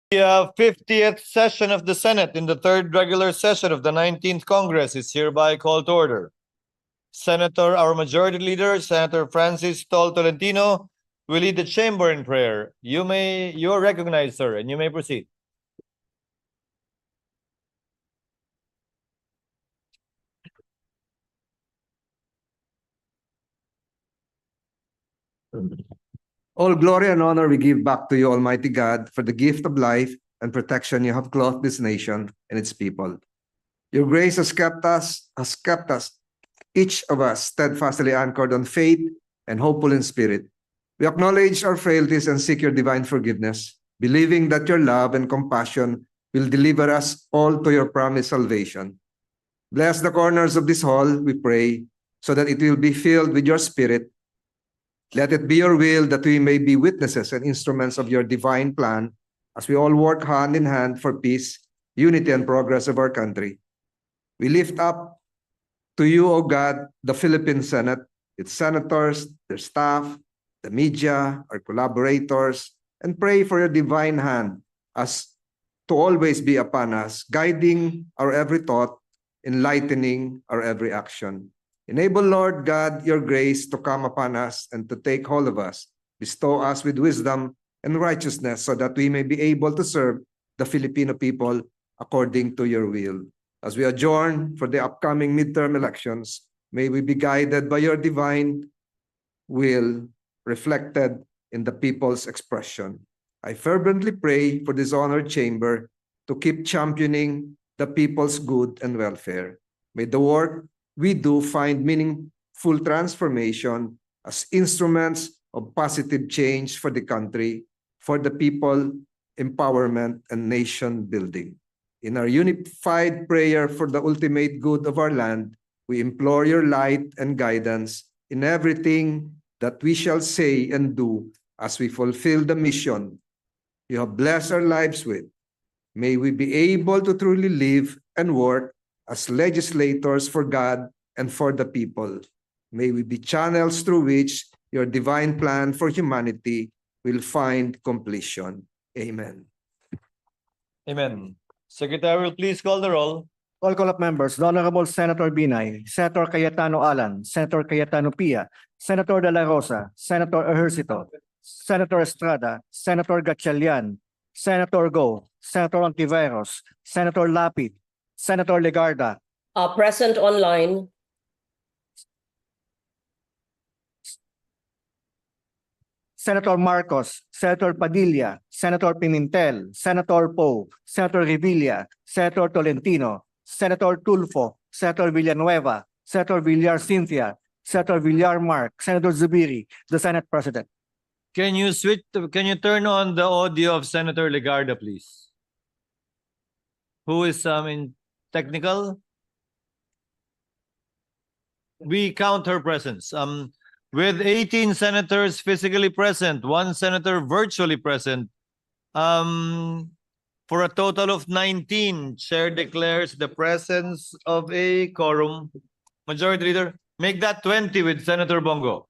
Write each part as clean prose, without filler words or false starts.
The 50th session of the Senate in the third regular session of the 19th Congress is hereby called to order. Senator, our Majority Leader, Senator Francis Tol Tolentino, will lead the chamber in prayer. You are recognized, sir, and you may proceed. All glory and honor we give back to you, Almighty God, for the gift of life and protection you have clothed this nation and its people. Your grace has kept us, each of us, steadfastly anchored on faith and hopeful in spirit. We acknowledge our frailties and seek your divine forgiveness, believing that your love and compassion will deliver us all to your promised salvation. Bless the corners of this hall, we pray, so that it will be filled with your spirit. Let it be your will that we may be witnesses and instruments of your divine plan as we all work hand in hand for peace, unity, and progress of our country. We lift up to you, O God, the Philippine Senate, its senators, their staff, the media, our collaborators, and pray for your divine hand as to always be upon us, guiding our every thought, enlightening our every action. Enable, Lord God, your grace to come upon us and to take hold of us. Bestow us with wisdom and righteousness so that we may be able to serve the Filipino people according to your will. As we adjourn for the upcoming midterm elections, may we be guided by your divine will reflected in the people's expression. I fervently pray for this honored chamber to keep championing the people's good and welfare. May the work we do find meaningful transformation as instruments of positive change for the country, for the people, empowerment, and nation building. In our unified prayer for the ultimate good of our land, we implore your light and guidance in everything that we shall say and do as we fulfill the mission you have blessed our lives with. May we be able to truly live and work as legislators for God and for the people. May we be channels through which your divine plan for humanity will find completion. Amen. Amen. Secretary, will please call the roll. Roll call of members. The Honorable Senator Binay, Senator Cayetano Alan, Senator Cayetano Pia, Senator De La Rosa, Senator Ejercito, Senator Estrada, Senator Gatchalian, Senator Go, Senator Ontiveros, Senator Lapid, Senator Legarda. Present online. Senator Marcos, Senator Padilla, Senator Pimentel, Senator Poe, Senator Revilla, Senator Tolentino, Senator Tulfo, Senator Villanueva, Senator Villar Cynthia, Senator Villar Mark, Senator Zubiri, the Senate President. Can you turn on the audio of Senator Legarda, please? Who is in technical? We count her presence. With 18 senators physically present, 1 senator virtually present, for a total of 19, Chair declares the presence of a quorum. Majority Leader, make that 20 with Senator Bongo.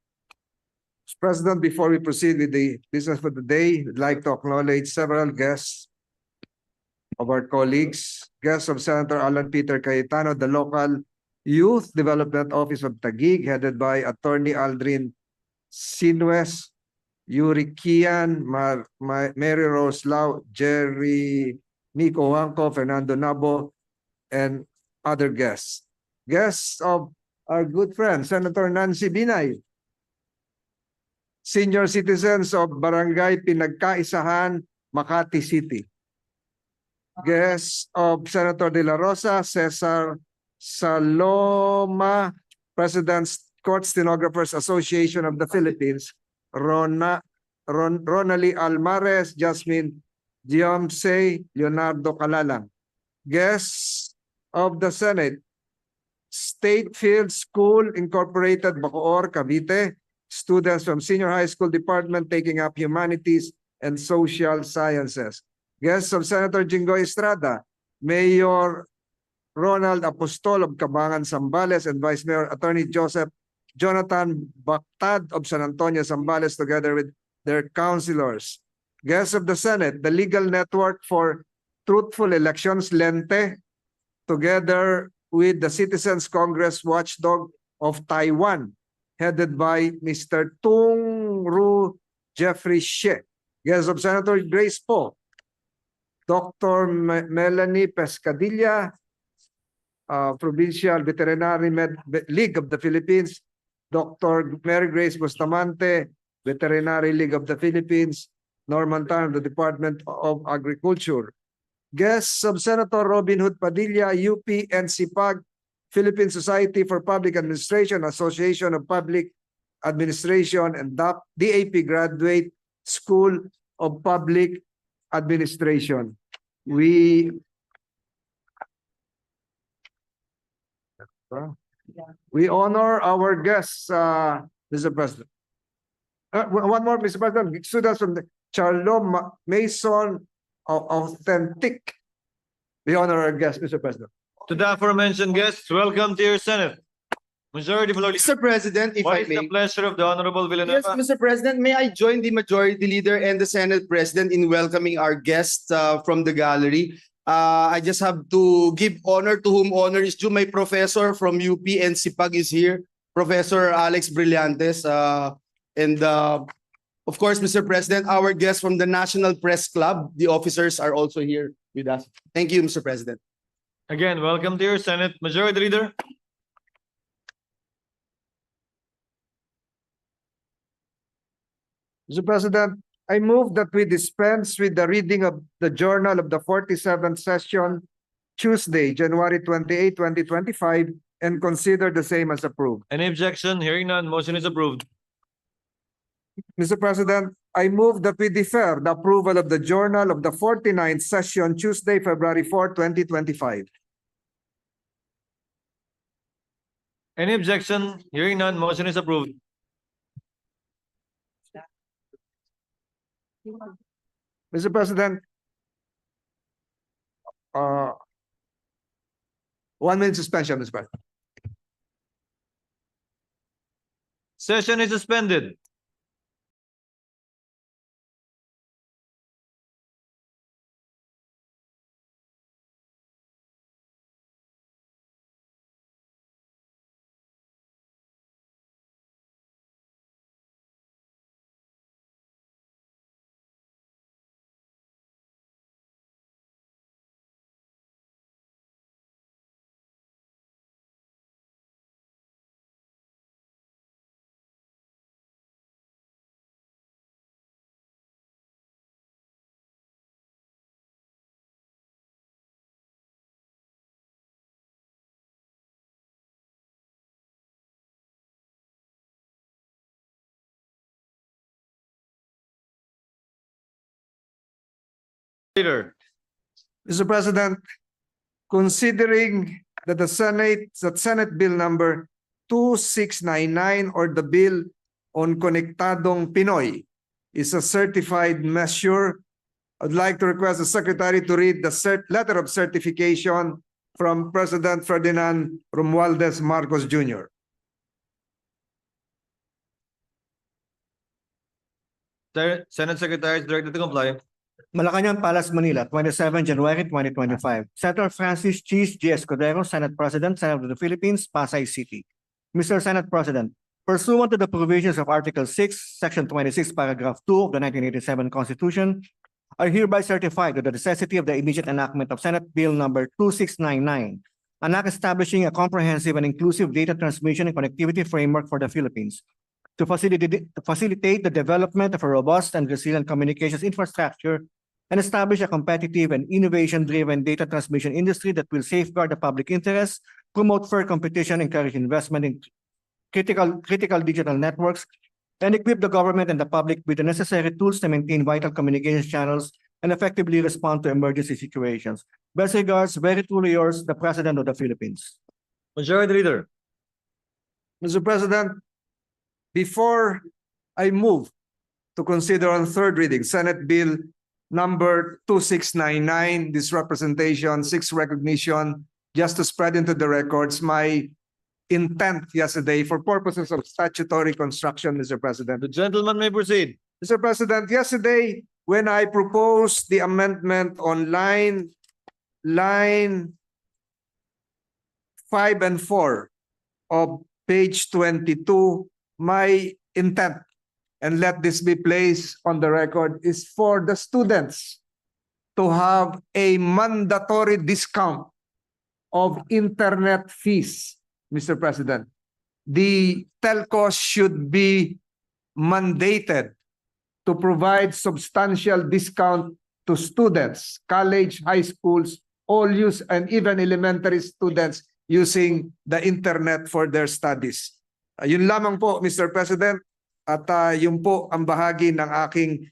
Mr. President, before we proceed with the business for the day, I'd like to acknowledge several guests of our colleagues. Guests of Senator Alan Peter Cayetano, the local Youth Development Office of Taguig, headed by Attorney Aldrin Sinues, Yuri Kian, Mary Rose Lau, Jerry Nico Wanko, Fernando Nabo, and other guests. Guests of our good friend, Senator Nancy Binay. Senior citizens of Barangay Pinagkaisahan, Makati City. Guests of Senator De La Rosa, Cesar Saloma, President's Court Stenographers Association of the Philippines, Ronalie Almares, Jasmine Diomse, Leonardo Calalang. Guests of the Senate, State Field School Incorporated, Bakor, Cavite, students from Senior High School Department taking up Humanities and Social Sciences. Guests of Senator Jingoy Estrada, Mayor Ronald Apostol of Cabangan, Zambales, and Vice Mayor Attorney Jonathan Bactad of San Antonio, Zambales, together with their councilors. Guests of the Senate, the Legal Network for Truthful Elections, Lente, together with the Citizens Congress Watchdog of Taiwan, headed by Mr. Tung Ru Jeffrey She. Guests of Senator Grace Poe, Dr. Melanie Pescadilla, Provincial Veterinary League of the Philippines, Dr. Mary Grace Bustamante, Veterinary League of the Philippines, Norman Tan of the Department of Agriculture. Guests of Senator Robin Hood Padilla, UP and CPAG, Philippine Society for Public Administration, Association of Public Administration, and DAP Graduate School of Public Administration. We honor our guests, Mr. President. One more, Mr. President. Students from the Charlo Mason Authentic. We honor our guests, Mr. President. To the aforementioned guests, welcome to your Senate. Majority Floor Leader. Mr. President, if What I is the may. pleasure of the Honorable Yes, Villanueva? Mr. President, may I join the Majority Leader and the Senate President in welcoming our guests from the gallery. I just have to give honor to whom honor is due. My professor from UP and CPAG is here, Professor Alex Brillantes. And of course, Mr. President, our guests from the National Press Club, the officers are also here with us. Thank you, Mr. President. Again, welcome to your Senate. Majority Leader. Mr. President, I move that we dispense with the reading of the journal of the 47th session, Tuesday, January 28, 2025, and consider the same as approved. Any objection? Hearing none, motion is approved. Mr. President, I move that we defer the approval of the journal of the 49th session, Tuesday, February 4, 2025. Any objection? Hearing none, motion is approved. Mr. President, 1 minute suspension, Mr. President. Session is suspended. Leader. Mr. President, considering that Senate Bill number 2699 or the bill on Konektadong Pinoy is a certified measure, I'd like to request the Secretary to read the letter of certification from President Ferdinand Romualdez Marcos Jr. Senate Secretary is directed to comply. Malacanang Palace, Manila, 27 January 2025. Senator Francis Cheese G. Escudero, Senate President, Senate of the Philippines, Pasay City. Mr. Senate President, pursuant to the provisions of Article 6, Section 26, Paragraph 2 of the 1987 Constitution, I hereby certify to the necessity of the immediate enactment of Senate Bill number 2699, an act establishing a comprehensive and inclusive data transmission and connectivity framework for the Philippines to facilitate the development of a robust and resilient communications infrastructure and establish a competitive and innovation-driven data transmission industry that will safeguard the public interest, promote fair competition, encourage investment in critical digital networks, and equip the government and the public with the necessary tools to maintain vital communications channels and effectively respond to emergency situations. Best regards, very truly yours, the President of the Philippines. Majority Leader. Mr. President, before I move to consider on third reading, Senate Bill number 2699, this representation, 6 recognition, just to spread into the records, my intent yesterday for purposes of statutory construction, Mr. President. The gentleman may proceed. Mr. President, yesterday, when I proposed the amendment on line 5 and 4 of page 22, my intent, and let this be placed on the record, is for the students to have a mandatory discount of internet fees, Mr. President. The telcos should be mandated to provide substantial discount to students, college, high schools, all use, and even elementary students using the internet for their studies. Yun lamang po, Mr. President, at yun po ang bahagi ng aking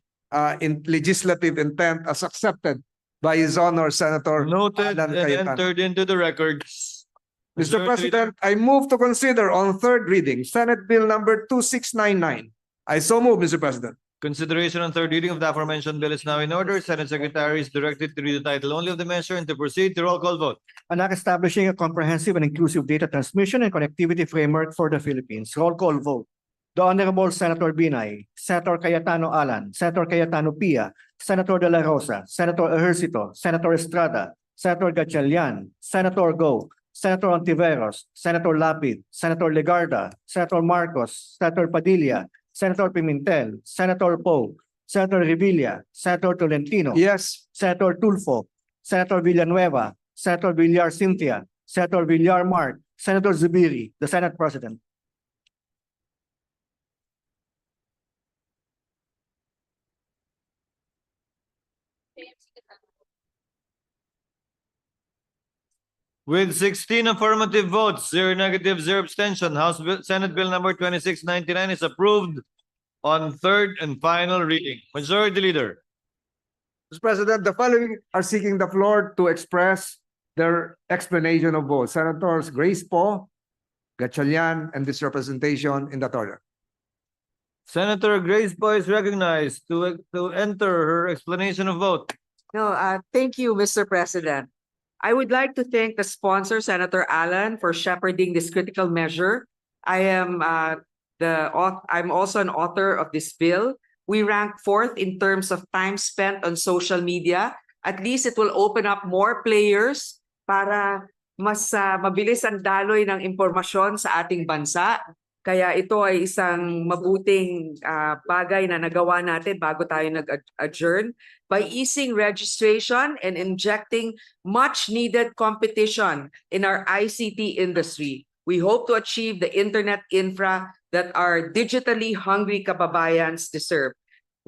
legislative intent as accepted by His Honor Senator Noted Alan and Cayetano. entered into the records. Mr. Majority President, I move to consider on third reading Senate Bill number 2699. I so move, Mr. President. Consideration on third reading of the aforementioned bill is now in order. Senate Secretary is directed to read the title only of the measure and to proceed to roll call vote. An act establishing a comprehensive and inclusive data transmission and connectivity framework for the Philippines. Roll call vote. The Honorable Senator Binay, Senator Cayetano Alan, Senator Cayetano Pia, Senator De La Rosa, Senator Ejercito, Senator Estrada, Senator Gatchalian, Senator Go, Senator Ontiveros, Senator Lapid, Senator Legarda, Senator Marcos, Senator Padilla, Senator Pimentel, Senator Poe, Senator Revilla, Senator Tolentino, Yes. Senator Tulfo, Senator Villanueva, Senator Villar Cynthia, Senator Villar Mark, Senator Zubiri, the Senate President. With 16 affirmative votes, 0 negative, 0 abstention, Senate Bill number 2699 is approved on third and final reading. Majority Leader. Mr. President, the following are seeking the floor to express their explanation of vote. Senators Grace Poe, Gatchalian, and this representation in that order. Senator Grace Poe is recognized to enter her explanation of vote. No, thank you, Mr. President. I would like to thank the sponsor, Senator Alan, for shepherding this critical measure. I'm also an author of this bill. We rank fourth in terms of time spent on social media. At least it will open up more players para mas mabilis ang daloy ng impormasyon sa ating bansa. Kaya ito ay isang mabuting bagay na nagawa natin bago tayo nag-adjourn by easing registration and injecting much needed competition in our ICT industry. We hope to achieve the internet infra that our digitally hungry kababayans deserve.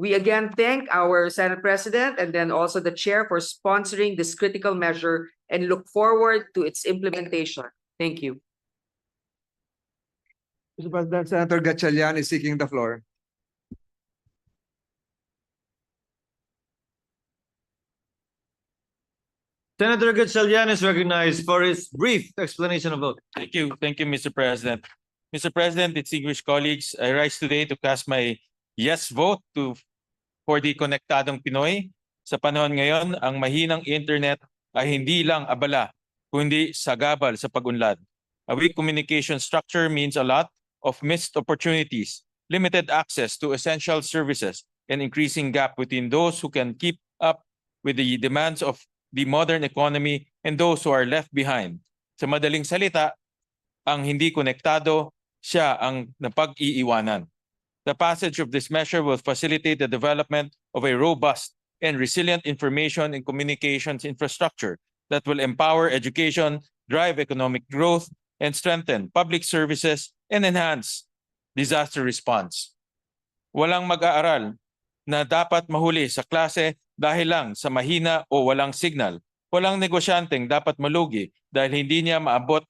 We again thank our Senate President and then also the Chair for sponsoring this critical measure and look forward to its implementation. Thank you. Mr. President, Senator Gatchalian is seeking the floor. Senator Gatchalian is recognized for his brief explanation of vote. Thank you, Mr. President. Mr. President, distinguished colleagues, I rise today to cast my yes vote for the Konektadong Pinoy. Sa panahon ngayon, ang mahinang internet ay hindi lang abala, kundi sagabal sa pag-unlad. A weak communication structure means a lot of missed opportunities, limited access to essential services, and increasing gap between those who can keep up with the demands of the modern economy and those who are left behind. Sa madaling salita, ang hindi konektado, siya ang napag-iiwanan. The passage of this measure will facilitate the development of a robust and resilient information and communications infrastructure that will empower education, drive economic growth, and strengthen public services and enhance disaster response. Walang mag-aaral na dapat mahuli sa klase dahil lang sa mahina o walang signal. Walang negosyanteng dapat malugi dahil hindi niya maabot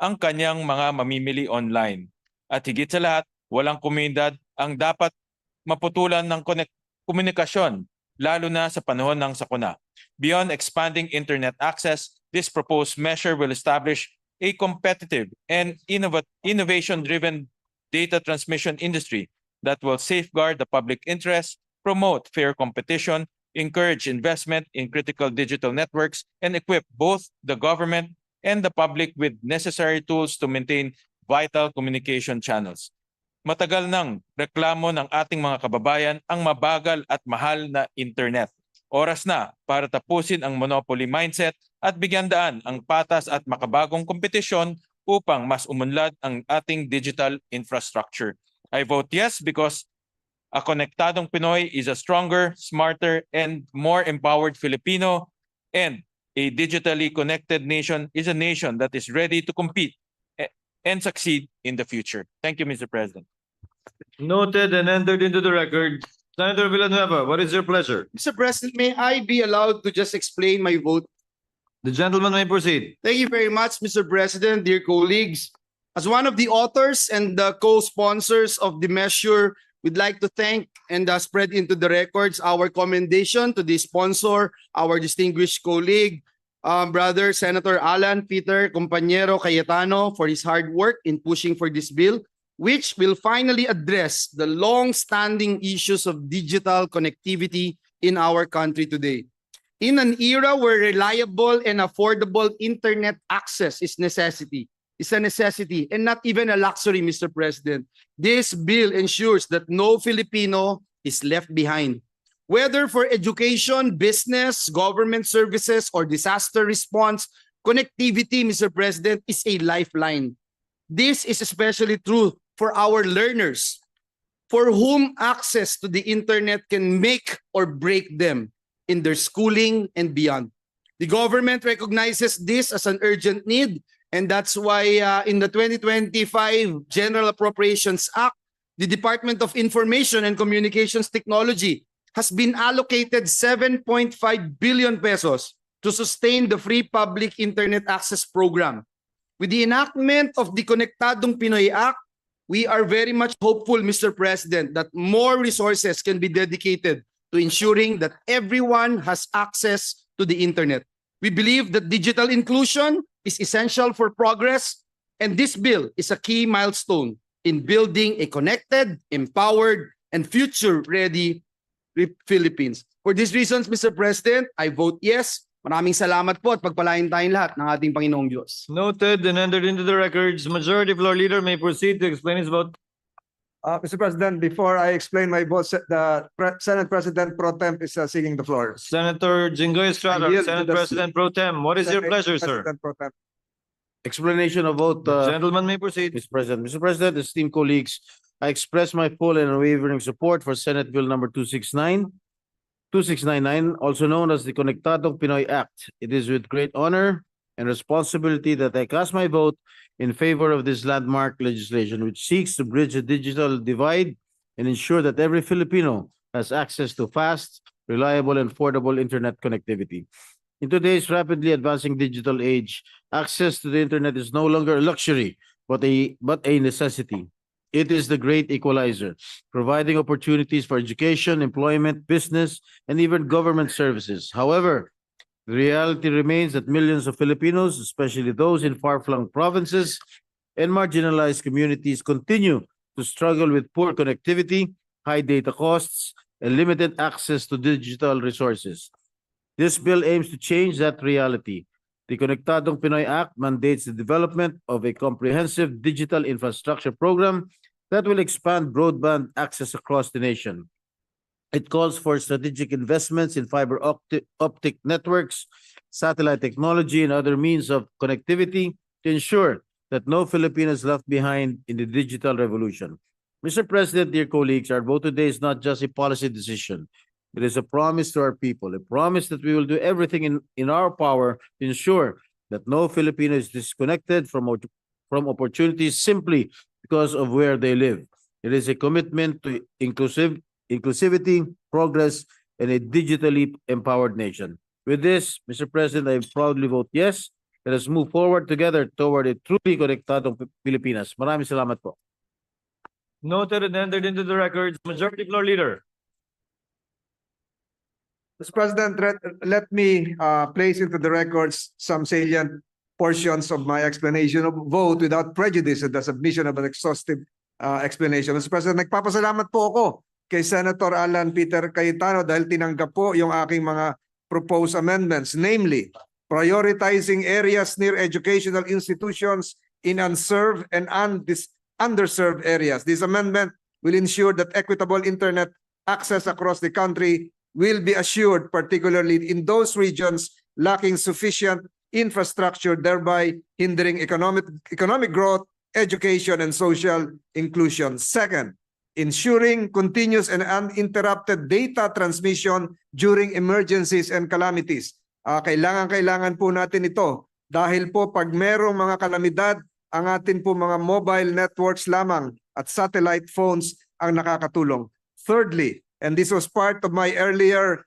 ang kanyang mga mamimili online. At higit sa lahat, walang komunidad ang dapat maputulan ng komunikasyon, lalo na sa panahon ng sakuna. Beyond expanding internet access, this proposed measure will establish a competitive and innovation-driven data transmission industry that will safeguard the public interest, promote fair competition, encourage investment in critical digital networks, and equip both the government and the public with necessary tools to maintain vital communication channels. Matagal nang reklamo ng ating mga kababayan ang mabagal at mahal na internet. Oras na para tapusin ang monopoly mindset at bigyan daan ang patas at makabagong kompetisyon upang mas umunlad ang ating digital infrastructure. I vote yes because a konektadong Pinoy is a stronger, smarter, and more empowered Filipino, and a digitally connected nation is a nation that is ready to compete and succeed in the future. Thank you, Mr. President. Noted and entered into the record. Senator Villanueva, what is your pleasure? Mr. President, may I be allowed to just explain my vote? The gentleman may proceed. Thank you very much, Mr. President, dear colleagues. As one of the authors and the co-sponsors of the measure, we'd like to thank and spread into the records our commendation to the sponsor, our distinguished colleague, brother Senator Alan Peter Compañero Cayetano, for his hard work in pushing for this bill, which will finally address the long-standing issues of digital connectivity in our country today. In an era where reliable and affordable internet access is a necessity and not even a luxury, Mr. President, this bill ensures that no Filipino is left behind. Whether for education, business, government services, or disaster response, connectivity, Mr. President, is a lifeline. This is especially true for our learners, for whom access to the internet can make or break them in their schooling and beyond. The government recognizes this as an urgent need, and that's why in the 2025 General Appropriations Act, the Department of Information and Communications Technology has been allocated 7.5 billion pesos to sustain the free public internet access program. With the enactment of the Konektadong Pinoy Act, we are very much hopeful, Mr. President, that more resources can be dedicated to ensuring that everyone has access to the internet. We believe that digital inclusion is essential for progress, and this bill is a key milestone in building a connected, empowered, and future-ready Philippines. For these reasons, Mr. President, I vote yes. Maraming salamat po at pagpalain tayong lahat ng ating Panginoong Diyos. Noted and entered into the records. Majority Floor Leader may proceed to explain his vote. Mr. President, before I explain my vote, the Senate President Pro Temp is seeking the floor. Senator Jinggoy Estrada, I yield to Senate the President Pro Tem. What is your Senate pleasure, sir? President Pro Temp. Explanation of vote, The gentleman may proceed. Mr. President. Mr. President, esteemed colleagues, I express my full and unwavering support for Senate Bill number 2699, also known as the Konektadong Pinoy Act. It is with great honor and responsibility that I cast my vote in favor of this landmark legislation, which seeks to bridge the digital divide and ensure that every Filipino has access to fast, reliable, and affordable internet connectivity. In today's rapidly advancing digital age, access to the internet is no longer a luxury, but a necessity. It is the great equalizer, providing opportunities for education, employment, business, and even government services. However, the reality remains that millions of Filipinos, especially those in far-flung provinces and marginalized communities, continue to struggle with poor connectivity, high data costs, and limited access to digital resources. This bill aims to change that reality. The Konektadong Pinoy Act mandates the development of a comprehensive digital infrastructure program that will expand broadband access across the nation. It calls for strategic investments in fiber optic networks, satellite technology, and other means of connectivity to ensure that no Filipino is left behind in the digital revolution. Mr. President, dear colleagues, our vote today is not just a policy decision. It is a promise to our people, a promise that we will do everything in our power to ensure that no Filipino is disconnected from opportunities simply because of where they live. It is a commitment to inclusivity, progress, and a digitally empowered nation. With this, Mr. President, I proudly vote yes. Let us move forward together toward a truly konektadong Pilipinas. Maraming salamat po. Noted and entered into the records. Majority Floor Leader. Mr. President, let me place into the records some salient portions of my explanation of vote without prejudice and the submission of an exhaustive explanation. Mr. President, nagpapasalamat po ako kay Senator Alan Peter Cayetano dahil tinanggap po yung aking mga proposed amendments, namely prioritizing areas near educational institutions in unserved and underserved areas. This amendment will ensure that equitable internet access across the country will be assured, particularly in those regions lacking sufficient infrastructure, thereby hindering economic growth, education, and social inclusion. Second, ensuring continuous and uninterrupted data transmission during emergencies and calamities. Kailangan po natin ito dahil po pag merong mga kalamidad, ang atin po mga mobile networks lamang at satellite phones ang nakakatulong. Thirdly, and this was part of my earlier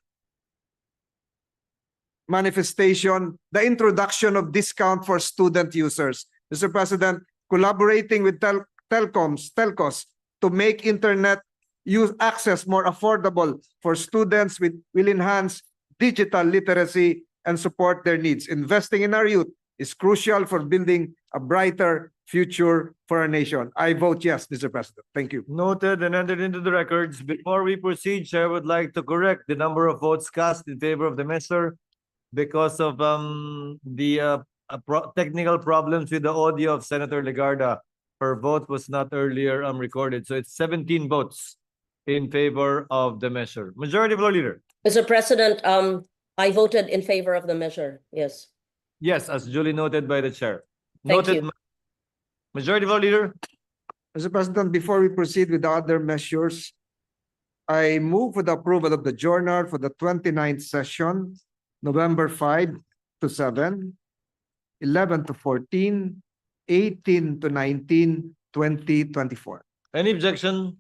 manifestation, the introduction of discount for student users. Mr. President, collaborating with telcos to make internet use access more affordable for students will enhance digital literacy and support their needs. Investing in our youth is crucial for building a brighter future for our nation. I vote yes, Mr. President. Thank you. Noted and entered into the records. Before we proceed, Chair would like to correct the number of votes cast in favor of the measure because of technical problems with the audio of Senator Legarda. Her vote was not earlier recorded. So it's 17 votes in favor of the measure. Majority Floor Leader. Mr. President, I voted in favor of the measure. Yes. Yes, as duly noted by the Chair. Thank Noted. you. Majority Floor Leader. Mr. President, before we proceed with the other measures, I move for the approval of the journal for the 29th session, November 5 to 7, 11 to 14, 18 to 19, 2024. Any objection?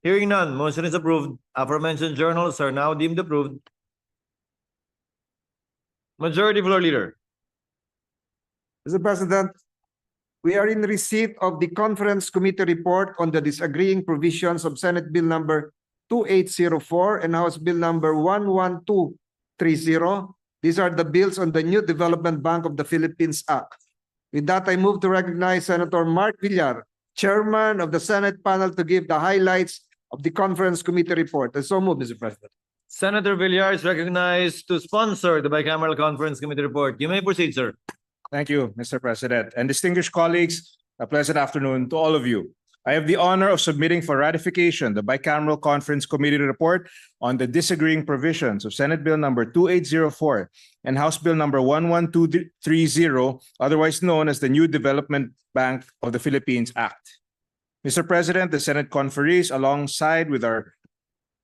Hearing none, motion is approved. Aforementioned journals are now deemed approved. Majority Floor Leader. Mr. President, we are in receipt of the Conference Committee report on the disagreeing provisions of Senate Bill number 2804 and House Bill number 11230. These are the bills on the New Development Bank of the Philippines Act. With that, I move to recognize Senator Mark Villar, Chairman of the Senate panel, to give the highlights of the Conference Committee report. And so move, Mr. President. Senator Villar is recognized to sponsor the Bicameral Conference Committee report. You may proceed, sir. Thank you, Mr. President. And distinguished colleagues, a pleasant afternoon to all of you. I have the honor of submitting for ratification the Bicameral Conference Committee report on the disagreeing provisions of Senate Bill number 2804 and House Bill number 11230, otherwise known as the New Development Bank of the Philippines Act. Mr. President, the Senate conferees, alongside with our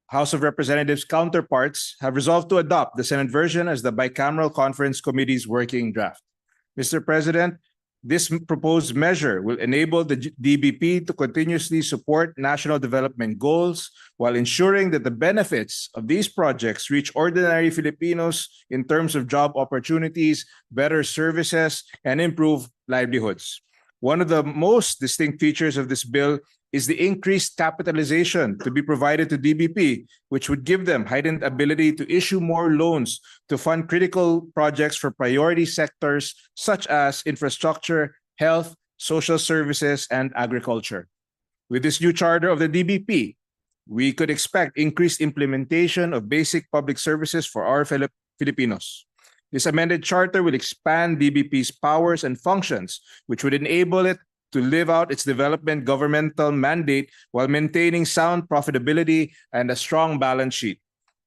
House of Representatives counterparts, have resolved to adopt the Senate version as the Bicameral Conference Committee's working draft. Mr. President, this proposed measure will enable the DBP to continuously support national development goals while ensuring that the benefits of these projects reach ordinary Filipinos in terms of job opportunities, better services, and improved livelihoods. One of the most distinct features of this bill is the increased capitalization to be provided to DBP, which would give them heightened ability to issue more loans to fund critical projects for priority sectors such as infrastructure, health, social services, and agriculture. With this new charter of the DBP, we could expect increased implementation of basic public services for our Filipinos. This amended charter will expand DBP's powers and functions, which would enable it to live out its development governmental mandate while maintaining sound profitability and a strong balance sheet.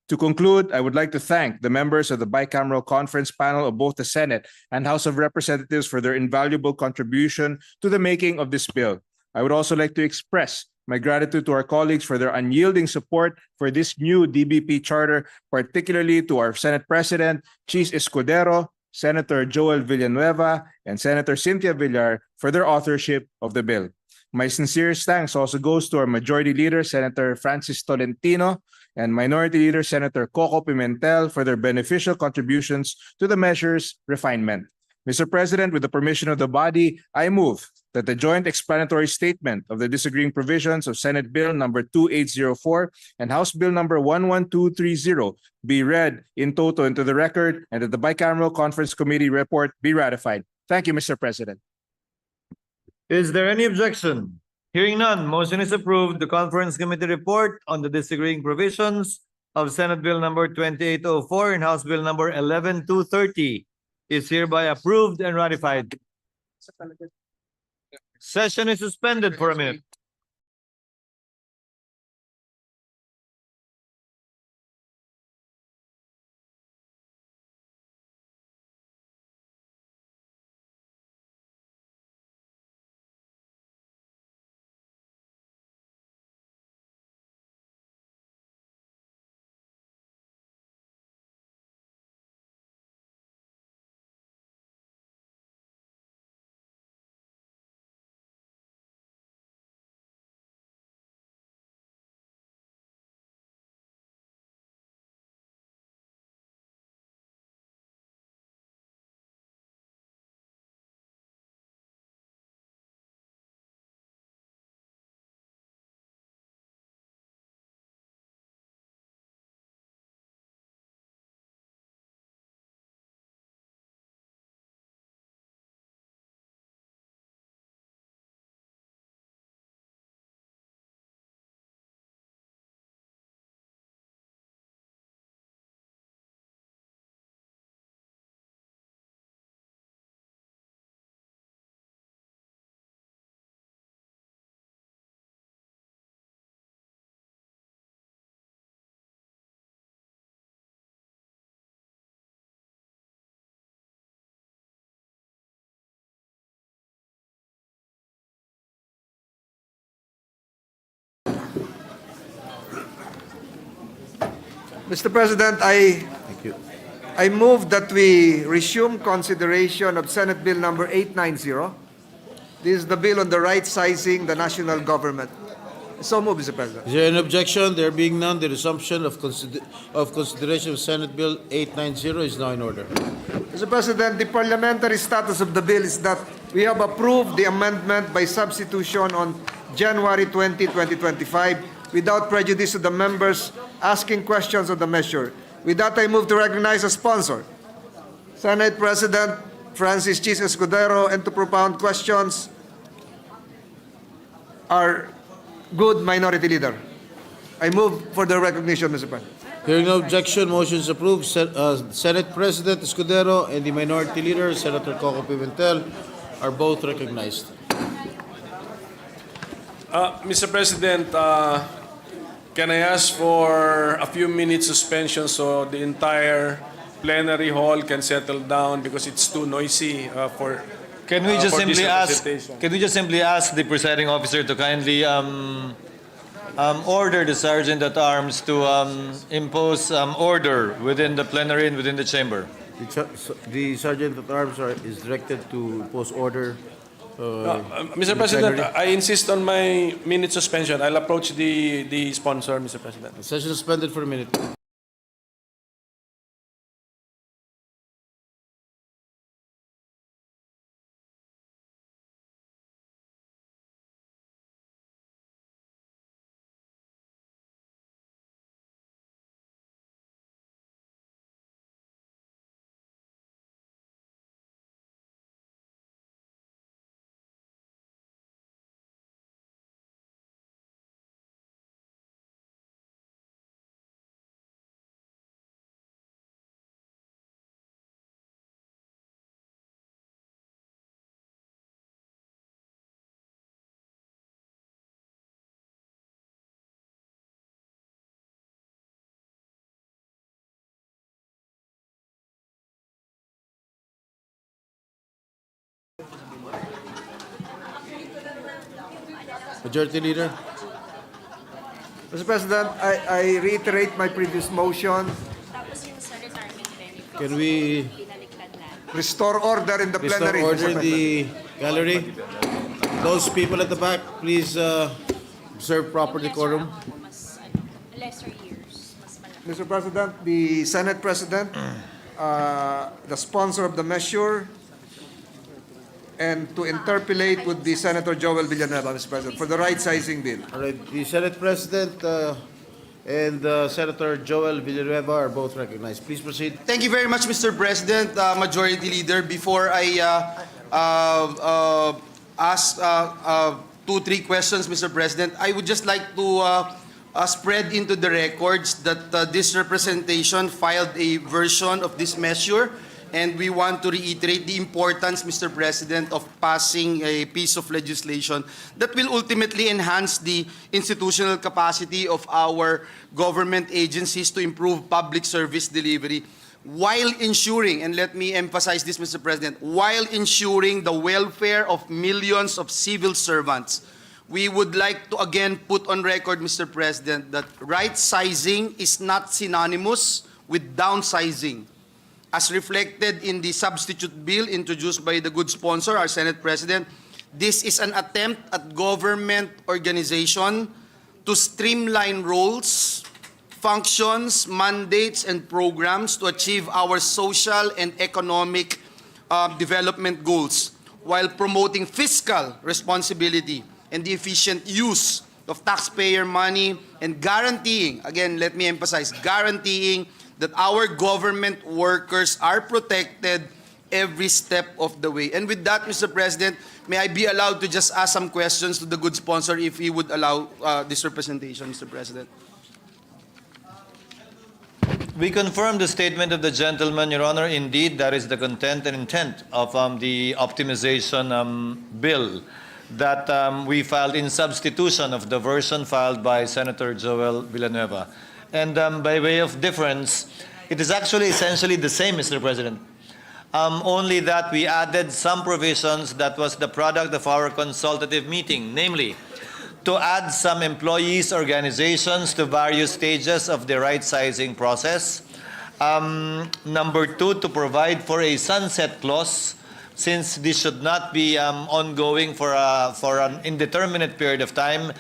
To conclude, I would like to thank the members of the Bicameral Conference panel of both the Senate and House of Representatives for their invaluable contribution to the making of this bill. I would also like to express my gratitude to our colleagues for their unyielding support for this new DBP charter, particularly to our Senate President, Chis Escudero, Senator Joel Villanueva, and Senator Cynthia Villar for their authorship of the bill. My sincerest thanks also goes to our Majority Leader, Senator Francis Tolentino, and Minority Leader, Senator Coco Pimentel, for their beneficial contributions to the measure's refinement. Mr. President, with the permission of the body, I move that the joint explanatory statement of the disagreeing provisions of Senate Bill number 2804 and House Bill number 11230 be read in toto into the record and that the Bicameral Conference Committee report be ratified. Thank you, Mr. President. Is there any objection? Hearing none, motion is approved. The Conference Committee report on the disagreeing provisions of Senate Bill number 2804 and House Bill number 11230 is hereby approved and ratified. Session is suspended for a minute. Mr. President, I move that we resume consideration of Senate Bill number 890. This is the bill on the right sizing the national government. So move, Mr. President. Is there an objection? There being none, the resumption of consideration of Senate Bill 890 is now in order. Mr. President, the parliamentary status of the bill is that we have approved the amendment by substitution on January 20, 2025 without prejudice to the members asking questions on the measure. With that, I move to recognize a sponsor, Senate President Francis Chis Escudero, and to propound questions, our good Minority Leader. I move for the recognition, Mr. President. Hearing no objection, motion is approved. Senate President Escudero and the Minority Leader, Senator Coco Pimentel, are both recognized. Mr. President, can I ask for a few minutes suspension so the entire plenary hall can settle down because it's too noisy for. Can we just for simply this ask? representation. Can we just simply ask the presiding officer to kindly order the sergeant at arms to impose order within the plenary and within the chamber? The Sergeant at Arms is directed to impose order. Mr. President, I insist on my minute suspension. I'll approach the sponsor, Mr. President. Session suspended for a minute. Majority Leader. Mr. President, I reiterate my previous motion. Can we Restore order in the restore plenary. order Mr. in the gallery? Those people at the back, please observe proper decorum. Lesser years. Mas malaki. Mr. President, the Senate President, the sponsor of the measure, and to interpolate would be Senator Joel Villanueva, Mr. President, for the right sizing bill. All right, the Senate President and Senator Joel Villanueva are both recognized. Please proceed. Thank you very much, Mr. President, Majority Leader. Before I ask 2-3 questions, Mr. President, I would just like to spread into the records that this representation filed a version of this measure And we want to reiterate the importance, Mr. President, of passing a piece of legislation that will ultimately enhance the institutional capacity of our government agencies to improve public service delivery while ensuring, and let me emphasize this, Mr. President, while ensuring the welfare of millions of civil servants. We would like to again put on record, Mr. President, that right-sizing is not synonymous with downsizing. As reflected in the substitute bill introduced by the good sponsor, our Senate President, this is an attempt at government organization to streamline roles, functions, mandates, and programs to achieve our social and economic development goals while promoting fiscal responsibility and the efficient use of taxpayer money and guaranteeing, again, let me emphasize, guaranteeing that our government workers are protected every step of the way. And with that, Mr. President, may I be allowed to just ask some questions to the good sponsor if he would allow this representation, Mr. President? We confirm the statement of the gentleman, Your Honor. Indeed, that is the content and intent of the optimization bill that we filed in substitution of the version filed by Senator Joel Villanueva. And by way of difference, it is actually essentially the same, Mr. President. Only that we added some provisions that was the product of our consultative meeting, namely, to add some employees' organizations to various stages of the right-sizing process. Number two, to provide for a sunset clause, since this should not be ongoing for an indeterminate period of time.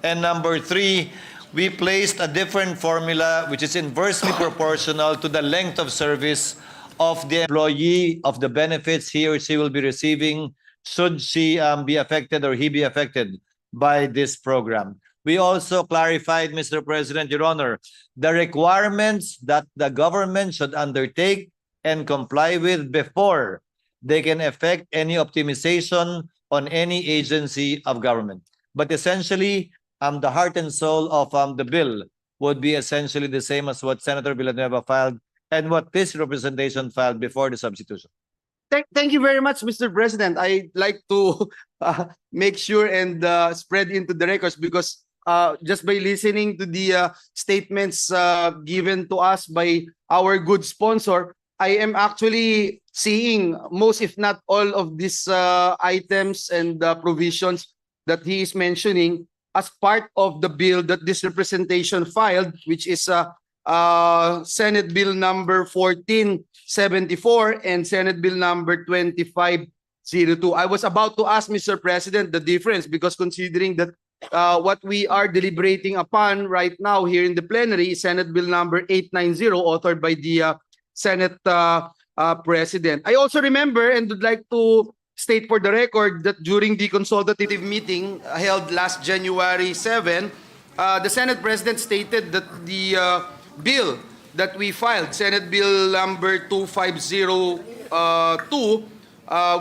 And number three, we placed a different formula which is inversely proportional to the length of service of the employee, of the benefits he or she will be receiving should she be affected or he be affected by this program. We also clarified, Mr. President, Your Honor, the requirements that the government should undertake and comply with before they can effect any optimization on any agency of government. But essentially, the heart and soul of the bill would be essentially the same as what Senator Villanueva filed and what this representation filed before the substitution. Thank you very much, Mr. President. I'd like to make sure and spread into the records because just by listening to the statements given to us by our good sponsor, I am actually seeing most, if not all, of these items and provisions that he is mentioning as part of the bill that this representation filed, which is Senate Bill number 1474 and Senate Bill number 2502. I was about to ask, Mr. President, the difference because considering that what we are deliberating upon right now here in the plenary is Senate Bill number 890, authored by the Senate President. I also remember and would like to state for the record that during the consultative meeting held last January 7, the Senate President stated that the bill that we filed, Senate Bill number 2502,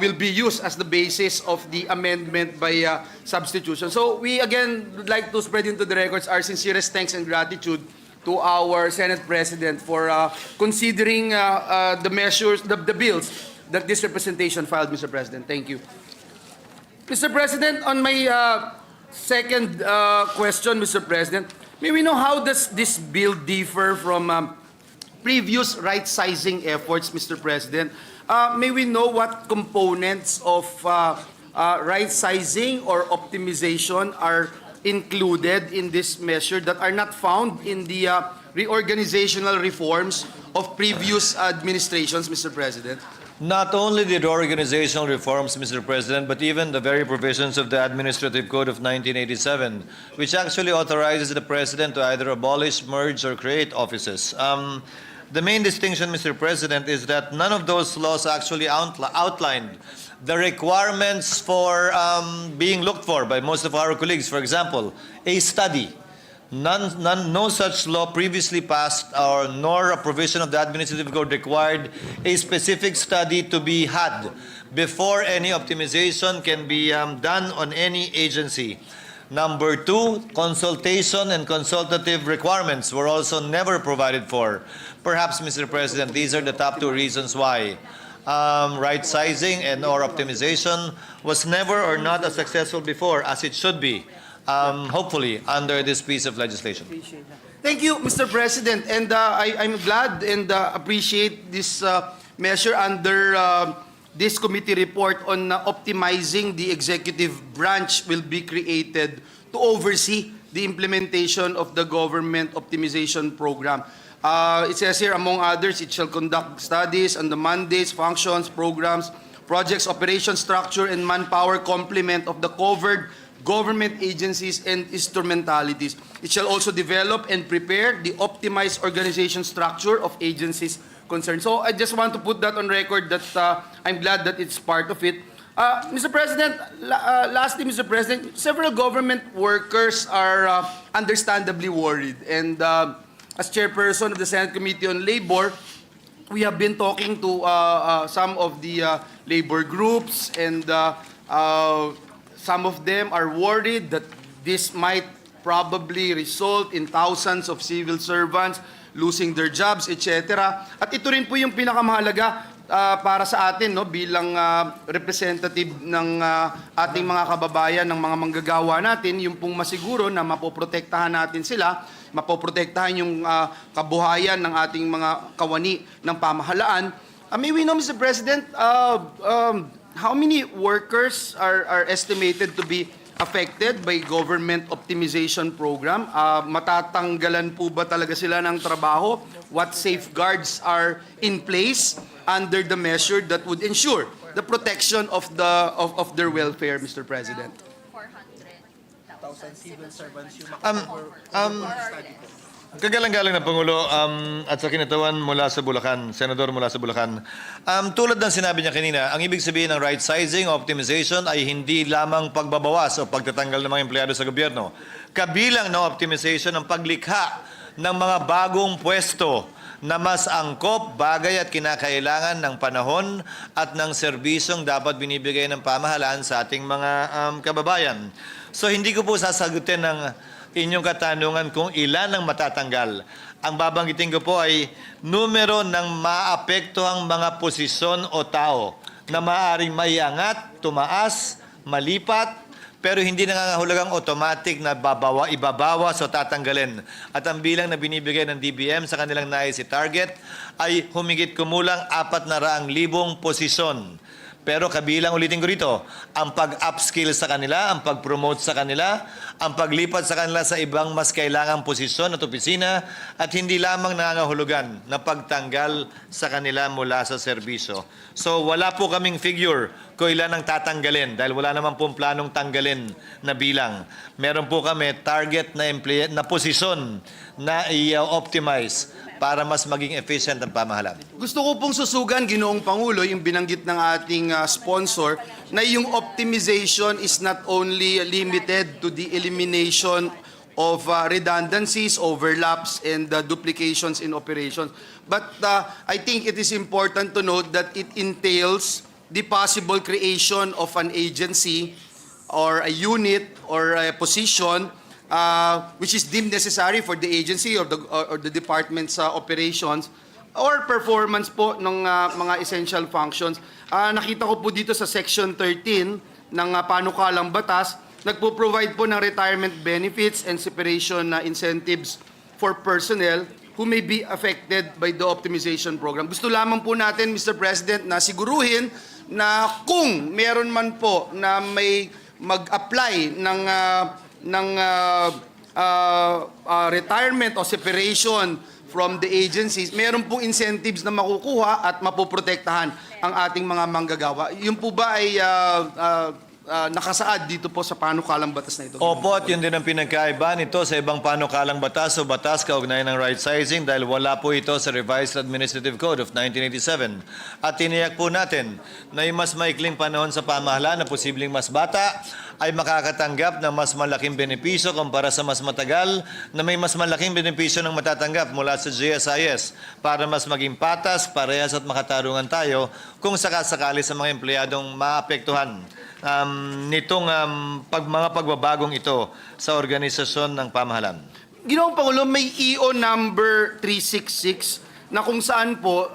will be used as the basis of the amendment by substitution. So we again would like to spread into the records our sincerest thanks and gratitude to our Senate President for considering the measures, the bills that this representation filed, Mr. President. Thank you. Mr. President, on my second question, Mr. President, may we know how does this bill differ from previous right-sizing efforts, Mr. President? May we know what components of right-sizing or optimization are included in this measure that are not found in the reorganizational reforms of previous administrations, Mr. President? Not only the organizational reforms, Mr. President, but even the very provisions of the Administrative Code of 1987, which actually authorizes the President to either abolish, merge, or create offices. The main distinction, Mr. President, is that none of those laws actually outlined the requirements for being looked for by most of our colleagues. For example, a study. No such law previously passed nor a provision of the Administrative Code required a specific study to be had before any optimization can be done on any agency. Number two, consultation and consultative requirements were also never provided for. Perhaps, Mr. President, these are the top two reasons why right sizing and or optimization was never or not as successful before as it should be, hopefully, under this piece of legislation. Thank you, Mr. President. And I'm glad and appreciate this measure under this committee report on optimizing the executive branch will be created to oversee the implementation of the government optimization program. It says here, among others, it shall conduct studies on the mandates, functions, programs, projects, operation structure, and manpower complement of the covered government agencies and instrumentalities. It shall also develop and prepare the optimized organization structure of agencies concerned. So I just want to put that on record that I'm glad that it's part of it. Mr. President, lastly, Mr. President, several government workers are understandably worried. And as chairperson of the Senate Committee on Labor, we have been talking to some of the labor groups, and some of them are worried that this might probably result in thousands of civil servants losing their jobs, etc. At ito rin po yung pinakamahalaga para sa atin, no, bilang representative ng ating mga kababayan, ng mga manggagawa natin, yung pong masiguro na mapoprotektahan natin sila, mapoprotektahan yung kabuhayan ng ating mga kawani ng pamahalaan. May we know, Mr. President, how many workers are estimated to be affected by government optimization program? Matatanggalan po ba talaga sila ng trabaho? What safeguards are in place under the measure that would ensure the protection of their welfare, Mr. President? 400,000 civil servants yung Kagalang-galang na Pangulo at sa kinatawan mula sa Bulacan, Senador mula sa Bulacan. Tulad ng sinabi niya kanina, ang ibig sabihin ng right sizing, optimization ay hindi lamang pagbabawas o pagtatanggal ng mga empleyado sa gobyerno. Kabilang ng optimization ang paglikha ng mga bagong pwesto na mas angkop, bagay at kinakailangan ng panahon at ng serbisyong dapat binibigay ng pamahalaan sa ating mga kababayan. So hindi ko po sasagutin ng inyong katanungan kung ilan ang matatanggal. Ang babanggitin ko po ay numero ng maapektuhang mga posisyon o tao na maaaring maiangat, tumaas, malipat, pero hindi nangangahulugang automatic na ibabawas o tatanggalin. At ang bilang na binibigay ng DBM sa kanilang nais i-target ay humigit kumulang 400,000 posisyon. Pero kabilang, ulitin ko rito, ang pag-upskill sa kanila, ang pag-promote sa kanila, ang paglipat sa kanila sa ibang mas kailangang posisyon at opisina, at hindi lamang nangangahulugan na pagtanggal sa kanila mula sa serbisyo. So wala po kaming figure kung ilan ang tatanggalin dahil wala naman pong planong tanggalin na bilang. Meron po kami target na posisyon na i-optimize para mas maging efficient ang pamahalaan. Gusto ko pong susugan, Ginoong Pangulo, yung binanggit ng ating sponsor, na yung optimization is not only limited to the elimination of redundancies, overlaps, and duplications in operations. But I think it is important to note that it entails the possible creation of an agency or a unit or a position which is deemed necessary for the agency or the department's operations or performance po ng mga essential functions. Nakita ko po dito sa Section 13 ng panukalang batas, nagpo-provide po ng retirement benefits and separation incentives for personnel who may be affected by the optimization program. Gusto lamang po natin, Mr. President, na siguruhin na kung meron man po na may mag-apply ng retirement o separation from the agencies, meron pong incentives na makukuha at mapoprotektahan ang ating mga manggagawa. Yun po ba ay nakasaad dito po sa panukalang batas na ito? Opo, at yun din ang pinagkaiba nito sa ibang panukalang batas o batas kaugnay ng right sizing dahil wala po ito sa Revised Administrative Code of 1987. At tiniyak po natin na yung mas maikling panahon sa pamahalaan na posibleng mas bata ay makakatanggap ng mas malaking benepisyo kumpara sa mas matagal na may mas malaking benepisyo ng matatanggap mula sa GSIS para mas maging patas, parehas at makatarungan tayo kung sakasakali sa mga empleyadong maapektuhan nitong mga pagbabagong ito sa organisasyon ng pamahalaan. Ginoong Pangulo, may EO number 366 na kung saan po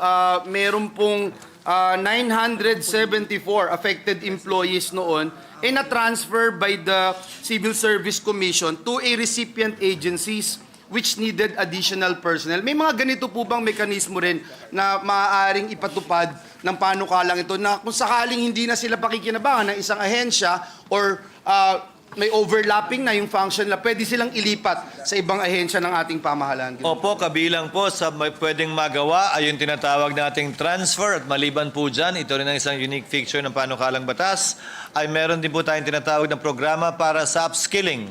meron pong 974 affected employees noon ay na-transfer by the Civil Service Commission to a recipient agencies which needed additional personnel. May mga ganito po bang mekanismo rin na maaaring ipatupad ng panukalang ito na kung sakaling hindi na sila pakikinabangan ng isang ahensya or may overlapping na yung function na pwede silang ilipat sa ibang ahensya ng ating pamahalaan? Opo, kabilang po sa may pwedeng magawa ay yung tinatawag nating transfer at maliban po dyan, ito rin ang isang unique feature ng panukalang batas, ay meron din po tayong tinatawag na programa para sa upskilling.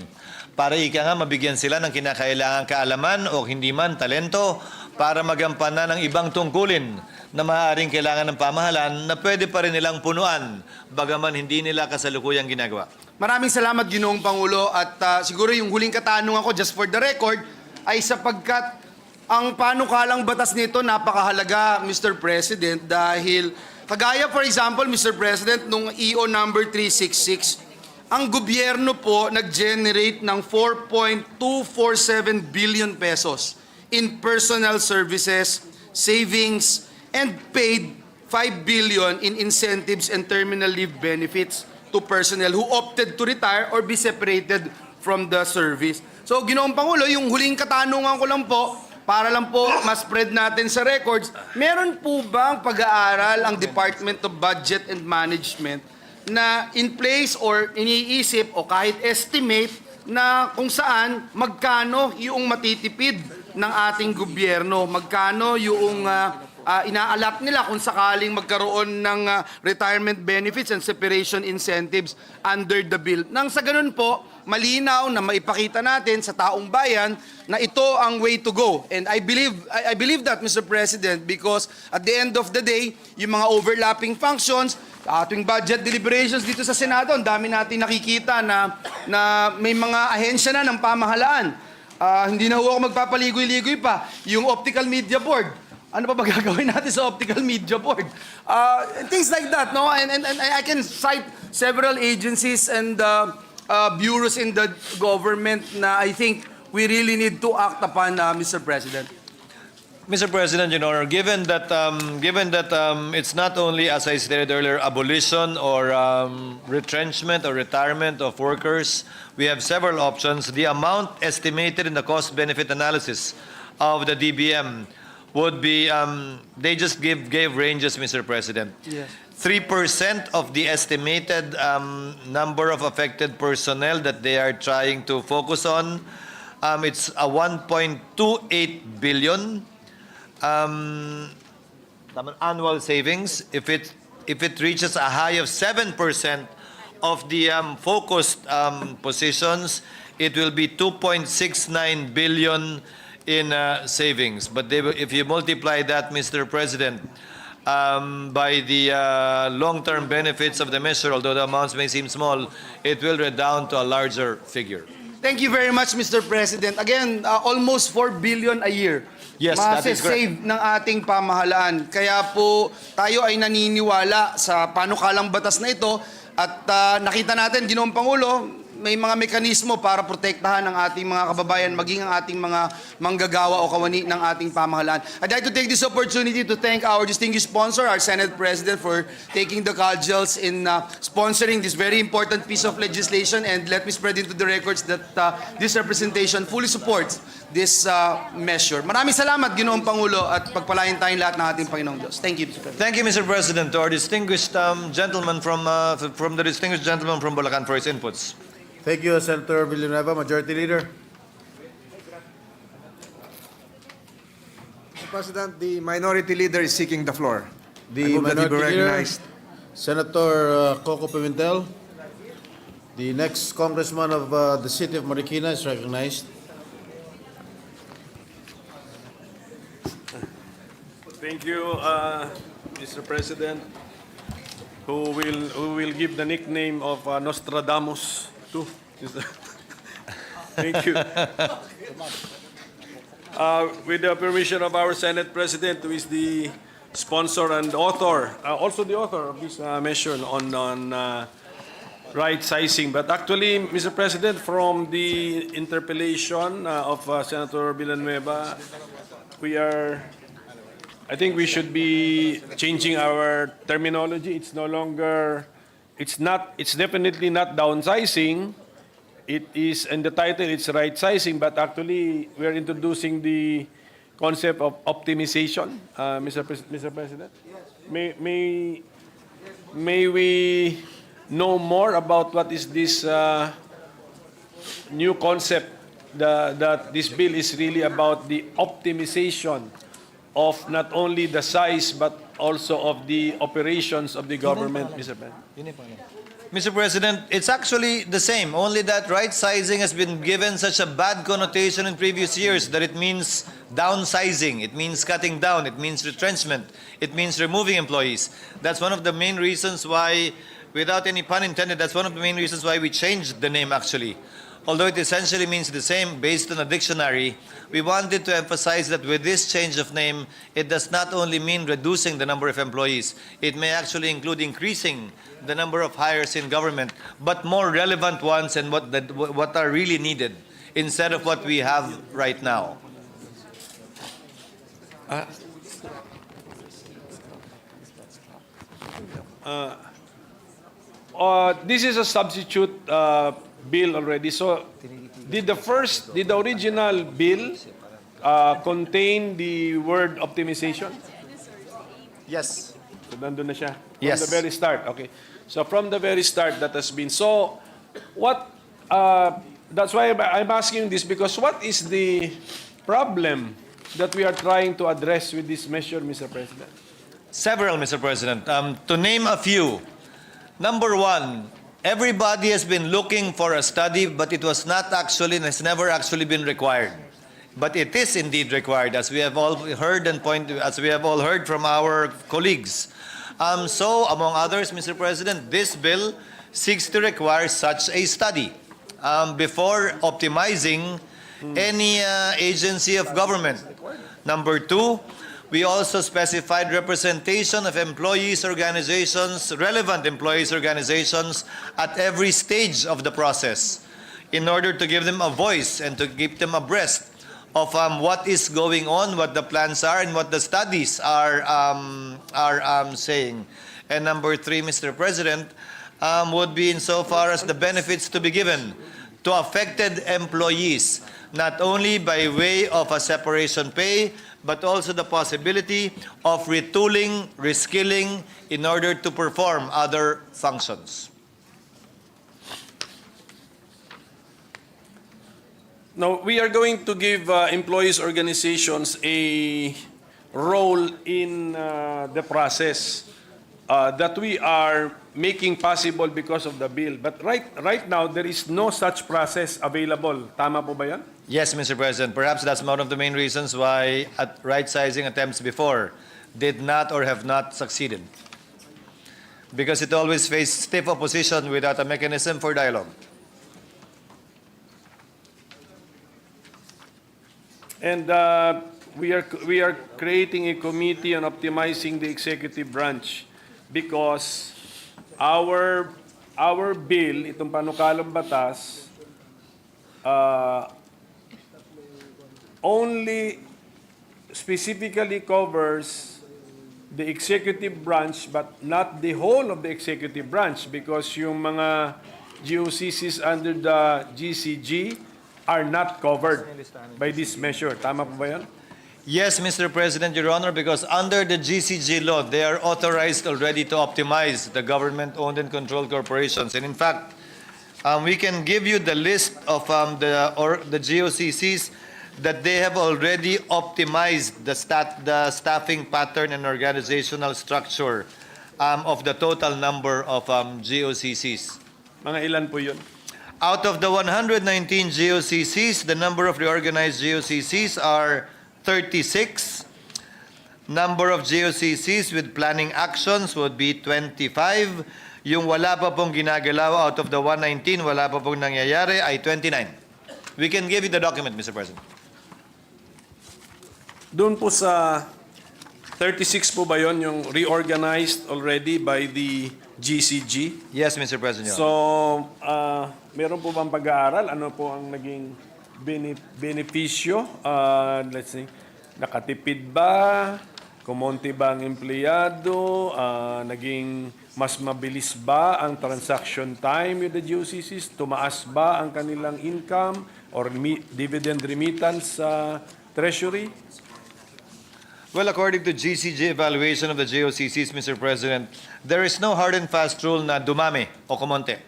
Para ika nga mabigyan sila ng kinakailangang kaalaman o hindi man talento para magampanan ng ibang tungkulin na maaaring kailangan ng pamahalaan na pwede pa rin nilang punuan bagaman hindi nila kasalukuyang ginagawa. Maraming salamat, Ginoong Pangulo, at siguro yung huling katanungan ko, just for the record, ay sapagkat ang panukalang batas nito napakahalaga, Mr. President, dahil kagaya, for example, Mr. President, nung EO number 366, ang gobyerno po nag-generate ng 4.247 billion pesos in personal services, savings, and paid 5 billion in incentives and terminal leave benefits to personnel who opted to retire or be separated from the service. So, Ginoong Pangulo, yung huling katanungan ko lang po, para lang po ma-spread natin sa records, meron po bang pag-aaral ang Department of Budget and Management na in place or iniisip o kahit estimate na kung saan magkano yung matitipid ng ating gobyerno, magkano yung inaalat nila kung sakaling magkaroon ng retirement benefits and separation incentives under the bill. Nang sa ganun po, malinaw na maipakita natin sa taong bayan na ito ang way to go. And I believe that, Mr. President, because at the end of the day, yung mga overlapping functions, ating budget deliberations dito sa Senado, ang dami natin nakikita na may mga ahensya na ng pamahalaan. Hindi na ho ako magpapaligoy-ligoy pa. Yung optical media board, ano pa ba gagawin natin sa optical media board? Things like that, no? And I can cite several agencies and bureaus in the government na I think we really need to act upon, Mr. President. Mr. President, Your Honor, given that it's not only, as I stated earlier, abolition or retrenchment or retirement of workers, we have several options. The amount estimated in the cost-benefit analysis of the DBM would be, they just gave ranges, Mr. President. Yes. 3% of the estimated number of affected personnel that they are trying to focus on, it's a 1.28 billion annual savings. If it reaches a high of 7% of the focused positions, it will be 2.69 billion in savings. But if you multiply that, Mr. President, by the long-term benefits of the measure, although the amounts may seem small, it will redound to a larger figure. Thank you very much, Mr. President. Again, almost 4 billion a year. Yes, that is correct. Masasave ng ating pamahalaan. Kaya po tayo ay naniniwala sa panukalang batas na ito at nakita natin, Ginoong Pangulo, may mga mekanismo para protektahan ang ating mga kababayan, maging ang ating mga manggagawa o kawani ng ating pamahalaan. I'd like to take this opportunity to thank our distinguished sponsor, our Senate President, for taking the cudgels in sponsoring this very important piece of legislation. And let me spread into the records that this representation fully supports this measure. Maraming salamat, Ginoong Pangulo, at pagpalain tayong lahat ng ating Panginoong Diyos. Thank you, Mr. President. Thank you, Mr. President, to our distinguished gentleman from the distinguished gentleman from Bulacan for his inputs. Thank you, Senator Villanueva, Majority Leader. Mr. President, the minority leader is seeking the floor. I The move that he be Minority Leader, recognized. Senator Coco Pimentel. The next Congressman of the City of Marikina is recognized. Thank you, Mr. President. who will give the nickname of Nostradamus too. Thank you. With the permission of our Senate President, who is the sponsor and author, also the author of this measure on right sizing. But actually, Mr. President, from the interpellation of Senator Villanueva, I think we should be changing our terminology. It's no longer, it's definitely not downsizing. It is, in the title, it's right sizing, but actually, we're introducing the concept of optimization, Mr. President. May we know more about what is this new concept that this bill is really about the optimization of not only the size but also of the operations of the government, Mr. President. Mr. President, it's actually the same, only that right sizing has been given such a bad connotation in previous years that it means downsizing, it means cutting down, it means retrenchment, it means removing employees. That's one of the main reasons why, without any pun intended, that's one of the main reasons why we changed the name actually. Although it essentially means the same based on a dictionary, we wanted to emphasize that with this change of name, it does not only mean reducing the number of employees, it may actually include increasing the number of hires in government, but more relevant ones and what are really needed instead of what we have right now. This is a substitute bill already. So, did the original bill contain the word optimization? Yes. So, nandun na siya. Yes. From the very start. Okay. So, from the very start, that has been. So, what, that's why I'm asking this, because what is the problem that we are trying to address with this measure, Mr. President? Several, Mr. President. To name a few, number one, everybody has been looking for a study, but it was not actually, and has never actually been required. But it is indeed required, as we have all heard as we have all heard from our colleagues. So, among others, Mr. President, this bill seeks to require such a study before optimizing any agency of government. Number two, we also specified representation of employees' organizations, relevant employees' organizations at every stage of the process in order to give them a voice and to keep them abreast of what is going on, what the plans are, and what the studies are saying. And number three, Mr. President, would be insofar as the benefits to be given to affected employees, not only by way of a separation pay, but also the possibility of retooling, reskilling in order to perform other functions. Now, we are going to give employees' organizations a role in the process that we are making possible because of the bill. But right now, there is no such process available. Tama po ba yan? Yes, Mr. President. Perhaps that's one of the main reasons why right-sizing attempts before did not or have not succeeded. Because it always faced stiff opposition without a mechanism for dialogue. And we are creating a committee on optimizing the executive branch because our bill, itong panukalang batas, only specifically covers the executive branch but not the whole of the executive branch because yung mga GOCCs under the GCG are not covered by this measure. Tama po ba yan? Yes, Mr. President, Your Honor, because under the GCG law, they are authorized already to optimize the government-owned and controlled corporations. And in fact, we can give you the list of the GOCCs that they have already optimized the staffing pattern and organizational structure of the total number of GOCCs. Mga ilan po yun? Out of the 119 GOCCs, the number of reorganized GOCCs are 36. Number of GOCCs with planning actions would be 25. Yung wala pa pong ginagalaw out of the 119, wala pa pong nangyayari ay 29. We can give you the document, Mr. President. Doon po sa 36 po ba yon yung reorganized already by the GCG? Yes, Mr. President. Your So, Honor. meron po bang pag-aaral? Ano po ang naging benepisyo? Let's see, nakatipid ba? Kumonti ba ang empleyado? Naging mas mabilis ba ang transaction time with the GOCCs? Tumaas ba ang kanilang income or dividend remittance sa Treasury? Well, according to GCG evaluation of the GOCCs, Mr. President, there is no hard and fast rule na dumami o kumonte.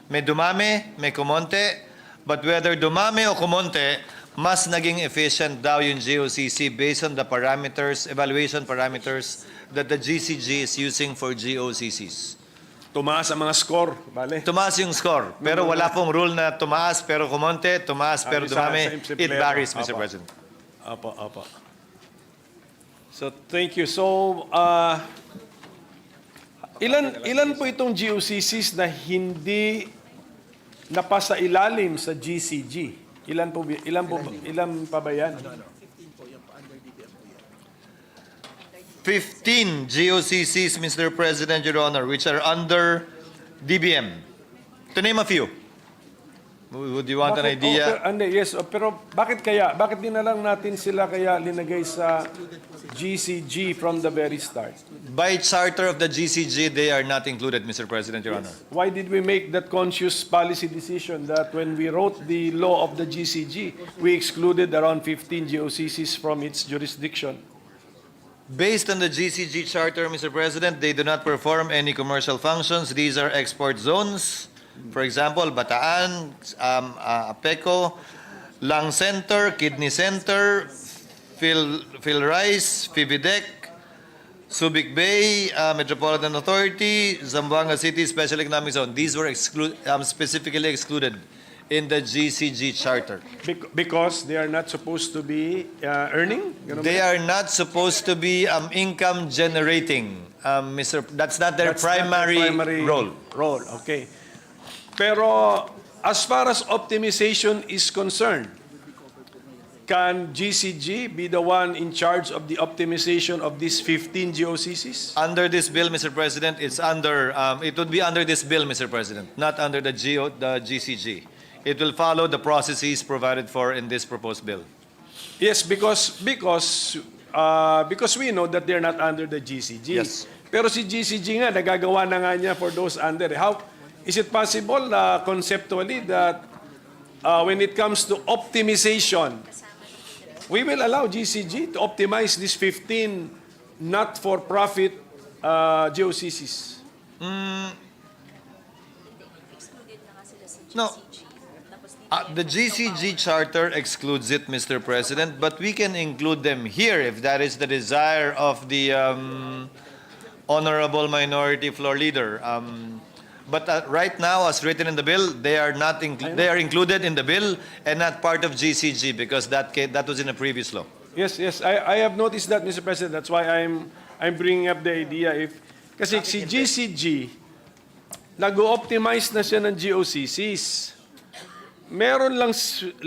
May dumami, may kumonte, but whether dumami o kumonte, mas naging efficient daw yung GOCC based on the parameters, evaluation parameters that the GCG is using for GOCCs. Tumaas ang mga score, bale? Tumaas yung score, pero wala pong rule na tumaas pero kumonte, tumaas pero dumami. It varies, Mr. President. Apo, apo. So, thank you. So, ilan po itong GOCCs na hindi napasa ilalim sa GCG? Ilan pa ba yan? 15 GOCCs, Mr. President, Your Honor, which are under DBM. To name a few. Would you want an idea? Yes, pero bakit kaya? Bakit din na lang natin sila kaya linagay sa GCG from the very start? By charter of the GCG, they are not included, Mr. President, Your Honor. Why did we make that conscious policy decision that when we wrote the law of the GCG, we excluded around 15 GOCCs from its jurisdiction? Based on the GCG charter, Mr. President, they do not perform any commercial functions. These are export zones. For example, Bataan, Apeco, Lung Center, Kidney Center, Phil Rice, Fibidec, Subic Bay, Metropolitan Authority, Zamboanga City Special Economic Zone. These were specifically excluded in the GCG charter. Because they are not supposed to be earning? They are not supposed to be income generating, Mr. That's not their primary role. Okay. Pero as far as optimization is concerned, can GCG be the one in charge of the optimization of these 15 GOCCs? Under this bill, Mr. President, it's under, it would be under this bill, Mr. President, not under the GCG. It will follow the processes provided for in this proposed bill. Yes, because we know that they're not under the GCG. Yes. Pero si GCG nga, nagagawa na nga niya for those under. How is it possible conceptually that when it comes to optimization, we will allow GCG to optimize these 15 not-for-profit GOCCs? No. The GCG charter excludes it, Mr. President, but we can include them here if that is the desire of the Honorable Minority Floor Leader. But right now, as written in the bill, they are not they are included in the bill and not part of GCG because that was in a previous law. Yes, I have noticed that, Mr. President. That's why I'm bringing up the idea. Kasi si GCG, nag-optimize na siya ng GOCCs. Meron lang 15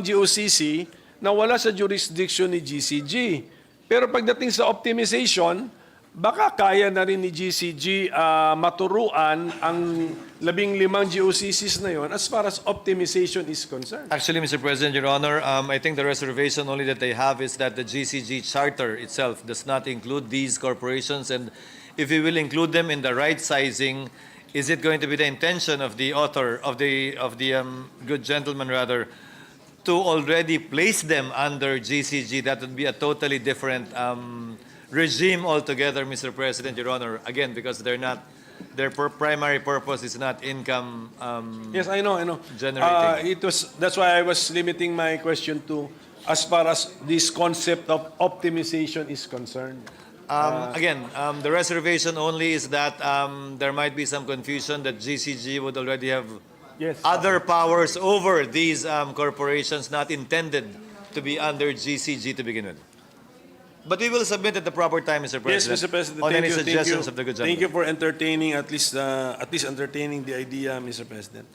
GOCC na wala sa jurisdiction ni GCG. Pero pagdating sa optimization, baka kaya na rin ni GCG maturuan ang 15 GOCCs na yon as far as optimization is concerned. Actually, Mr. President, Your Honor, I think the reservation only that they have is that the GCG charter itself does not include these corporations, and if we will include them in the right sizing, is it going to be the intention of the author of the good gentleman rather to already place them under GCG? That would be a totally different regime altogether, Mr. President, Your Honor. Again, because they're not, their primary purpose is not income Yes, I know. generating. That's why I was limiting my question to as far as this concept of optimization is concerned. Again, the reservation only is that there might be some confusion that GCG would already have other powers over these corporations not intended to be under GCG to begin with. But we will submit at the proper time, Mr. Yes, President. Mr. President. On Thank any you, thank suggestions you. of the good Thank you gentleman. for entertaining, at least entertaining the idea, Mr. President.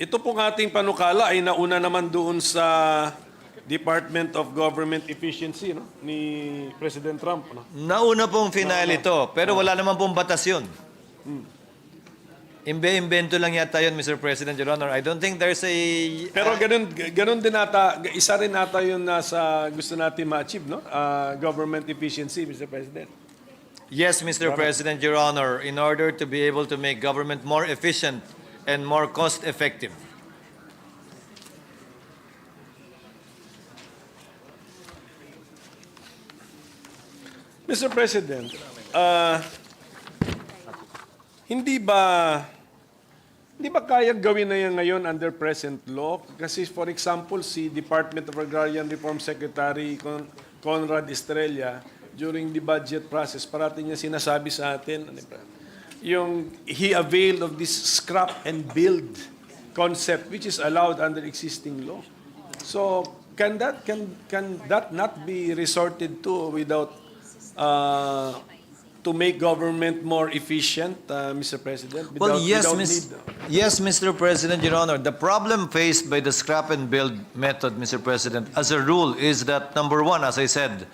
Ito pong ating panukala ay nauna naman doon sa Department of Government Efficiency, no? Ni President Trump, no? Nauna pong final ito, pero wala naman pong batas yun. Imbe-imbento lang yata yun, Mr. President, Your Honor. I don't think there's a... Pero ganun din ata, isa rin ata yun nasa gusto natin ma-achieve, no? Government efficiency, Mr. President. Yes, Mr. President, Your Honor, in order to be able to make government more efficient and more cost-effective. Mr. President, hindi ba kayang gawin na yan ngayon under present law? Kasi for example, si Department of Agrarian Reform Secretary Conrad Estrella, during the budget process, parating niya sinasabi sa atin, yung he availed of this scrap and build concept which is allowed under existing law. So can that not be resorted to without to make government more efficient, Mr. President? Well, Without yes, Mr. President, Your Honor. The problem faced by the scrap and build method, Mr. President, as a rule is that, number one, as I said,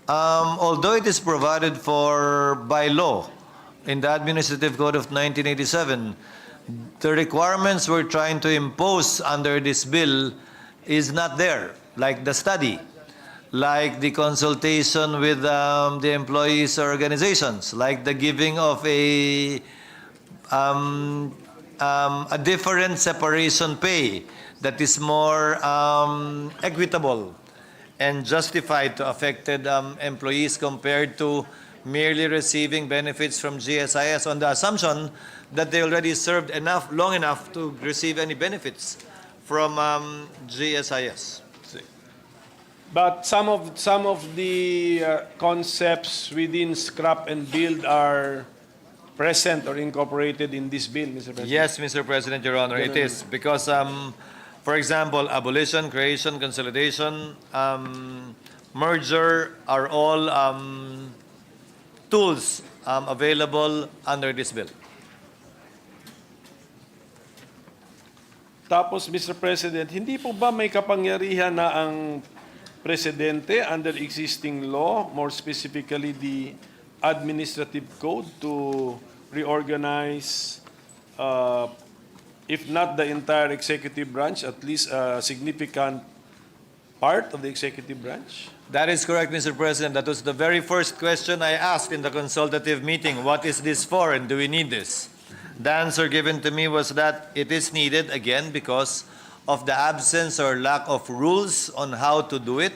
although it is provided for by law in the Administrative Code of 1987, the requirements we're trying to impose under this bill is not there, like the study, like the consultation with the employees' organizations, like the giving of a different separation pay that is more equitable and justified to affected employees compared to merely receiving benefits from GSIS on the assumption that they already served long enough to receive any benefits from GSIS. But some of the concepts within scrap and build are present or incorporated in this bill, Mr. President. Yes, Mr. President, Your Honor, it is because, for example, abolition, creation, consolidation, merger are all tools available under this bill. Tapos, Mr. President, hindi po ba may kapangyarihan na ang Presidente under existing law, more specifically the Administrative Code, to reorganize, if not the entire executive branch, at least a significant part of the executive branch? That is correct, Mr. President. That was the very first question I asked in the consultative meeting. What is this for and do we need this? The answer given to me was that it is needed, again, because of the absence or lack of rules on how to do it,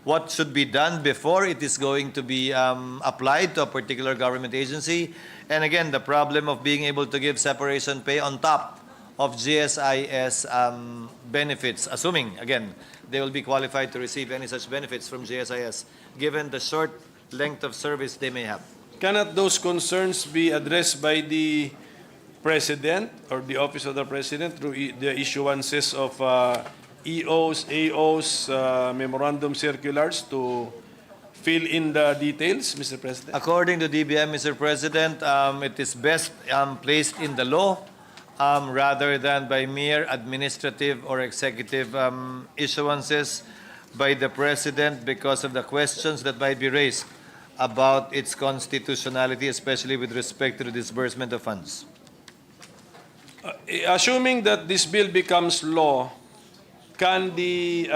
what should be done before it is going to be applied to a particular government agency, and again, the problem of being able to give separation pay on top of GSIS benefits, assuming, again, they will be qualified to receive any such benefits from GSIS, given the short length of service they may have. Cannot those concerns be addressed by the President or the Office of the President through the issuances of EOs, AOs, memorandum circulars to fill in the details, Mr. President? According to DBM, Mr. President, it is best placed in the law rather than by mere administrative or executive issuances by the President because of the questions that might be raised about its constitutionality, especially with respect to the disbursement of funds. Assuming that this bill becomes law, can the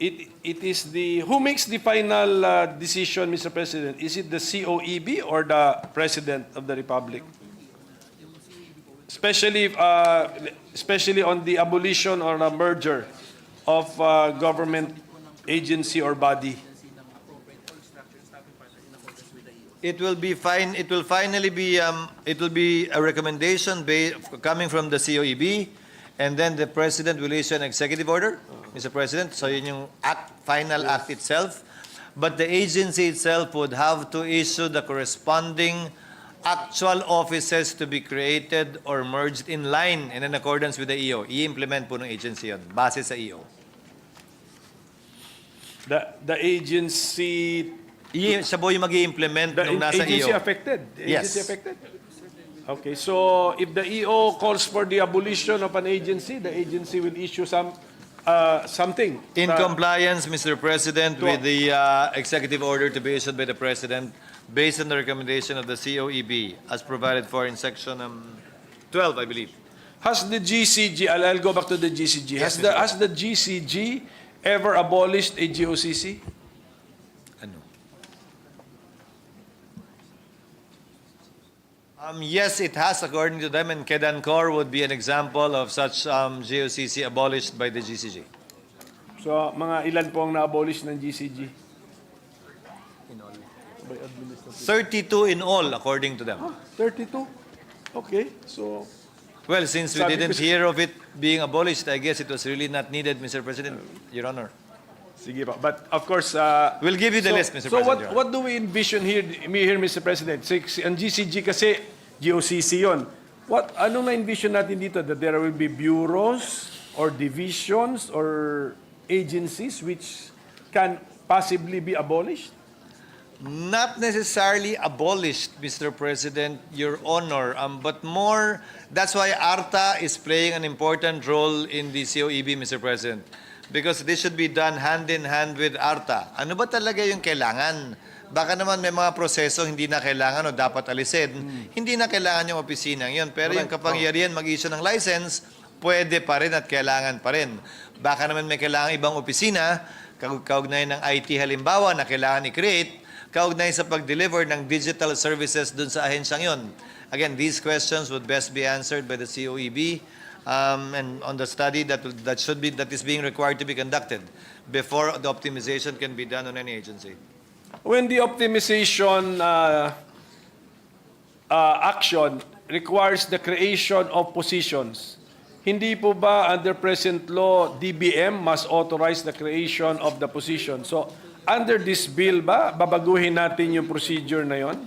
it is the who makes the final decision, Mr. President? Is it the COEB or the President of the Republic? Especially on the abolition or a merger of government agency or body. It will be fine. It will finally be. It will be a recommendation coming from the COEB, and then the President will issue an executive order, Mr. President. So yun yung final act itself. But the agency itself would have to issue the corresponding actual offices to be created or merged in line and in accordance with the EO. I-implement po ng agency yun, base sa EO. The agency, Siya po yung mag-i-implement the nung nasa agency EO. affected? The Yes. agency affected? Okay, so if the EO calls for the abolition of an agency, the agency will issue something. In compliance, Mr. President, To- with the executive order to be issued by the President based on the recommendation of the COEB as provided for in section 12, I believe. Has the GCG, I'll go back to the GCG. Yes, Has the GCG ever abolished a GOCC? Ano? Yes, it has, according to them, and Kedancor would be an example of such GOCC abolished by the GCG. So, mga ilan po ang na-abolish ng GCG? 32 in all, according to them. 32? Okay, so Well, since we Sabi ko didn't si- hear of it being abolished, I guess it was really not needed, Mr. President, Your Honor. sige pa. But of course, We'll give you the list, Mr. So President, Your Honor. what do we envision here, Mr. President? Ang GCG kasi GOCC yon. Anong na-envision natin dito? That there will be bureaus or divisions or agencies which can possibly be abolished? Not necessarily abolished, Mr. President, Your Honor, but more, that's why ARTA is playing an important role in the COEB, Mr. President. Because this should be done hand in hand with ARTA. Ano ba talaga yung kailangan? Baka naman may mga proseso hindi na kailangan o dapat alisin. Hindi na kailangan yung opisina yun. Pero yung kapangyarihan mag-issue ng license, pwede pa rin at kailangan pa rin. Baka naman may kailangan ibang opisina, kaugnay ng IT halimbawa na kailangan i-create, kaugnay sa pag-deliver ng digital services dun sa ahensyang yun. Again, these questions would best be answered by the COEB and on the study that is being required to be conducted before the optimization can be done on any agency. When the optimization action requires the creation of positions, hindi po ba under present law, DBM must authorize the creation of the position? So, under this bill ba, babaguhin natin yung procedure na yon?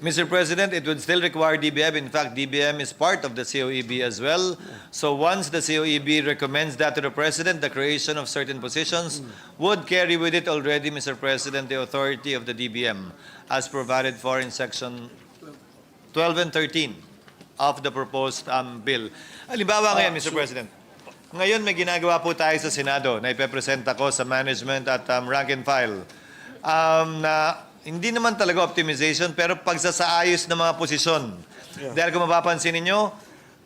Mr. President, it would still require DBM. In fact, DBM is part of the COEB as well. So once the COEB recommends that to the President, the creation of certain positions would carry with it already, Mr. President, the authority of the DBM as provided for in section 12 and 13 of the proposed bill. Halimbawa ngayon, Mr. President, ngayon may ginagawa po tayo sa Senado na ipepresenta ko sa management at rank and file na hindi naman talaga optimization pero pagsasaayos ng mga posisyon. Dahil kung mapapansin ninyo,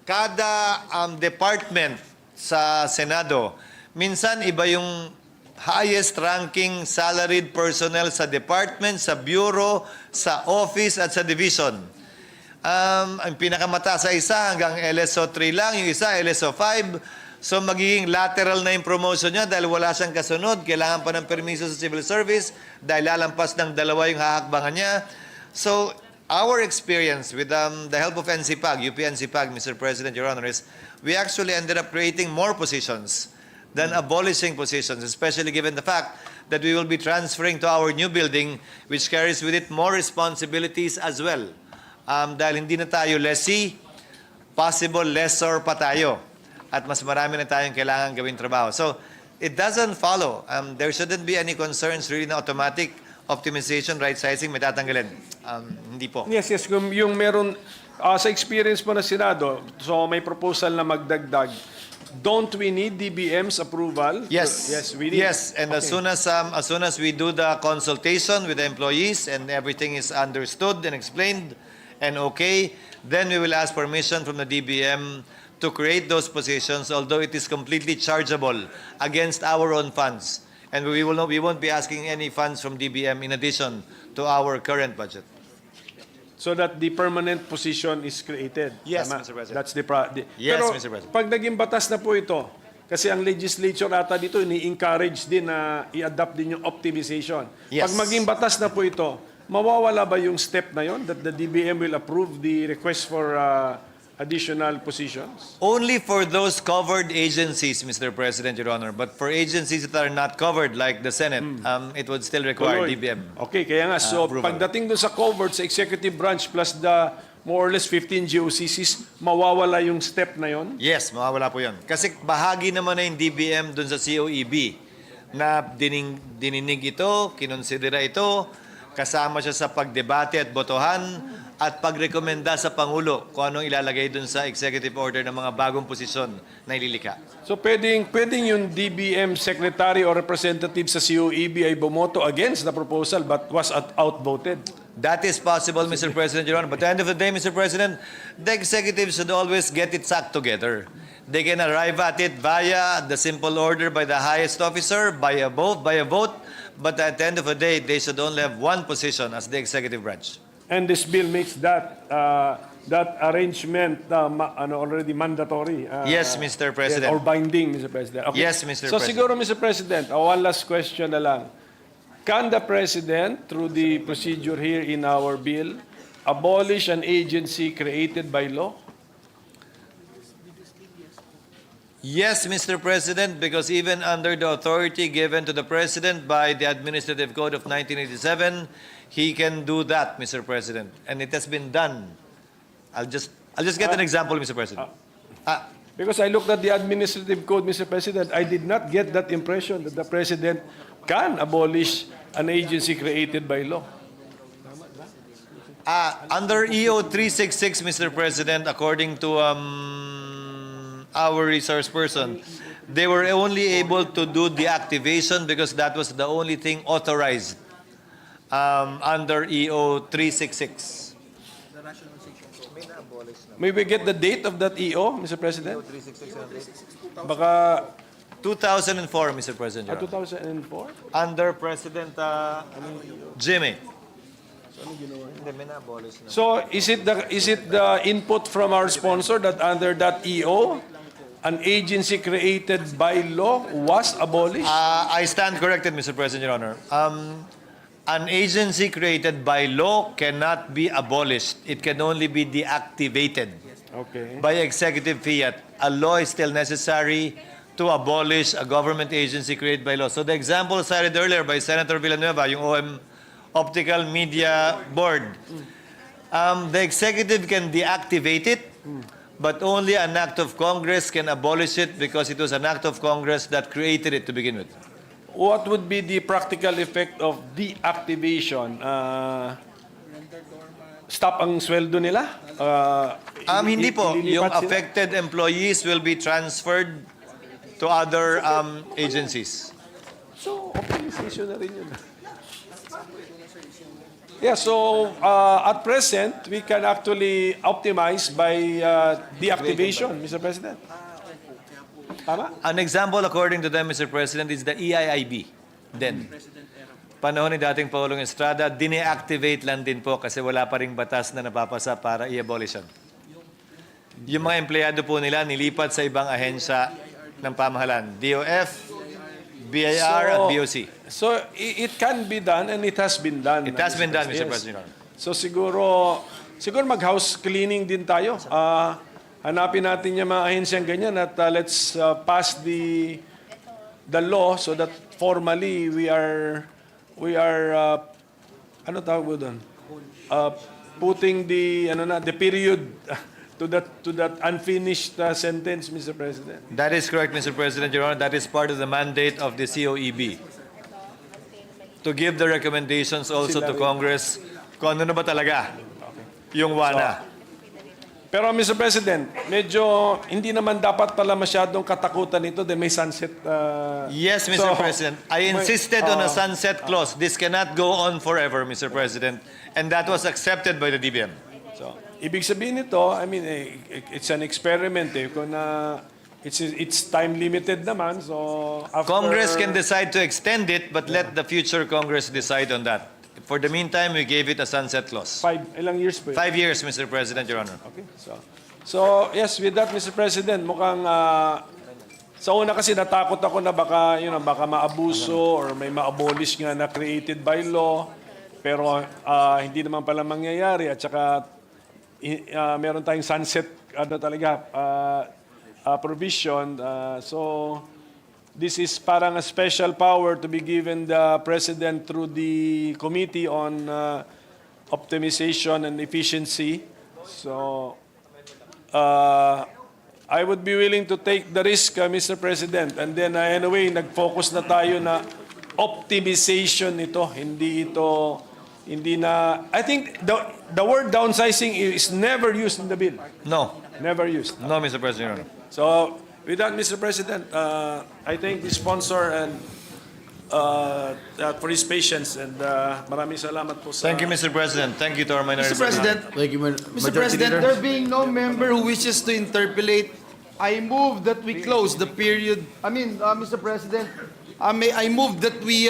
kada department sa Senado, minsan iba yung highest ranking salaried personnel sa department, sa bureau, sa office at sa division. Ang pinakamata sa isa hanggang LSO 3 lang, yung isa LSO 5. So magiging lateral na yung promotion niya dahil wala siyang kasunod. Kailangan pa ng permiso sa civil service dahil lalampas ng dalawa yung hahakbangan niya. So our experience with the help of NCPAG, UP NCPAG, Mr. President, Your Honor, is we actually ended up creating more positions than abolishing positions, especially given the fact that we will be transferring to our new building which carries with it more responsibilities as well. Dahil hindi na tayo lessee, possible lessor pa tayo. At mas marami na tayong kailangan gawing trabaho. So, it doesn't follow. There shouldn't be any concerns really na automatic optimization, right-sizing, may tatanggalin. Hindi po. Yes, yung meron, sa experience mo na Senado, so may proposal na magdagdag, don't we need DBM's approval? Yes. Yes, we need. Yes, and Okay. as soon as we do the consultation with the employees and everything is understood and explained and okay, then we will ask permission from the DBM to create those positions, although it is completely chargeable against our own funds. And we won't be asking any funds from DBM in addition to our current budget. So that the permanent position is created. Yes, Tama? Mr. President. That's the Yes, Pero Mr. President. pag naging batas na po ito, kasi ang legislature ata dito, ini-encourage din na i-adapt din yung optimization. Yes. Pag maging batas na po ito, mawawala ba yung step na yon that the DBM will approve the request for additional positions? Only for those covered agencies, Mr. President, Your Honor. But for agencies that are not covered, like the Senate, it would still require Tuloy. DBM. Okay, kaya nga, so approval. pagdating doon sa covered, sa executive branch plus the more or less 15 GOCCs, mawawala yung step na yon? Yes, mawawala po yun. Kasi bahagi naman na yung DBM dun sa COEB na dininig ito, kinonsidera ito, kasama siya sa pagdebate at botohan at pagrekomenda sa Pangulo kung anong ilalagay dun sa executive order ng mga bagong posisyon na ililika. So pwedeng yung DBM secretary or representative sa COEB ay bumoto against the proposal but was outvoted. That is possible, Mr. President, Your Honor. But at the end of the day, Mr. President, the executive should always get its act together. They can arrive at it via the simple order by the highest officer, by a vote, but at the end of the day, they should only have one position as the executive branch. And this bill makes that arrangement already mandatory. Yes, Mr. President. Or binding, Mr. President. Okay. Yes, Mr. So President. siguro, Mr. President, one last question na lang. Can the President, through the procedure here in our bill, abolish an agency created by law? Yes, Mr. President, because even under the authority given to the President by the Administrative Code of 1987, he can do that, Mr. President. And it has been done. I'll just get an example, Mr. President. Because I looked at the Administrative Code, Mr. President, I did not get that impression that the President can abolish an agency created by law. Under EO 366, Mr. President, according to our resource person, they were only able to do the activation because that was the only thing authorized under EO 366. May we get the date of that EO, Mr. President? Baka 2004, Mr. President. Your Honor. 2004? Under President Jimmy. So is it the input from our sponsor that under that EO, an agency created by law was abolished? I stand corrected, Mr. President, Your Honor. An agency created by law cannot be abolished. It can only be deactivated Okay. by executive fiat. A law is still necessary to abolish a government agency created by law. So the example cited earlier by Senator Villanueva, yung Optical Media Board, the executive can deactivate it, but only an act of Congress can abolish it because it was an act of Congress that created it to begin with. What would be the practical effect of deactivation? Stop ang sweldo nila? Hindi po. Yung Ililipat sila? affected employees will be transferred to other agencies. So, optimization na rin yun. Yeah, so at present, we can actually optimize by deactivation, Mr. President. Tama? An example, according to them, Mr. President, is the EIIB. Then, panahon ni dating Pangulong Estrada, dineactivate lang din po kasi wala pa ring batas na napapasa para i-abolition. Yung mga empleyado po nila nilipat sa ibang ahensya ng pamahalaan, DOF, BIR, at BOC. So, it can be done and it has been done. It has been done, Mr. Yes. President. So, siguro mag-house cleaning din tayo. Hanapin natin yung mga ahensyang ganyan at let's pass the law so that formally we are ano tawag mo doon? Putting the period to that unfinished sentence, Mr. President. That is correct, Mr. President, Your Honor. That is part of the mandate of the COEB to give the recommendations also to Congress kung ano na ba talaga yung WANA. Pero Mr. President, medyo hindi naman dapat pala masyadong katakutan ito dahil may sunset. Yes, Mr. President. I insisted on a sunset clause. This cannot go on forever, Mr. President. And that was accepted by the DBM. So, ibig sabihin nito, I mean, it's an experiment eh. Kung it's time limited naman, so after... Congress can decide to extend it, but let the future Congress decide on that. For the meantime, we gave it a sunset clause. Ilang years po yun? 5 years, Mr. President, Your Honor. Okay. So yes, with that, Mr. President, mukhang sa una kasi natakot ako na baka maabuso or may ma-abolish nga na created by law, pero hindi naman pala mangyayari at saka meron tayong sunset provision. So this is parang a special power to be given the President through the Committee on Optimization and Efficiency. So, I would be willing to take the risk, Mr. President. And then, anyway, nag-focus na tayo na optimization ito. Hindi na, I think the word downsizing is never used in the bill. No, Never used. no, Mr. President, Your Honor. So, with that, Mr. President, I thank the sponsor and for his patience and maraming salamat po sa... Thank you, Mr. President. Thank you to our minority. Mr. President, Thank you, Mr. Majority President, Leader. there being no member who wishes to interpolate, I move that we close the period. Mr. President, I move that we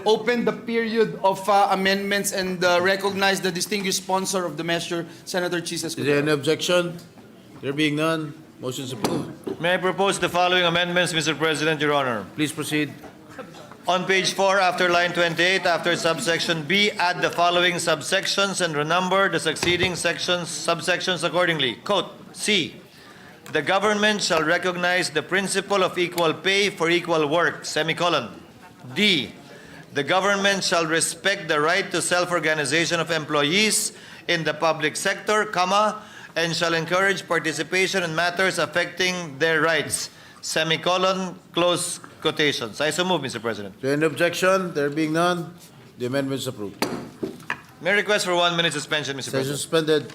open the period of amendments and recognize the distinguished sponsor of the measure, Senator Chis Is there any Escudero. objection? There being none, motion is approved. May I propose the following amendments, Mr. President, Your Honor? Please proceed. On page 4, after line 28, after subsection B, add the following subsections and renumber the succeeding subsections accordingly. Quote, C, the government shall recognize the principle of equal pay for equal work, semicolon. D, the government shall respect the right to self-organization of employees in the public sector, comma, and shall encourage participation in matters affecting their rights, semicolon, close quotations. I so move, Mr. President. Is there any objection? There being none, the amendment is approved. May I request for 1 minute suspension, Mr. Session President. suspended.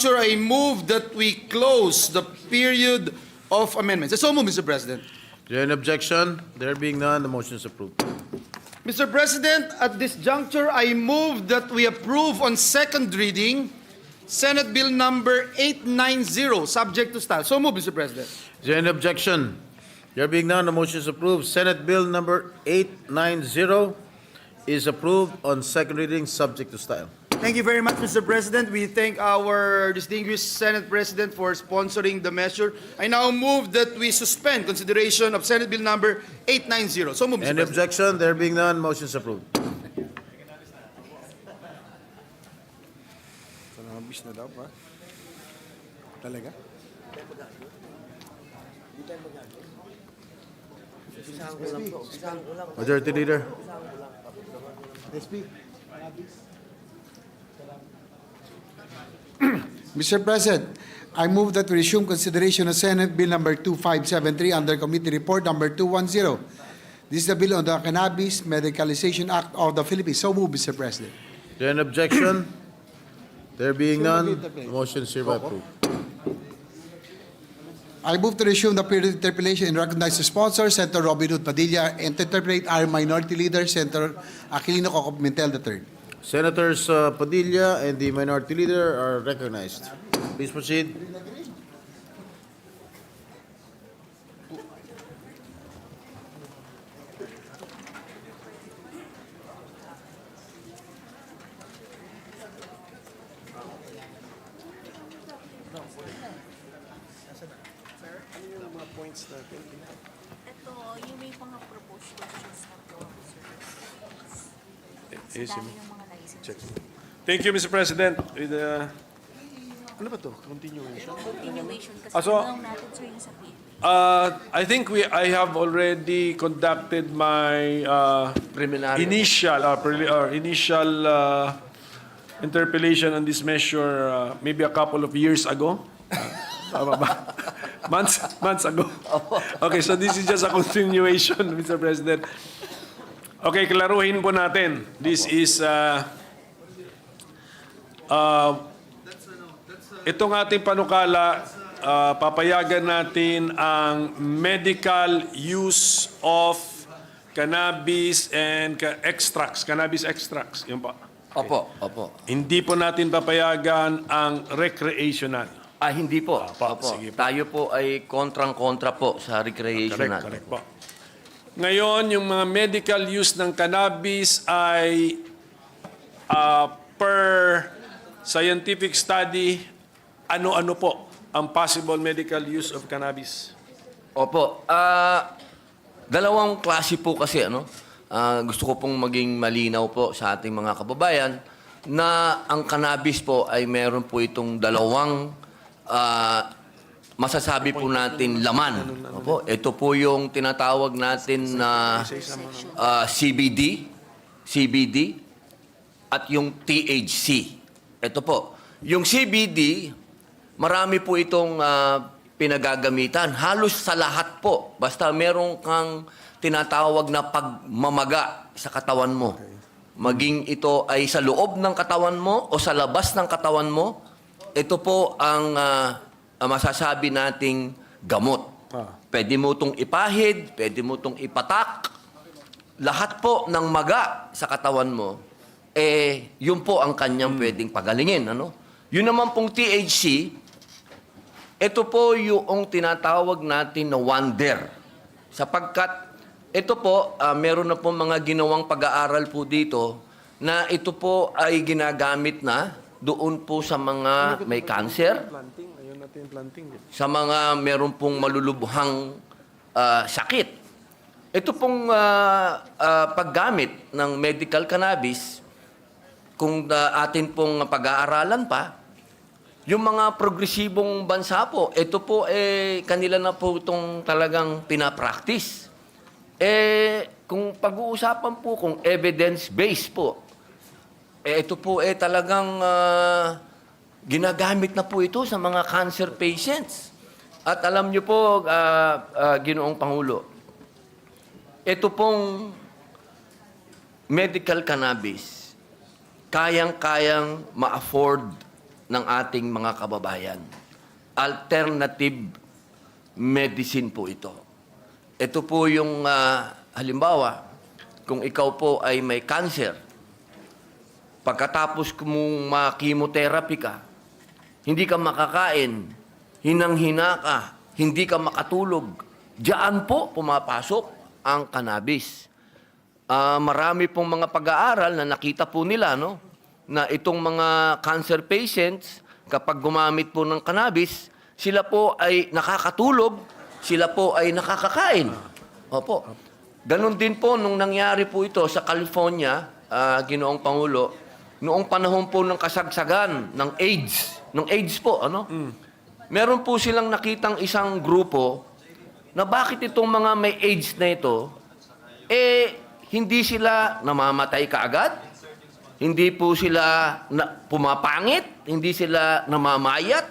juncture, I move that we close the period of amendments. So move, Mr. President. Is there any objection? There being none, the motion is approved. Mr. President, at this juncture, I move that we approve on second reading Senate Bill number 890, subject to style. So move, Mr. President. Is there any objection? There being none, the motion is approved. Senate Bill number 890 is approved on second reading, subject to style. Thank you very much, Mr. President. We thank our distinguished Senate President for sponsoring the measure. I now move that we suspend consideration of Senate Bill number 890. So move, Mr. Any President. objection? There being none, motion is approved. Majority Leader. Mr. President, I move that we resume consideration of Senate Bill number 2573 under Committee Report number 210. This is the bill on the Cannabis Medicalization Act of the Philippines. So move, Mr. President. Is there an objection? There being none, the motion is hereby approved. I move to resume the period of interpellation and recognize the sponsor, Senator Robin Hood Padilla, and to interpret our Minority Leader, Senator Aquilino Cocopimentel III. Senators Padilla and the Minority Leader are recognized. Please proceed. Ito, yung may mga proposed questions na po, sir. Yes, Dami yung mga naisip. Thank you, Mr. President. With, ano ba to? Continuation? Continuation kasi So, tanong natin, sir, yung sa PIP. I think I have already conducted my initial interpellation on this measure maybe a couple of years ago. Tama ba? months ago. Okay, so this is just a continuation, Mr. President. Okay, klaruhin po natin. This is itong ating panukala, papayagan natin ang medical use of cannabis and extracts, cannabis extracts. Yun pa. Opo, opo. Hindi po natin papayagan ang recreational. Hindi po. Opo, Opo. sige po. Tayo po ay kontrang-kontra po sa recreational. Correct po. Ngayon, yung mga medical use ng cannabis ay per scientific study, ano-ano po ang possible medical use of cannabis? Opo. Dalawang klase po kasi, ano? Gusto ko pong maging malinaw po sa ating mga kababayan na ang cannabis po ay meron po itong dalawang masasabi po natin laman. Opo, ito po yung tinatawag natin na CBD at yung THC. Ito po. Yung CBD, marami po itong pinagagamitan. Halos sa lahat po. Basta meron kang tinatawag na pagmamaga sa katawan mo. Maging ito ay sa loob ng katawan mo o sa labas ng katawan mo, ito po ang masasabi nating gamot. Pwede mo itong ipahid, pwede mo itong ipatak. Lahat po ng maga sa katawan mo, yun po ang kanyang pwedeng pagalingin. Ano? Yun naman pong THC, ito po yung tinatawag natin na wonder. Sapagkat ito po, meron na po mga ginawang pag-aaral po dito na ito po ay ginagamit na doon po sa mga may cancer, sa mga meron pong malulubhang sakit. Ito pong paggamit ng medical cannabis, kung atin pong pag-aaralan pa, yung mga progresibong bansa po, ito po kanila na po itong talagang pinapractice. Kung pag-uusapan po kung evidence-based po, ito po talagang ginagamit na po ito sa mga cancer patients. At alam niyo po, Ginoong Pangulo, ito pong medical cannabis, kayang-kayang ma-afford ng ating mga kababayan. Alternative medicine po ito. Ito po yung halimbawa, kung ikaw po ay may cancer, pagkatapos mong ma-chemotherapy ka, hindi ka makakain, hinang-hina ka, hindi ka makatulog, diyan po pumapasok ang cannabis. Marami pong mga pag-aaral na nakita po nila, no, na itong mga cancer patients, kapag gumamit po ng cannabis, sila po ay nakakatulog, sila po ay nakakakain. Opo. Ganon din po nung nangyari po ito sa California, Ginoong Pangulo, noong panahon po ng kasagsagan ng AIDS po, ano? Meron po silang nakitang isang grupo na bakit itong mga may AIDS na ito, hindi sila namamatay kaagad, hindi po sila pumapangit, hindi sila namamayat.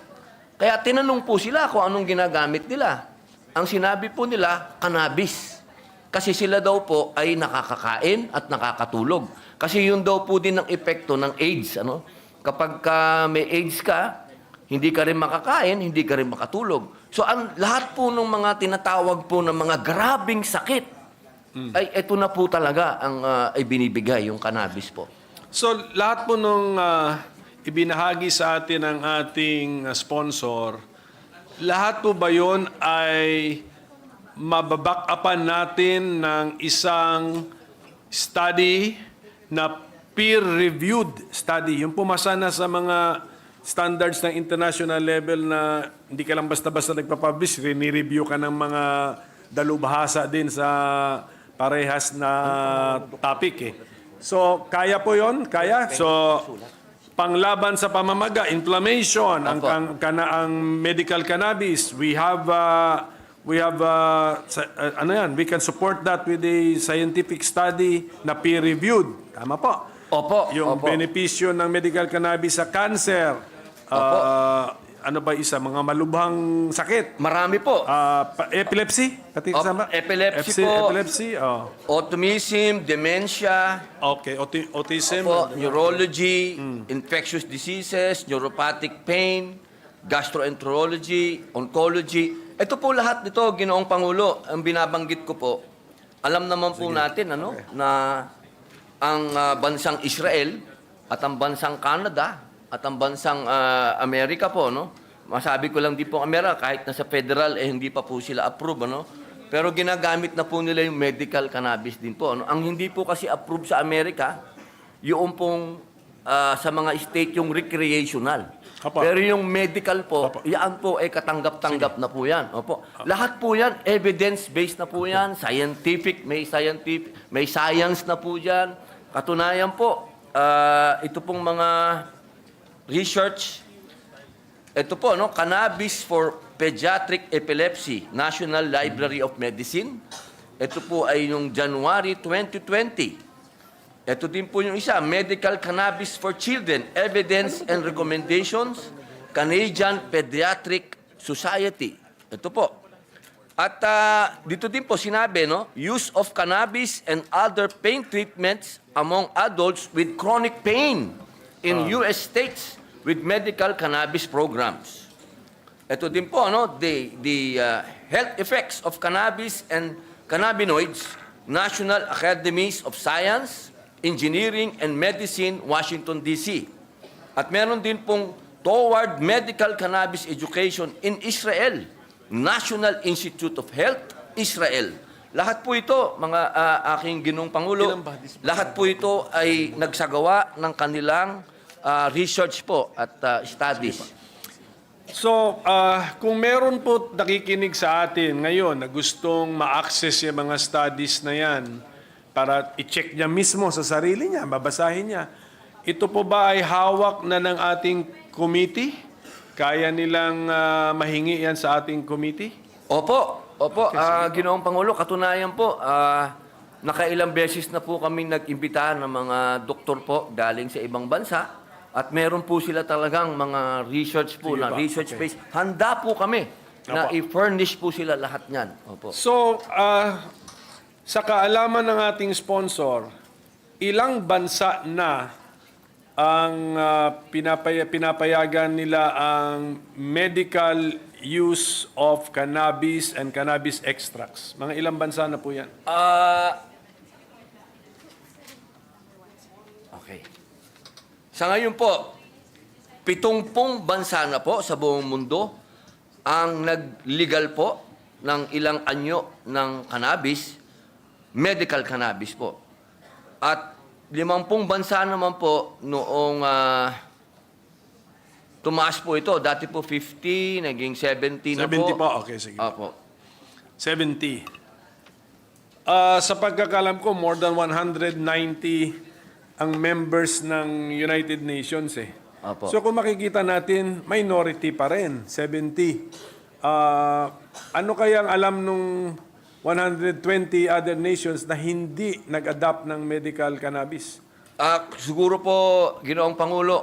Kaya tinanong po sila kung anong ginagamit nila. Ang sinabi po nila, cannabis. Kasi sila daw po ay nakakakain at nakakatulog. Kasi yun daw po din ang epekto ng AIDS. Ano? Kapag may AIDS ka, hindi ka rin makakain, hindi ka rin makatulog. So lahat po ng mga tinatawag po ng mga grabing sakit, ay ito na po talaga ang ibinibigay, yung cannabis po. So lahat po nung ibinahagi sa atin ng ating sponsor, lahat po ba yun ay mababack-upan natin ng isang study na peer-reviewed study? Yung pumasa na sa mga standards ng international level na hindi ka lang basta-basta nagpapublish, rini-review ka ng mga dalubhasa din sa parehas na topic eh. So, kaya po yon? Kaya? So, panglaban sa pamamaga, inflammation, ang medical cannabis, we can support that with a scientific study na peer-reviewed. Tama po. Opo. Yung benepisyo ng medical cannabis sa cancer, ano ba isa? Mga malubhang sakit. Marami po. Epilepsy? Pati kasama? Epilepsy po. Epilepsy, Autism, dementia. Okay, autism. Opo, neurology, infectious diseases, neuropathic pain, gastroenterology, oncology. Ito po lahat nito, Ginoong Pangulo, ang binabanggit ko po. Alam naman po natin na ang bansang Israel at ang bansang Canada at ang bansang Amerika po, no? Masabi ko lang di po Amerika, kahit nasa federal, hindi pa po sila approve, ano? Pero ginagamit na po nila yung medical cannabis din po, ano? Ang hindi po kasi approve sa Amerika, yung pong sa mga state yung recreational. Pero yung medical po, yan po ay katanggap-tanggap na po yan. Opo. Lahat po yan, evidence-based na po yan, scientific, may science na po yan. Katunayan po, ito pong mga research, ito po, no, Cannabis for Pediatric Epilepsy, National Library of Medicine. Ito po ay yung January 2020. Ito din po yung isa, Medical Cannabis for Children, Evidence and Recommendations, Canadian Pediatric Society. Ito po. At dito din po sinabi, no, use of cannabis and other pain treatments among adults with chronic pain in US states with medical cannabis programs. Ito din po, no, the health effects of cannabis and cannabinoids, National Academies of Science, Engineering and Medicine, Washington, D.C. At meron din pong Toward Medical Cannabis Education in Israel, National Institute of Health, Israel. Lahat po ito, mga aking Ginoong Pangulo, lahat po ito ay nagsagawa ng kanilang research po at studies. So, kung meron po nakikinig sa atin ngayon na gustong ma-access yung mga studies na yan, para i-check niya mismo sa sarili niya, babasahin niya. Ito po ba ay hawak na ng ating committee? Kaya nilang mahingi yan sa ating committee? Opo. Ginoong Pangulo, katunayan po, nakailang beses na po kami nag-imbita ng mga doktor po galing sa ibang bansa at meron po sila talagang mga research po, na research base. Handa po kami na i-furnish po sila lahat niyan. Opo. So, sa kaalaman ng ating sponsor, ilang bansa na ang pinapayagan nila ang medical use of cannabis and cannabis extracts. Mga ilang bansa na po yan? Okay. Sa ngayon po, 70 bansa na po sa buong mundo ang nag-legal po ng ilang anyo ng cannabis, medical cannabis po. At 50 bansa naman po noong tumaas po ito. Dati po 50, naging 70 na 70 po. po? Okay, sige. Opo. 70. Sa pagkakalam ko, more than 190 ang members ng United Nations eh. Opo. So kung makikita natin, minority pa rin, 70. Ano kayang alam nung 120 other nations na hindi nag-adopt ng medical cannabis? Siguro po, Ginoong Pangulo,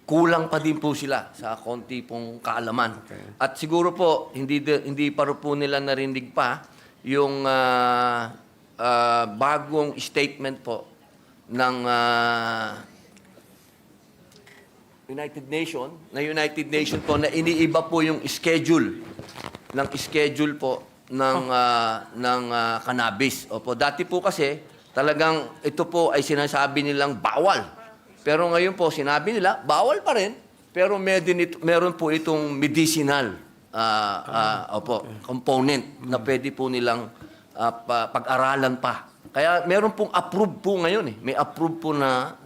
kulang pa din po sila sa konti pong kaalaman. Okay. At siguro po, hindi pa rin po nila narinig pa yung bagong statement po ng United Nations po na iniiba po yung schedule po ng cannabis. Opo, dati po kasi talagang ito po ay sinasabi nilang bawal. Pero ngayon po sinabi nila bawal pa rin, pero meron po itong medicinal component na pwede po nilang pag-aralan pa. Kaya meron pong approved po ngayon eh. May approved po na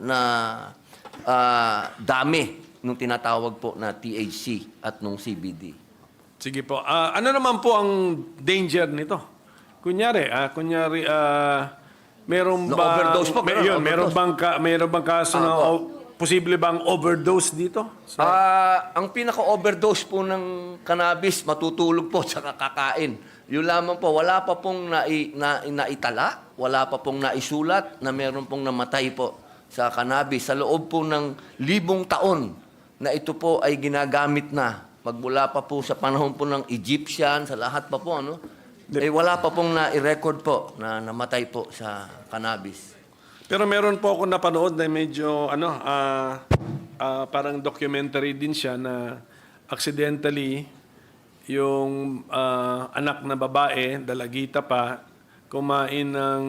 dami nung tinatawag po na THC at nung CBD. Sige po. Ano naman po ang danger nito? Kunyari, meron No, ba overdose po, meron bang kaso na posible bang overdose dito? Ang pinaka-overdose po ng cannabis, matutulog po sa kakain. Yun lamang po, wala pa pong naitala, wala pa pong naisulat na meron pong namatay po sa cannabis. Sa loob po ng 1,000 taon na ito po ay ginagamit na. Magmula pa po sa panahon po ng Egyptian, sa lahat pa po, ano? Wala pa pong na-record po na namatay po sa cannabis. Pero meron po ako napanood na medyo parang documentary din siya na accidentally yung anak na babae, dalagita pa, kumain ng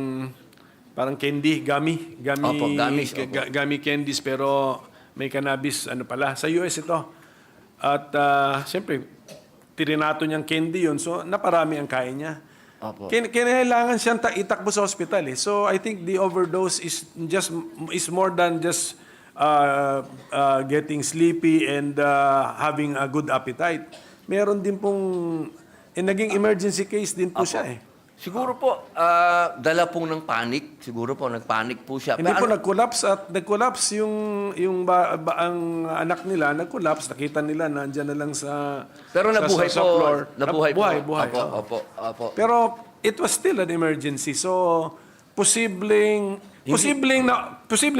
parang candy, gummy candies, pero may cannabis pala. Sa US ito. At siyempre, tirinato niyang candy yun. So, naparami ang kain niya. Kinailangan siyang itakbo sa hospital eh. So, I think the overdose is more than just getting sleepy and having a good appetite. Meron din pong, naging emergency case din po siya eh. Siguro po, dala po ng panic. Siguro po, nagpanic po siya. Hindi po nag-collapse ang anak nila, nag-collapse, nakita nila nandiyan na lang sa Pero nabuhay sa po. floor. Buhay. Opo. Pero it was still an emergency. So posibleng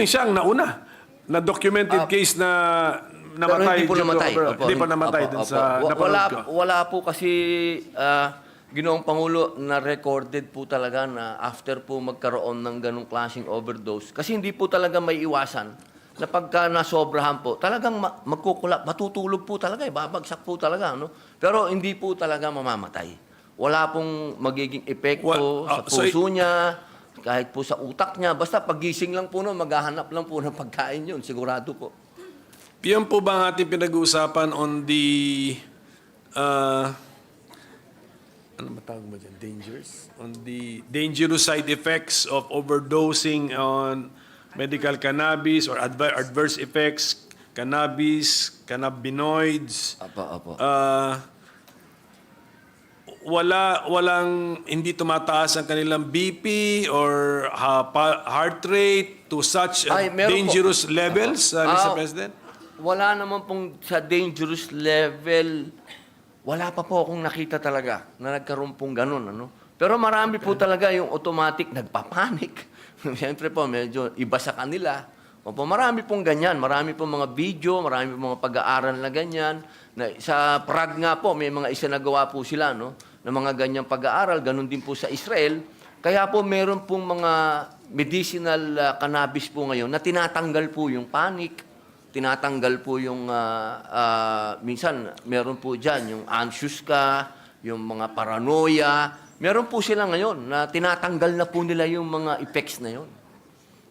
siya ang nauna na documented case na namatay. Pero hindi po namatay. Hindi po namatay din sa napanood ko. Wala po kasi Ginoong Pangulo na recorded po talaga na after po magkaroon ng ganong klaseng overdose. Kasi hindi po talaga may iwasan na pagka nasobrahan po, talagang matutulog po talaga, babagsak po talaga. No? Pero hindi po talaga mamamatay. Wala pong magiging epekto sa puso niya, kahit po sa utak niya. Basta pagising lang po, maghahanap lang po ng pagkain yun. Sigurado po. Yan po ba ang ating pinag-uusapan on the ano matawag mo dyan? Dangers? On the dangerous side effects of overdosing on medical cannabis or adverse effects, cannabis, cannabinoids. Walang hindi tumataas ang kanilang BP or heart rate to such dangerous levels, Mr. President? Wala naman pong sa dangerous level. Wala pa po akong nakita talaga na nagkaroon pong ganun. Ano? Pero marami po talaga yung automatic nagpapanik. Siyempre po, medyo iba sa kanila. Opo, marami pong ganyan. Marami pong mga video, marami pong mga pag-aaral na ganyan. Sa Prague nga po, may mga isinagawa po sila na mga ganyang pag-aaral. Ganun din po sa Israel. Kaya po meron pong medicinal cannabis po ngayon na tinatanggal po yung panic, tinatanggal po yung minsan meron po diyan yung anxious ka, yung mga paranoia. Meron po sila ngayon na tinatanggal na po nila yung mga effects na yon.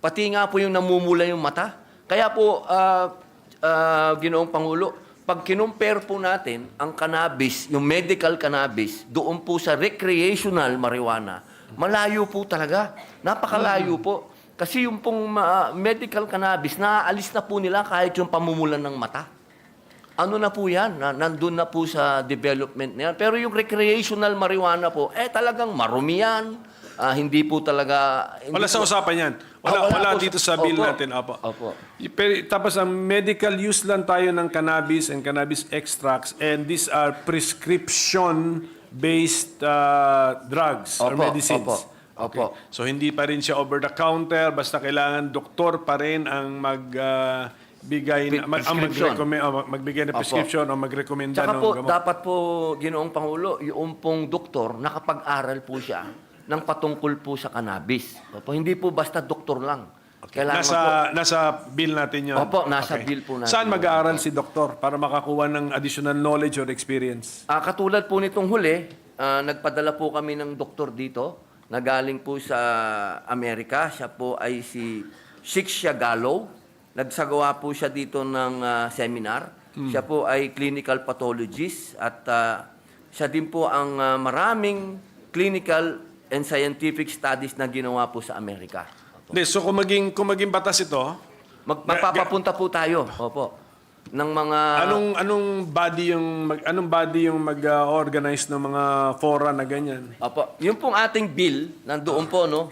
Pati nga po yung namumula yung mata. Kaya po, Ginoong Pangulo, pag kinumpare po natin ang cannabis, yung medical cannabis, doon po sa recreational marijuana, malayo po talaga. Napakalayo po. Kasi yung pong medical cannabis, naaalis na po nila kahit yung pamumulan ng mata. Ano na po yan? Nandun na po sa development na yan. Pero yung recreational marijuana po, talagang marumi yan. Hindi po talaga... Wala sa usapan yan. Wala po dito sa bill natin. Opo. Tapos ang medical use lang tayo ng cannabis and cannabis extracts, and these are prescription-based drugs or medicines. Opo. So hindi pa rin siya over the counter, basta kailangan doktor pa rin ang magbigay ng prescription o magrekomenda Tsaka ng po, gamot. dapat po, Ginoong Pangulo, yung pong doktor, nakapag-aral po siya ng patungkol po sa cannabis. Opo, hindi po basta doktor lang. Kailangan Nasa bill natin yun. Opo, nasa bill po natin. Saan mag-aaral si doktor para makakuha ng additional knowledge or experience? Katulad po nitong huli, nagpadala po kami ng doktor dito na galing po sa Amerika. Siya po ay si Shiksha Gallo. Nagsagawa po siya dito ng seminar. Siya po ay clinical pathologist at siya din po ang maraming clinical and scientific studies na ginawa po sa Amerika. So kung maging batas ito, Magpapapunta po tayo. Opo. Ng mga anong body yung mag-organize ng mga fora na ganyan? Opo, yung pong ating bill nandoon po, no?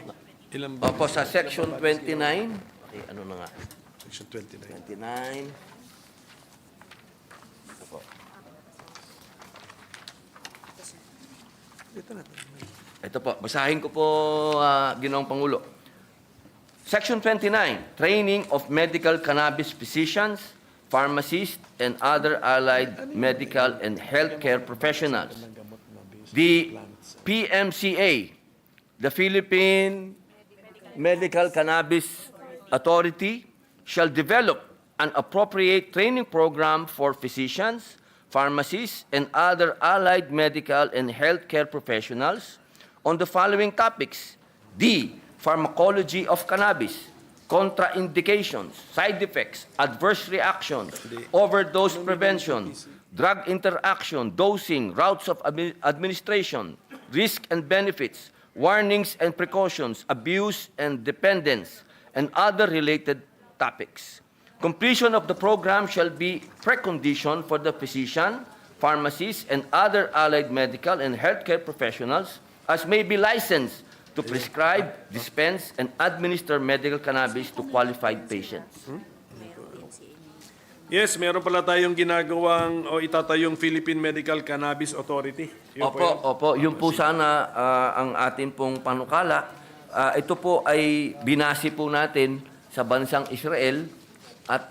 Ilan ba? Opo, sa section 29. Ano na nga? Section 29. 29. Opo. Ito po, basahin ko po, Ginoong Pangulo. Section 29, Training of Medical Cannabis Physicians, Pharmacists, and other allied medical and healthcare professionals. The PMCA, the Philippine Medical Cannabis Authority, shall develop an appropriate training program for physicians, pharmacists, and other allied medical and healthcare professionals on the following topics: D, pharmacology of cannabis, contraindications, side effects, adverse reactions, overdose prevention, drug interaction, dosing, routes of administration, risk and benefits, warnings and precautions, abuse and dependence, and other related topics. Completion of the program shall be precondition for the physician, pharmacists, and other allied medical and healthcare professionals as may be licensed to prescribe, dispense, and administer medical cannabis to qualified patients. Yes, meron pala tayong ginagawang o itatayong Philippine Medical Cannabis Authority. Yun po yun. Opo. Yun po sana ang atin pong panukala. Ito po ay binasi po natin sa bansang Israel at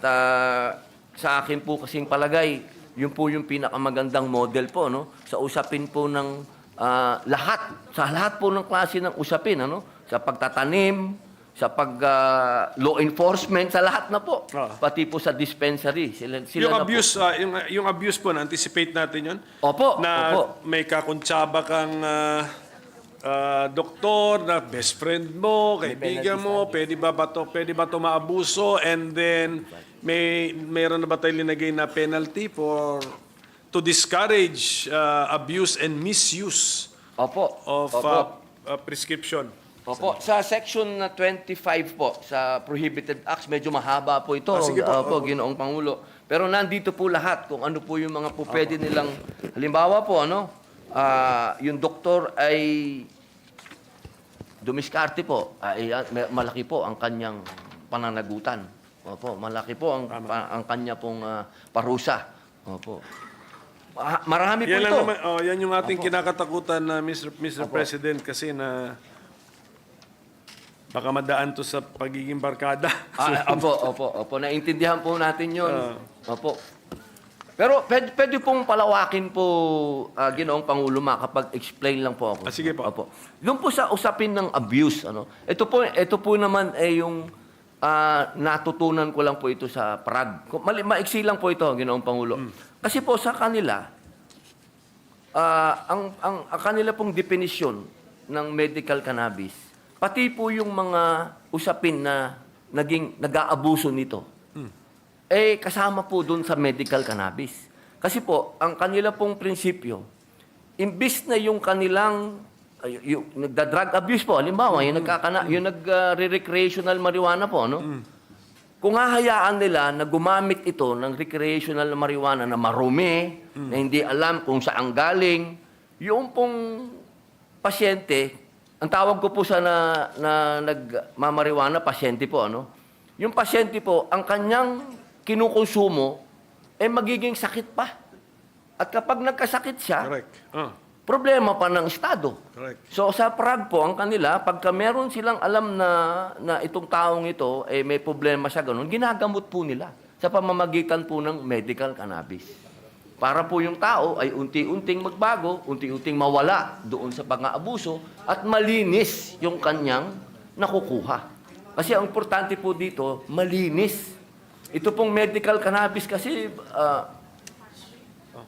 sa akin po kasing palagay, yun po yung pinakamagandang model po, no? Sa usapin po ng sa lahat po ng klase ng usapin, sa pagtatanim, sa law enforcement, sa lahat na po. Pati po sa dispensary. Sila Yung na abuse, po. yung abuse po, na-anticipate natin yun? Opo. May kakuntsaba kang doktor na best friend mo, kaibigan mo, pwede ba to maabuso, and then mayroon na ba tayo linagay na penalty to discourage abuse and misuse of prescription? Opo, sa section 25 po, sa prohibited acts, medyo mahaba po ito, sige po. Ginoong Pangulo. Pero nandito po lahat kung ano po yung mga po pwede nilang, halimbawa po, yung doktor ay dumiskarte po, malaki po ang kanyang pananagutan. Opo, malaki po ang kanya pong parusa. Opo. Marami po Yan lang ito. naman, yan yung ating kinakatakutan na Mr. President, kasi na baka madaan to sa pagiging barkada. Opo. Naintindihan po natin yun. Opo. Pero pwede pong palawakin po, Ginoong Pangulo, makapag-explain lang po ako. Sige po. Opo. Doon po sa usapin ng abuse, ano? Ito po naman ay yung natutunan ko lang po ito sa Prague. Maiksi lang po ito, Ginoong Pangulo. Kasi po sa kanila, ang kanila pong definisyon ng medical cannabis, pati po yung mga usapin na nag-aabuso nito, kasama po dun sa medical cannabis. Kasi po, ang kanila pong prinsipyo, imbis na yung kanilang yung nagda-drug abuse po, halimbawa, yung nag-recreational marijuana po, no? Kung hahayaan nila na gumamit ito ng recreational marijuana na marumi, na hindi alam kung saan galing, yung pong pasyente, ang tawag ko po sa na nagmamarijuana, pasyente po, ano? Yung pasyente po, ang kanyang kinukonsumo, magiging sakit pa. At kapag nagkasakit siya, Correct. problema pa ng Estado. Correct. So sa Prague po, ang kanila, pagka meron silang alam na itong taong ito, may problema siya ganun, ginagamot po nila sa pamamagitan po ng medical cannabis. Para po yung tao ay unti-unting magbago, unti-unting mawala doon sa pang-aabuso at malinis yung kanyang nakukuha. Kasi ang importante po dito, malinis. Ito pong medical cannabis kasi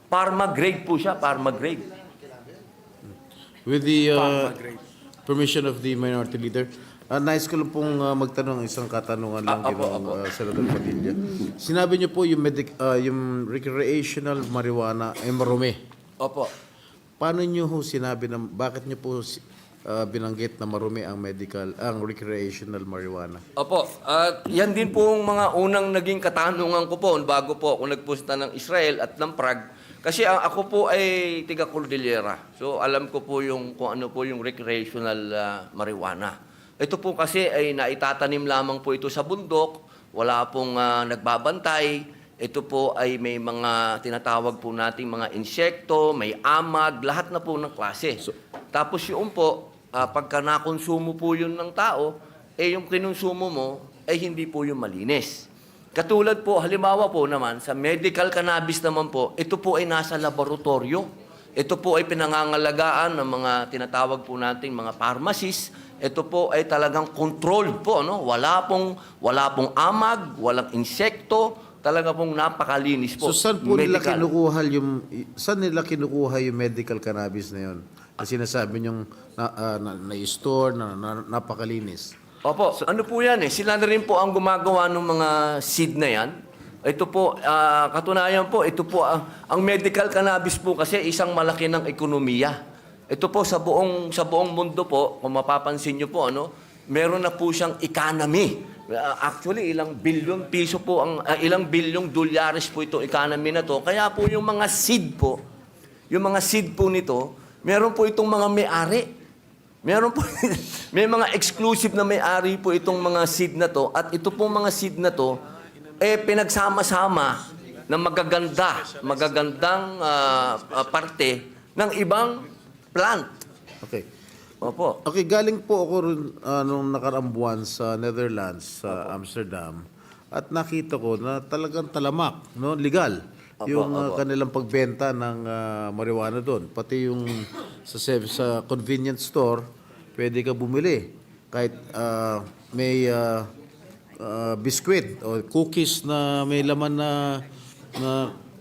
pharma grade po siya, pharma grade. With the permission of the Minority Leader, nais ko lang pong magtanong isang katanungan lang Ginoong Senator Padilla. Sinabi niyo po yung recreational marijuana ay marumi. Opo. Paano niyo ho sinabi na bakit niyo po binanggit na marumi ang recreational marijuana? Opo, yan din po ang mga unang naging katanungan ko po bago po ako nagpunta ng Israel at ng Prague. Kasi ako po ay tiga Cordillera. So alam ko po kung ano po yung recreational marijuana. Ito po kasi ay naitatanim lamang po ito sa bundok, wala pong nagbabantay. Ito po ay may mga tinatawag po nating mga insekto, may amag, lahat na po ng klase. Tapos yung po, pagka nakonsumo po yun ng tao, yung kinonsumo mo, hindi po yung malinis. Katulad po, halimbawa po naman, sa medical cannabis naman po, ito po ay nasa laboratorio. Ito po ay pinangangalagaan ng mga tinatawag po nating mga pharmacists. Ito po ay talagang controlled po, no? Wala pong amag, walang insekto, talaga pong napakalinis po. So saan nila kinukuha yung medical cannabis na yun? Na sinasabi niyong na-store, na napakalinis. Opo, ano po yan Sila na rin po ang gumagawa ng mga seed na yan. Ito po, katunayan po, ito po, ang medical cannabis po kasi isang malaki ng ekonomiya. Ito po sa buong mundo po, kung mapapansin niyo po, meron na po siyang economy. Actually, ilang bilyong piso po, ilang bilyong dolyares po itong economy na to. Kaya po yung mga seed po nito, meron po itong mga may-ari. Meron po, may mga exclusive na may-ari po itong mga seed na to. At ito pong mga seed na to, pinagsama-sama na magagandang parte ng ibang plant. Okay. Opo. Okay, galing po ako nung nakaraang buwan sa Netherlands, sa Amsterdam, at nakita ko na talagang talamak, no, legal. Yung kanilang pagbenta ng marijuana doon. Pati yung sa convenience store, pwede ka bumili. Kahit may biskwit o cookies na may laman na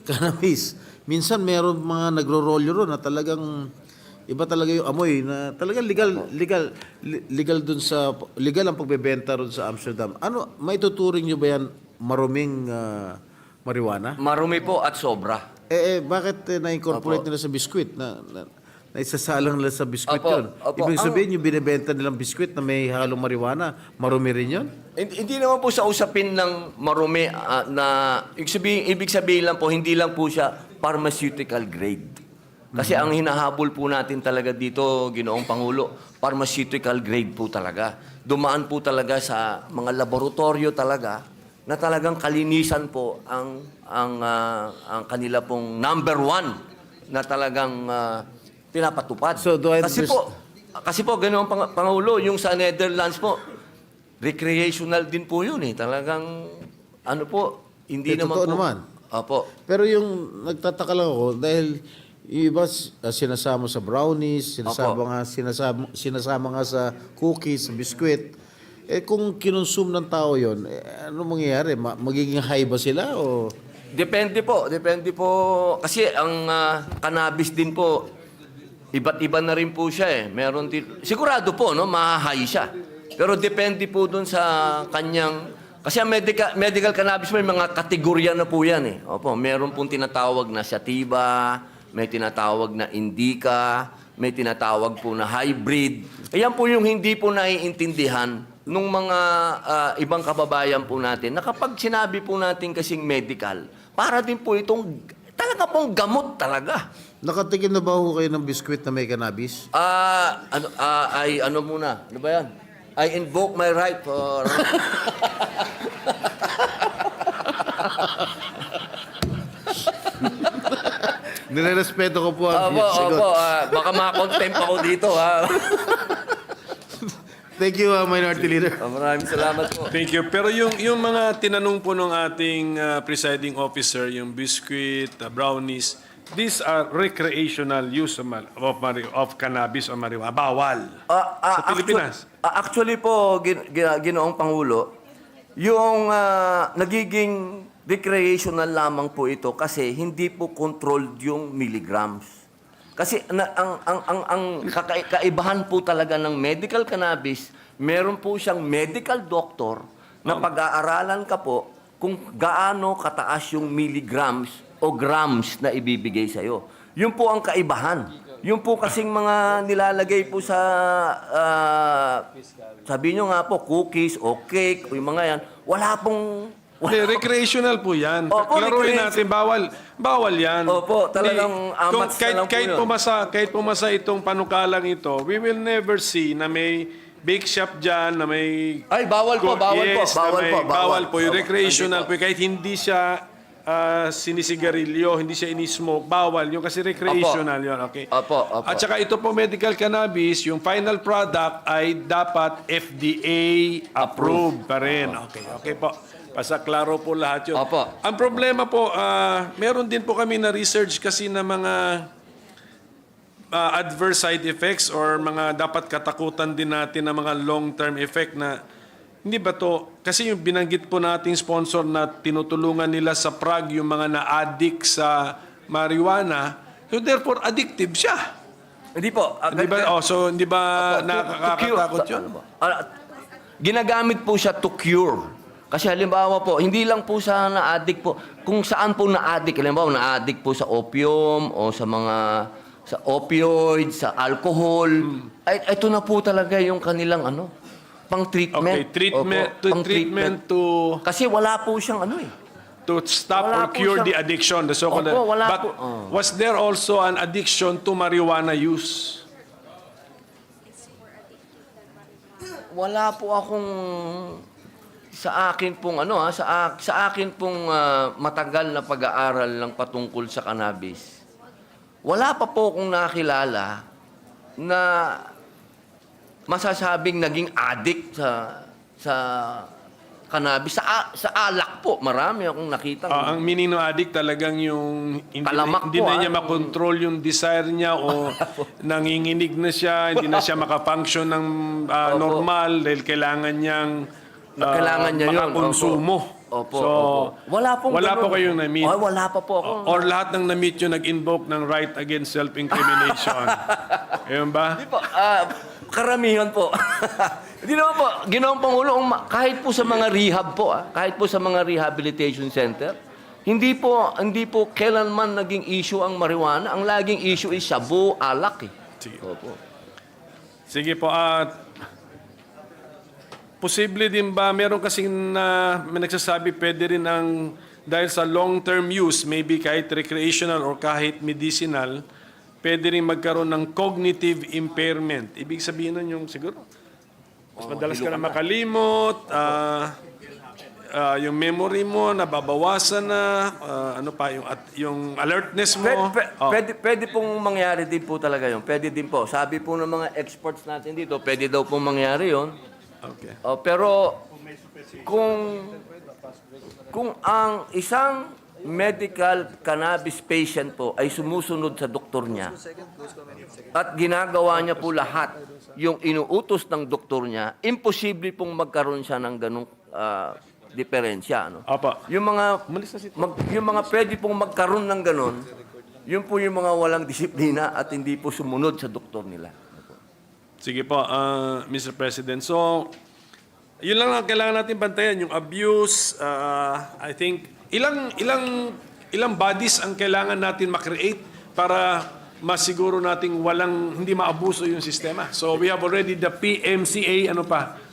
cannabis. Minsan meron mga nagro-rolyo ron na talagang iba talaga yung amoy na talagang legal dun sa legal ang pagbebenta ron sa Amsterdam. Ano, may tuturing niyo ba yan maruming marijuana? Marumi po at sobra. Bakit na-incorporate nila sa biskwit na isasalang nila sa biskwit yun? Opo. Ibig sabihin yung binibenta nilang biskwit na may halong marijuana, marumi rin yun? Hindi naman po sa usapin ng marumi na ibig sabihin lang po, hindi lang po siya pharmaceutical grade. Kasi ang hinahabol po natin talaga dito, Ginoong Pangulo, pharmaceutical grade po talaga. Dumaan po talaga sa mga laboratorio talaga na talagang kalinisan po ang kanila pong number one na talagang pinapatupad. So, kasi po, Ginoong Pangulo, yung sa Netherlands po, recreational din po yun Talagang, hindi naman po. Totoo naman. Opo. Pero yung nagtataka lang ako dahil yung iba sinasama sa brownies, sinasama nga sa cookies, sa biskwit. Eh kung kinonsume ng tao yon, ano mangyayari? Magiging high ba sila o Depende po. Kasi ang cannabis din po, iba't iba na rin po siya eh. Meron din, sigurado po, no, ma-high siya. Pero depende po dun sa kanyang, kasi ang medical cannabis may mga kategorya na po yan eh. Opo, meron pong tinatawag na sativa, may tinatawag na indica, may tinatawag po na hybrid. Ayan po yung hindi po naiintindihan nung mga ibang kababayan po natin na kapag sinabi po natin kasing medical, para din po itong talaga pong gamot talaga. nakatikim na ba ho kayo ng biskwit na may cannabis? Ano muna? Ano ba yan? I invoke my right for... Nirerespeto ko po ang Opo, baka makakontempt ako dito, ha? Thank you, Minority Leader. Maraming salamat po. Thank you. Pero yung mga tinanong po ng ating presiding officer, yung biscuit, brownies, these are recreational use of cannabis o marijuana. Bawal. Sa Pilipinas. Actually po, Ginoong Pangulo, yung nagiging recreational lamang po ito kasi hindi po controlled yung milligrams. Kasi ang kaibahan po talaga ng medical cannabis, meron po siyang medical doctor na pag-aaralan ka po kung gaano kataas yung milligrams o grams na ibibigay sa'yo. Yun po ang kaibahan. Yun po kasing mga nilalagay po sa, sabi nyo nga po, cookies o cake o yung mga yan, wala pong... Recreational po yan. Opo, Klaruhin natin, bawal yan. Opo, talagang amats na lang po yun. Kahit pumasa itong panukalang ito, we will never see na may bake shop dyan, na may... Ay, bawal po. Bawal po. Yung recreational po, kahit hindi siya sinisigarilyo, hindi siya ini-smoke, bawal. Yung kasi recreational yun, okay? Opo. At saka ito po medical cannabis, yung final product ay dapat FDA approved pa rin. Okay po. Pasaklaro po lahat yun. Opo. Ang problema po, meron din po kami na research kasi na mga adverse side effects or mga dapat katakutan din natin na mga long-term effect na hindi ba to, kasi yung binanggit po nating sponsor na tinutulungan nila sa Prague yung mga na-addict sa marijuana, so therefore addictive siya. Hindi po. Hindi ba, hindi ba nakakatakot yun? Ginagamit po siya to cure. Kasi halimbawa po, hindi lang po sa na-addict po, kung saan po na-addict, halimbawa na-addict po sa opium o sa mga sa opioids, sa alcohol, ay ito na po talaga yung kanilang pang-treatment. Okay, treatment to... Kasi wala po siyang to stop or cure the addiction, the so-called... Opo, wala But po. was there also an addiction to marijuana use? Wala po akong... Sa akin pong sa akin pong matagal na pag-aaral ng patungkol sa cannabis. Wala pa po akong nakilala na masasabing naging addict sa cannabis. Sa alak po, marami akong nakita. Ang meaning ng addict talagang yung hindi po, na niya makontrol yung desire niya o nanginginig na siya, hindi na siya makafunction ng normal dahil kailangan niyang yun. makakonsumo. Opo. So, wala po kayong na-meet. Wala pa po ako. Or lahat ng na-meet yung nag-invoke ng right against self-incrimination. Ayun ba? Hindi po. Karamihan po. Hindi naman po. Ginoong Pangulo, kahit po sa mga rehab po, kahit po sa mga rehabilitation center, hindi po kailanman naging issue ang marijuana. Ang laging issue is shabu, alak eh. Sige. Opo. Sige po. Posible din ba, meron kasing may nagsasabi pwede rin dahil sa long-term use, maybe kahit recreational or kahit medicinal, pwede rin magkaroon ng cognitive impairment. Ibig sabihin nun yung siguro, mas madalas ka na makalimot, yung memory mo, nababawasan na, yung alertness mo. Pwede pong mangyari din po talaga yun. Pwede din po. Sabi po ng mga experts natin dito, pwede daw pong mangyari yun. Okay. Pero kung ang isang medical cannabis patient po ay sumusunod sa doktor niya at ginagawa niya po lahat yung inuutos ng doktor niya, imposible pong magkaroon siya ng ganong diferensya. Ano? Apa. Yung mga pwede pong magkaroon ng ganon, yun po yung mga walang disiplina at hindi po sumunod sa doktor nila. Sige po, Mr. President. So, yun lang ang kailangan natin bantayan, yung abuse. I think ilang bodies ang kailangan natin ma-create para masiguro nating hindi maabuso yung sistema. So, we have already the PMCA, ano pa?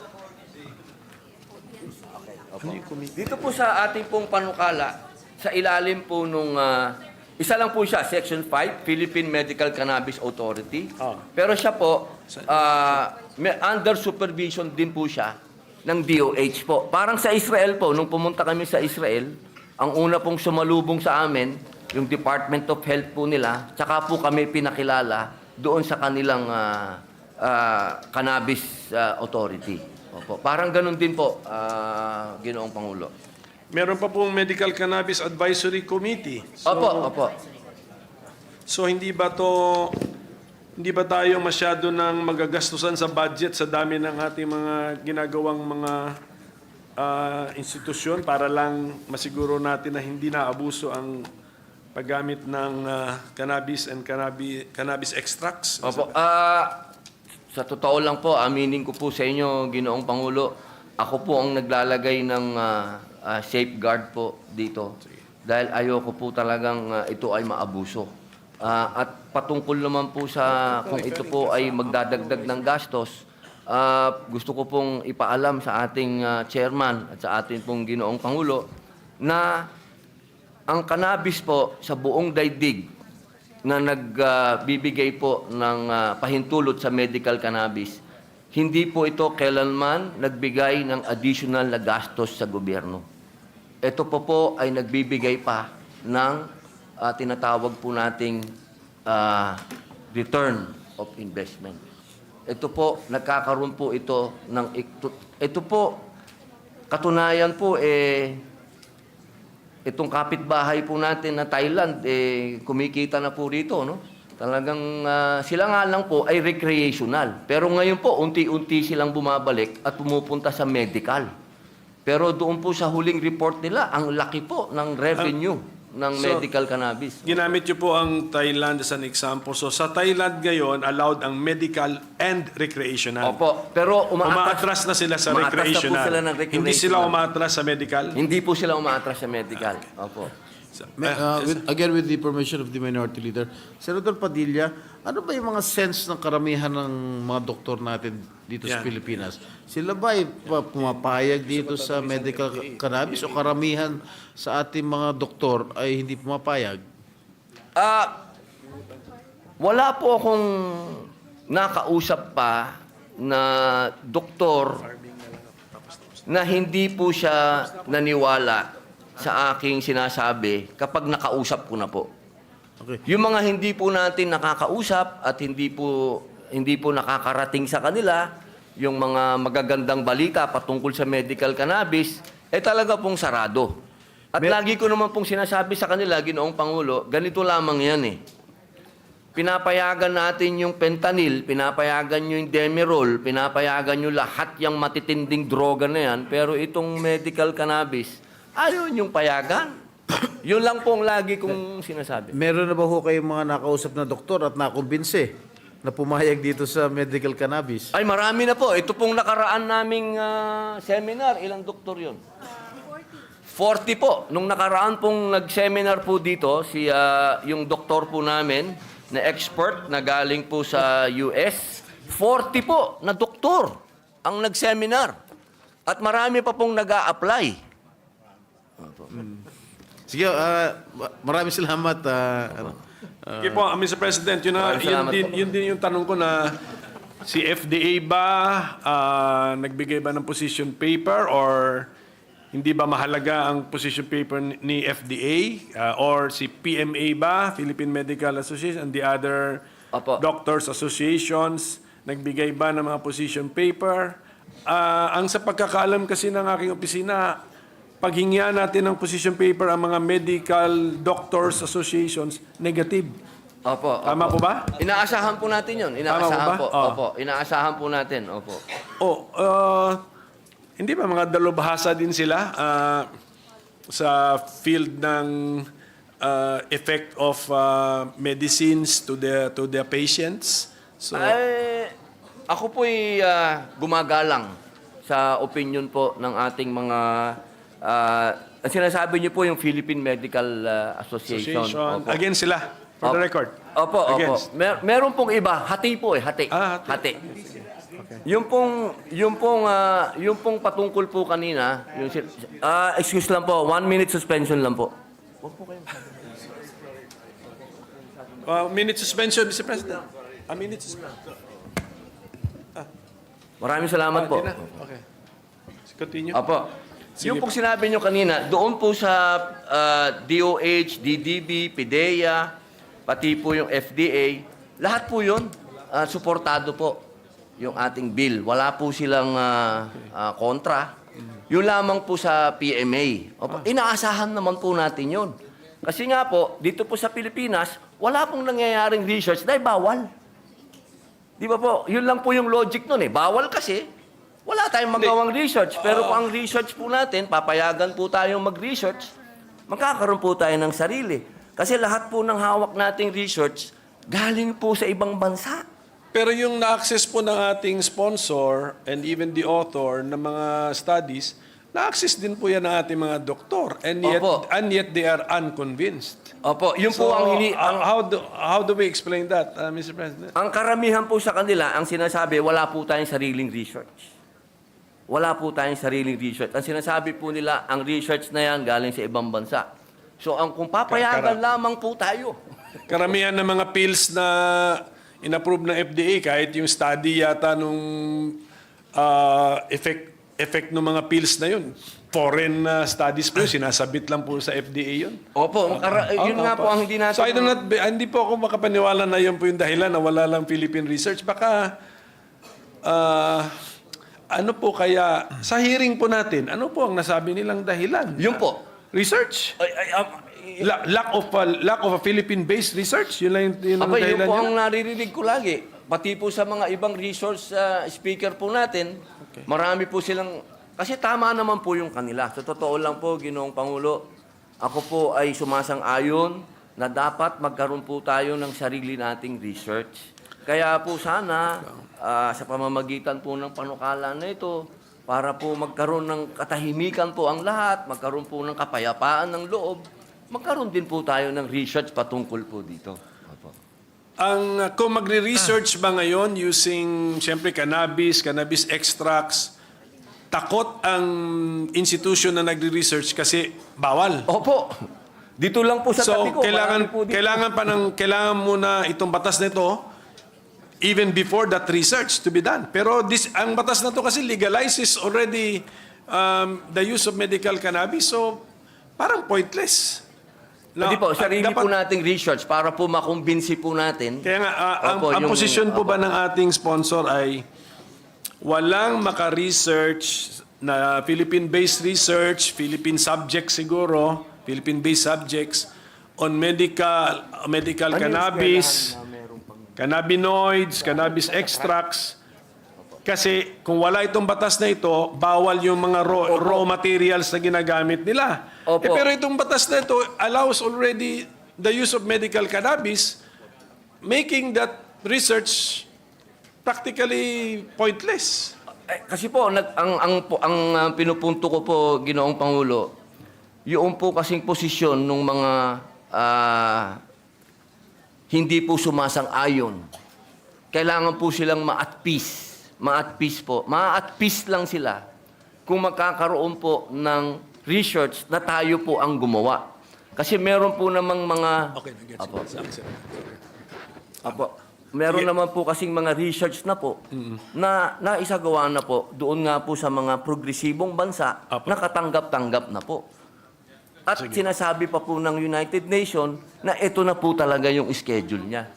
Dito po sa ating pong panukala, sa ilalim po nung, isa lang po siya, Section 5, Philippine Medical Cannabis Authority. Pero siya po, under supervision din po siya ng DOH po. Parang sa Israel po, nung pumunta kami sa Israel, ang una pong sumalubong sa amin, yung Department of Health po nila, tsaka po kami pinakilala doon sa kanilang Cannabis Authority. Opo. Parang ganun din po, Ginoong Pangulo. Meron pa pong Medical Cannabis Advisory Committee. So, Opo. So hindi ba tayo masyado nang magagastusan sa budget sa dami ng ating mga ginagawang mga institusyon para lang masiguro natin na hindi naabuso ang paggamit ng cannabis and cannabis extracts? Opo. Sa totoo lang po, aminin ko po sa inyo, Ginoong Pangulo, ako po ang naglalagay ng safeguard po dito. Dahil ayoko po talagang ito ay maabuso. At patungkol naman po sa kung ito po ay magdadagdag ng gastos, gusto ko pong ipaalam sa ating chairman at sa ating pong Ginoong Pangulo na ang cannabis po sa buong daigdig na nagbibigay po ng pahintulot sa medical cannabis, hindi po ito kailanman nagbigay ng additional na gastos sa gobyerno. Ito po ay nagbibigay pa ng tinatawag po nating return of investment. Ito po, nagkakaroon po ito ng... Ito po, katunayan po, itong kapitbahay po natin na Thailand, kumikita na po rito, no? Talagang sila nga lang po ay recreational. Pero ngayon po, unti-unti silang bumabalik at pumupunta sa medical. Pero doon po sa huling report nila, ang laki po ng revenue ng medical cannabis. Ginamit niyo po ang Thailand as an example. So sa Thailand ngayon, allowed ang medical and recreational. Opo, pero umaatras na sila sa recreational. Sila ng recreational. Hindi sila umaatras sa medical? Hindi po sila umaatras sa medical. Opo. Again, with the permission of the Minority Leader, Senator Padilla, ano ba yung mga sense ng karamihan ng mga doktor natin dito sa Pilipinas? Sila ba ay pumapayag dito sa medical cannabis o karamihan sa ating mga doktor ay hindi pumapayag? Wala po akong nakausap pa na doktor na hindi po siya naniwala sa aking sinasabi kapag nakausap ko na po. Okay. Yung mga hindi po natin nakakausap at hindi po nakakarating sa kanila, yung mga magagandang balita patungkol sa medical cannabis, talaga pong sarado. At lagi ko naman pong sinasabi sa kanila, Ginoong Pangulo, ganito lamang yan Pinapayagan natin yung fentanyl, pinapayagan nyo yung demerol, pinapayagan nyo lahat yung matitinding droga na yan, pero itong medical cannabis, ayaw yung payagan. Yun lang pong lagi kong sinasabi. Meron na ba ho kayong mga nakausap na doktor at nakumbinse na pumayag dito sa medical cannabis? Ay, marami na po. Ito pong nakaraan naming seminar, ilang doktor yun? 40 po. Nung nakaraan pong nag-seminar po dito, yung doktor po namin, na expert na galing po sa US, 40 po na doktor ang nag-seminar. At marami pa pong nag-a-apply. Sige, maraming salamat. Okay po, Mr. President, yun din yung tanong ko na si FDA ba nagbigay ba ng position paper or hindi ba mahalaga ang position paper ni FDA or si PMA ba, Philippine Medical Association, and the other doctors associations nagbigay ba ng mga position paper? Ang sa pagkakaalam kasi ng aking opisina, paghingian natin ng position paper ang mga medical doctors associations, negative. Opo. Tama po ba? Inaasahan po natin yun. Inaasahan ba? po. Oh. Opo. Inaasahan po natin. Opo. Hindi ba mga dalubhasa din sila sa field ng effect of medicines to the patients? So, Ako po'y gumagalang sa opinion po ng ating mga ang sinasabi niyo po yung Philippine Medical Association. Opo. against sila, for the record. Opo, opo. Against. Meron pong iba, hati po hati. Hati. Yung pong patungkol po kanina, excuse lang po, 1 minute suspension lang po. Minute suspension, Mr. President. A minute suspension. Maraming salamat po. Okay. Continue. Opo. Sige Yung pong sinabi nyo kanina, doon po sa DOH, DDB, PIDEA, pati po yung FDA, lahat po yun, suportado po yung ating bill. Wala po silang kontra. Yun lamang po sa PMA. Opo, inaasahan naman po natin yun. Kasi nga po, dito po sa Pilipinas, wala pong nangyayaring research dahil bawal. Di ba po? Yun lang po yung logic nun eh. Bawal kasi, wala tayong magawang research. Pero kung ang research po natin, papayagan po tayong mag-research, magkakaroon po tayo ng sarili. Kasi lahat po ng hawak nating research, galing po sa ibang bansa. Pero yung na-access po ng ating sponsor and even the author ng mga studies, na-access din po yan ng ating mga doktor. And yet they are unconvinced. Opo, yun po ang how do we explain that, Mr. President? Ang karamihan po sa kanila, ang sinasabi, wala po tayong sariling research. Wala po tayong sariling research. Ang sinasabi po nila, ang research na yan galing sa ibang bansa. So, kung papayagan lamang po tayo. Karamihan ng mga pills na inapprove ng FDA, kahit yung study yata nung effect ng mga pills na yun, foreign studies po yun, sinasabit lang po sa FDA yun. Opo, yun nga po ang hindi natin... So hindi po ako makapaniwala na yun po yung dahilan na wala lang Philippine research. Baka, ano po kaya, sa hearing po natin, ano po ang nasabi nilang dahilan? Yun po. Research? Lack of a Philippine-based research? Yun lang yung Aba, dahilan yun po niya? ang naririnig ko lagi. Pati po sa mga ibang resource speaker po natin, marami po silang... Kasi tama naman po yung kanila. Sa totoo lang po, Ginoong Pangulo, ako po ay sumasang-ayon na dapat magkaroon po tayo ng sarili nating research. Kaya po sana, sa pamamagitan po ng panukala na ito, para po magkaroon ng katahimikan po ang lahat, magkaroon po ng kapayapaan ng loob, magkaroon din po tayo ng research patungkol po dito. Kung magre-research ba ngayon using, siyempre, cannabis extracts, takot ang institution na nagre-research kasi bawal. Opo. Dito lang po sa tabi ko. Kailangan muna itong batas na ito even before that research to be done. Pero ang batas na ito kasi legalizes already the use of medical cannabis, so parang pointless. Hindi po, sarili po nating research para po makumbinsi po natin. Kaya nga, ang posisyon po ba ng ating sponsor ay walang maka-research na Philippine-based research, Philippine subjects siguro, Philippine-based subjects on medical cannabis, cannabinoids, cannabis extracts. Kasi kung wala itong batas na ito, bawal yung mga raw materials na ginagamit nila. Pero itong batas na ito allows already the use of medical cannabis, making that research practically pointless. Kasi po, ang pinupunto ko po, Ginoong Pangulo, yung po kasing posisyon ng mga hindi po sumasang-ayon. Kailangan po silang ma-at peace. Ma-at peace po. Ma-at peace lang sila kung magkakaroon po ng research na tayo po ang gumawa. Kasi meron po namang mga... Meron naman po kasing mga research na po na naisagawa na po doon nga po sa mga progresibong bansa na katanggap-tanggap na po. At sinasabi pa po ng United Nations na ito na po talaga yung schedule niya.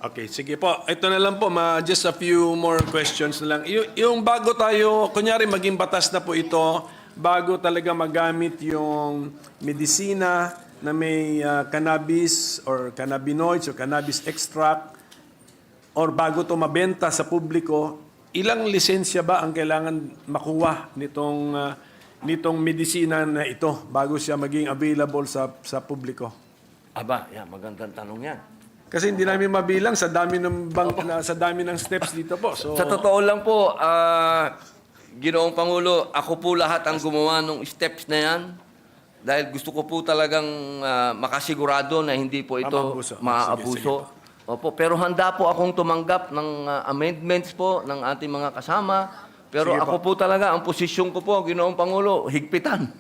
Okay, sige po. Ito na lang po, just a few more questions na lang. Yung bago tayo, kunyari maging batas na po ito, bago talaga magamit yung medisina na may cannabis or cannabinoids or cannabis extract or bago to mabenta sa publiko, ilang lisensya ba ang kailangan makuha nitong medisina na ito bago siya maging available sa publiko? Aba, magandang tanong yan. Kasi hindi namin mabilang sa dami ng steps dito po. So, Sa totoo lang po, Ginoong Pangulo, ako po lahat ang gumawa ng steps na yan dahil gusto ko po talagang makasigurado na hindi po ito maaabuso. Opo, pero handa po akong tumanggap ng amendments po ng ating mga kasama. Pero Sige ako po talaga, ang posisyon ko po, Ginoong Pangulo, higpitan.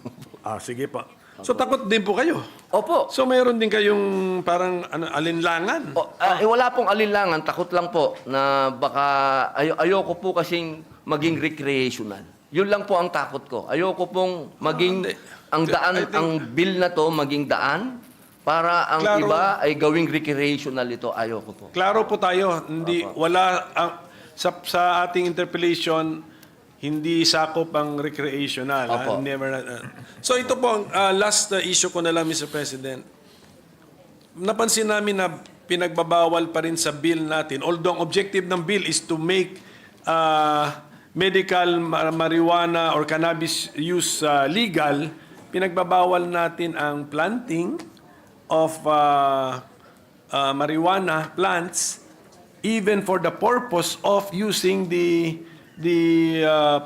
sige po. So takot din po kayo. Opo. So mayroon din kayong parang alinlangan. Wala pong alinlangan, takot lang po na baka ayoko po kasing maging recreational. Yun lang po ang takot ko. Ayoko pong maging ang bill na to maging daan para ang Klaro. iba ay gawing recreational ito. Ayoko po. Klaro po tayo, sa ating interpellation hindi sakop ang recreational. Opo. So ito po ang last issue ko na lang, Mr. President. Napansin namin na pinagbabawal pa rin sa bill natin. Although ang objective ng bill is to make medical marijuana or cannabis use legal, pinagbabawal natin ang planting of marijuana plants even for the purpose of using the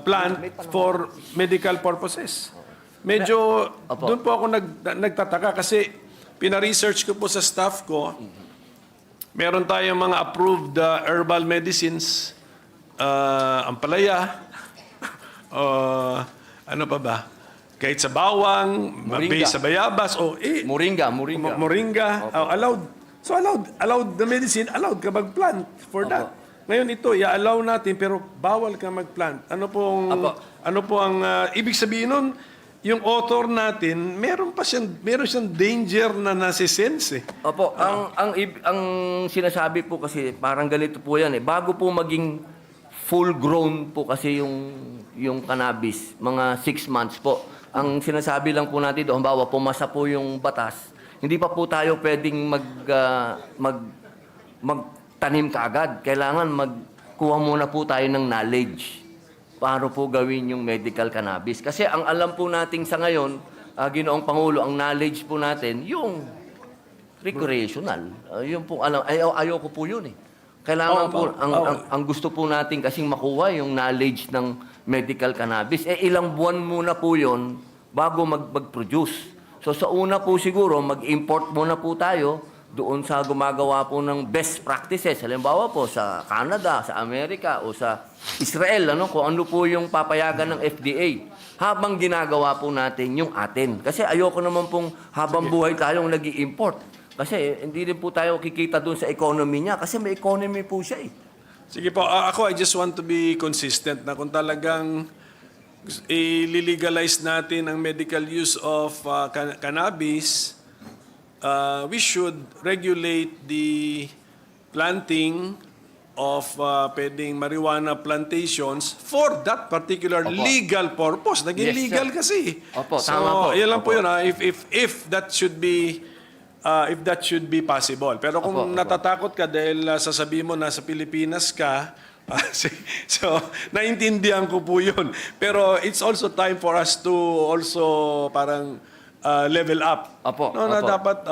plant for medical purposes. Medyo doon po ako nagtataka kasi pina-research ko po sa staff ko. Meron tayong mga approved herbal medicines, ampalaya, ano pa ba? Kahit sa bawang, based sa bayabas, Moringa. allowed. So allowed the medicine, allowed ka mag-plant for that. Ngayon ito, i-allow natin pero bawal ka mag-plant. Ano po ang ibig sabihin nun? Yung author natin, meron siyang danger na nasisense. Opo, ang sinasabi po kasi parang ganito po yan bago po maging full grown po kasi yung cannabis, mga 6 months po. Ang sinasabi lang po natin doon, halimbawa pumasa po yung batas, hindi pa po tayo pwedeng magtanim kaagad. Kailangan magkuha muna po tayo ng knowledge paano po gawin yung medical cannabis. Kasi ang alam po natin sa ngayon, Ginoong Pangulo, ang knowledge po natin, yung recreational. Yung po alam, ayoko po yun Kailangan po, ang gusto po natin kasing makuha yung knowledge ng medical cannabis. Ilang buwan muna po yun bago mag-produce. So sa una po siguro, mag-import muna po tayo doon sa gumagawa po ng best practices. Halimbawa po sa Canada, sa Amerika, o sa Israel, kung ano po yung papayagan ng FDA. Habang ginagawa po natin yung atin. Kasi ayoko naman pong habang buhay tayong nag-i-import. Kasi hindi rin po tayo kikita doon sa economy niya. Kasi may economy po siya Sige po, I just want to be consistent na kung talagang i-legalize natin ang medical use of cannabis, we should regulate the planting of pwedeng marijuana plantations for that particular legal purpose. Naging legal kasi. Tama po. Yan lang po yun. If that should be possible. Pero kung natatakot ka dahil sasabihin mo nasa Pilipinas ka, so naintindihan ko po yun. Pero it's also time for us to also parang level up. Dapat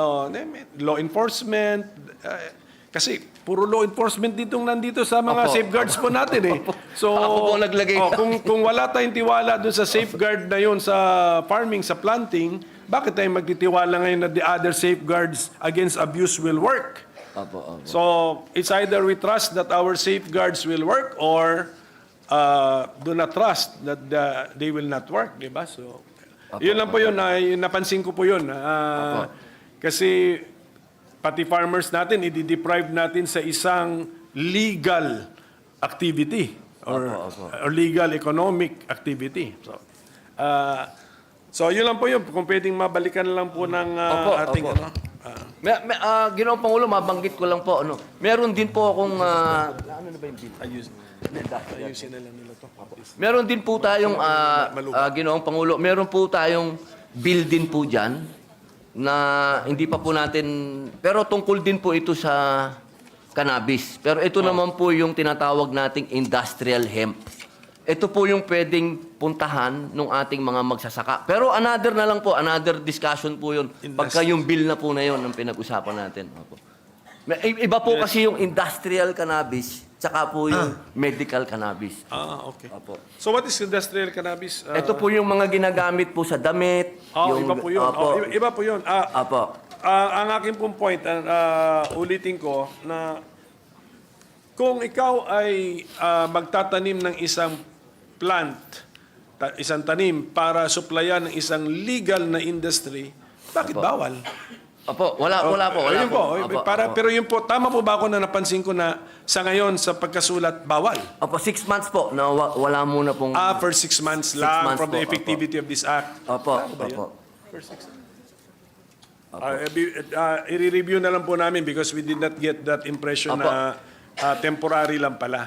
law enforcement, kasi puro law enforcement nandito sa mga safeguards po natin So ako po naglagay kung wala tayong tiwala doon sa safeguard na yun sa farming, sa planting, bakit tayo magtitiwala ngayon na the other safeguards against abuse will work? So it's either we trust that our safeguards will work or do not trust that they will not work, di ba? So yun lang po yun, napansin ko po yun. Kasi pati farmers natin, i-deprive natin sa isang legal activity or legal economic activity. So yun lang po yun. Kung pwedeng mabalikan lang po ng ating Ginoong Pangulo, mabanggit ko lang po, ano, meron din po akong, ano na ba yung bill? Ayusin na lang nila to. Meron din po tayong, Ginoong Pangulo, meron po tayong bill din po dyan na hindi pa po natin, pero tungkol din po ito sa cannabis. Pero ito naman po yung tinatawag nating industrial hemp. Ito po yung pwedeng puntahan ng ating mga magsasaka. Pero another na lang po, another discussion po yun. Pagka yung bill na po na yun ang pinag-usapan natin. Opo. Iba po kasi yung industrial cannabis, tsaka po yung medical cannabis. Okay. Opo. So what is industrial cannabis? Ito po yung mga ginagamit po sa damit. Iba po yun. Opo. Iba po yun. Opo. Ang aking pong point, ulitin ko, na kung ikaw ay magtatanim ng isang plant, isang tanim para supplyan ng isang legal na industry, bakit Opo. bawal? Opo, wala po. Yun po. Pero yun po, tama po ba ako na napansin ko na sa ngayon, sa pagkasulat, bawal? Opo, 6 months po na wala muna pong... For 6 months 6 lang months from the po, effectivity of this act. Opo, Tama ba yun? opo. For 6 months. I-review na lang po namin because we did not get that impression Opo. na temporary lang pala.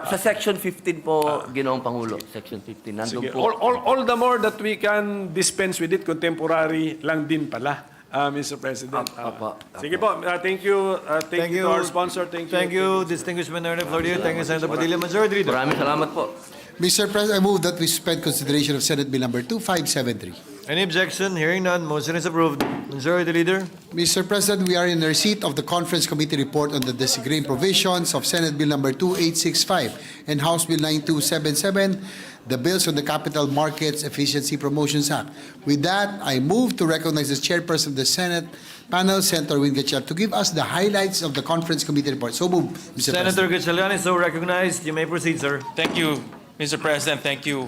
Sa Section 15 po, Ginoong Pangulo. Section 15. Nandun Sige. po. All the more that we can dispense with it kung temporary lang din pala, Mr. President. Opo. Sige po. Thank you. Thank you to our sponsor. Thank you, distinguished minority floor leader. Thank you, Senator Padilla, Majority Leader. Maraming salamat po. Mr. President, I move that we suspend consideration of Senate Bill number 2573. Any objection? Hearing none, motion is approved. Majority Leader. Mr. President, we are in receipt of the Conference Committee report on the disagreeing provisions of Senate Bill number 2865 and House Bill 9277, the bills on the Capital Markets Efficiency Promotions Act. With that, I move to recognize the chairperson of the Senate panel, Senator Win Gatchalian, to give us the highlights of the Conference Committee report. So move, Mr. Senator President. Gatchalian is so recognized. You may proceed, sir. Thank you, Mr. President. Thank you,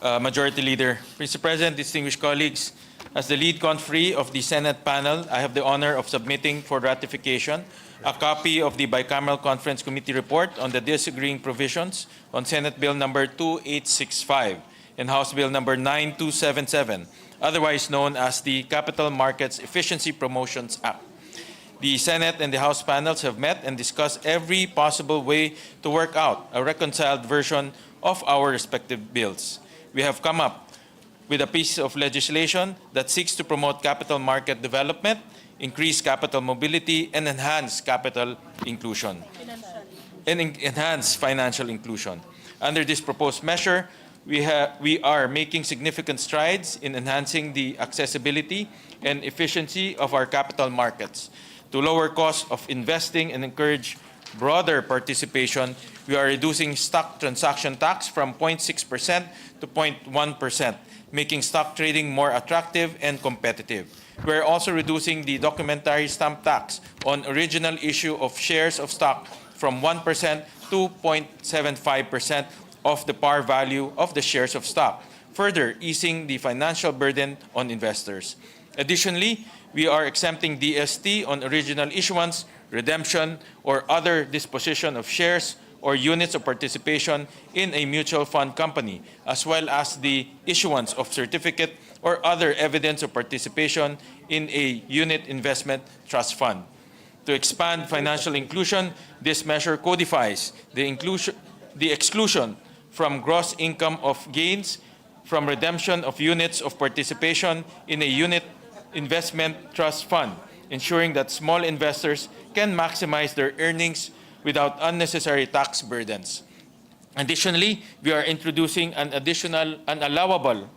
Majority Leader. Mr. President, distinguished colleagues, as the lead conferee of the Senate panel, I have the honor of submitting for ratification a copy of the Bicameral Conference Committee report on the disagreeing provisions on Senate Bill number 2865 and House Bill number 9277, otherwise known as the Capital Markets Efficiency Promotions Act. The Senate and the House panels have met and discussed every possible way to work out a reconciled version of our respective bills. We have come up with a piece of legislation that seeks to promote capital market development, increase capital mobility, and enhance capital inclusion. Enhance financial inclusion. Under this proposed measure, we are making significant strides in enhancing the accessibility and efficiency of our capital markets. To lower costs of investing and encourage broader participation, we are reducing stock transaction tax from 0.6% to 0.1%, making stock trading more attractive and competitive. We are also reducing the documentary stamp tax on original issue of shares of stock from 1% to 0.75% of the par value of the shares of stock, further easing the financial burden on investors. Additionally, we are exempting DST on original issuance, redemption, or other disposition of shares or units of participation in a mutual fund company, as well as the issuance of certificate or other evidence of participation in a unit investment trust fund. To expand financial inclusion, this measure codifies the exclusion from gross income of gains from redemption of units of participation in a unit investment trust fund, ensuring that small investors can maximize their earnings without unnecessary tax burdens. Additionally, we are introducing an allowable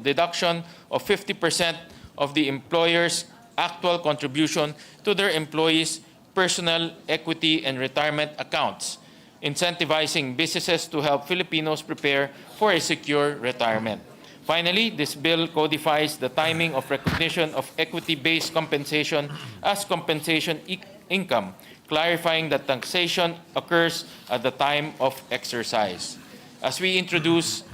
deduction of 50% of the employer's actual contribution to their employees' personal equity and retirement accounts, incentivizing businesses to help Filipinos prepare for a secure retirement. Finally, this bill codifies the timing of recognition of equity-based compensation as compensation income, clarifying that taxation occurs at the time of exercise. As we introduce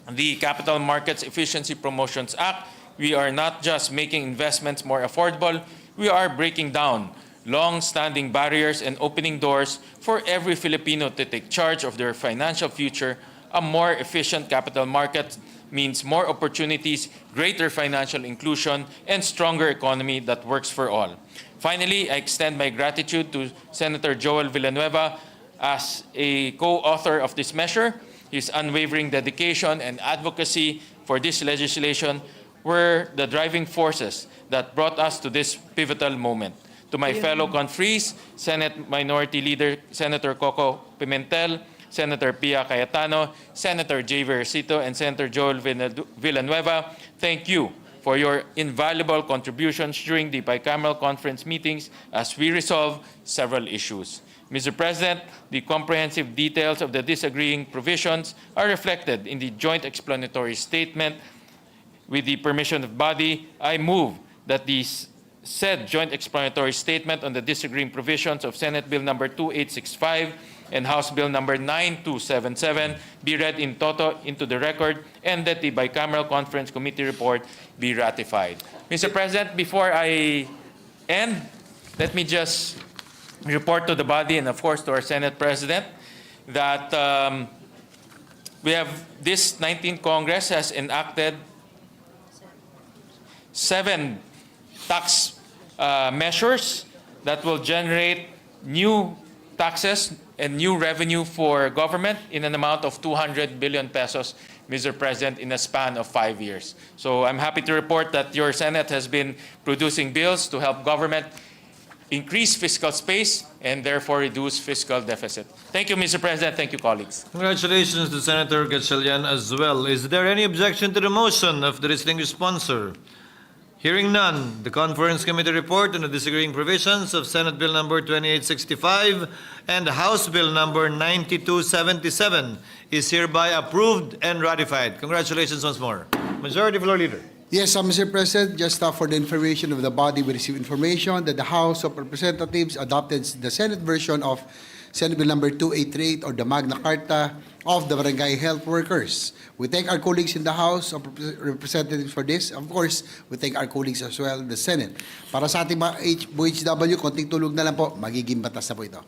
the Capital Markets Efficiency Promotions Act, we are not just making investments more affordable, we are breaking down long-standing barriers and opening doors for every Filipino to take charge of their financial future. A more efficient capital market means more opportunities, greater financial inclusion, and stronger economy that works for all. Finally, I extend my gratitude to Senator Joel Villanueva as a co-author of this measure. His unwavering dedication and advocacy for this legislation were the driving forces that brought us to this pivotal moment. To my fellow confrees, Senate Minority Leader Senator Coco Pimentel, Senator Pia Cayetano, Senator Jay Versito, and Senator Joel Villanueva, thank you for your invaluable contributions during the bicameral conference meetings as we resolve several issues. Mr. President, the comprehensive details of the disagreeing provisions are reflected in the joint explanatory statement. With the permission of the body, I move that the said joint explanatory statement on the disagreeing provisions of Senate Bill number 2865 and House Bill number 9277 be read in toto into the record, and that the bicameral conference committee report be ratified. Mr. President, before I end, let me just report to the body and of course to our Senate President that this 19th Congress has enacted 7 tax measures that will generate new taxes and new revenue for government in an amount of 200 billion pesos, Mr. President, in a span of 5 years. So I'm happy to report that your Senate has been producing bills to help government increase fiscal space and therefore reduce fiscal deficit. Thank you, Mr. President. Thank you, colleagues. Congratulations to Senator Gatchalian as well. Is there any objection to the motion of the distinguished sponsor? Hearing none, the Conference Committee report on the disagreeing provisions of Senate Bill number 2865 and House Bill number 9277 is hereby approved and ratified. Congratulations once more. Majority Floor Leader. Yes, Mr. President, just for the information of the body, we received information that the House of Representatives adopted the Senate version of Senate Bill number 2838 or the Magna Carta of the Barangay Health Workers. We thank our colleagues in the House of Representatives for this. Of course, we thank our colleagues as well in the Senate. Para sa ating mga HW, konting tulog na lang po, magiging batas na po ito.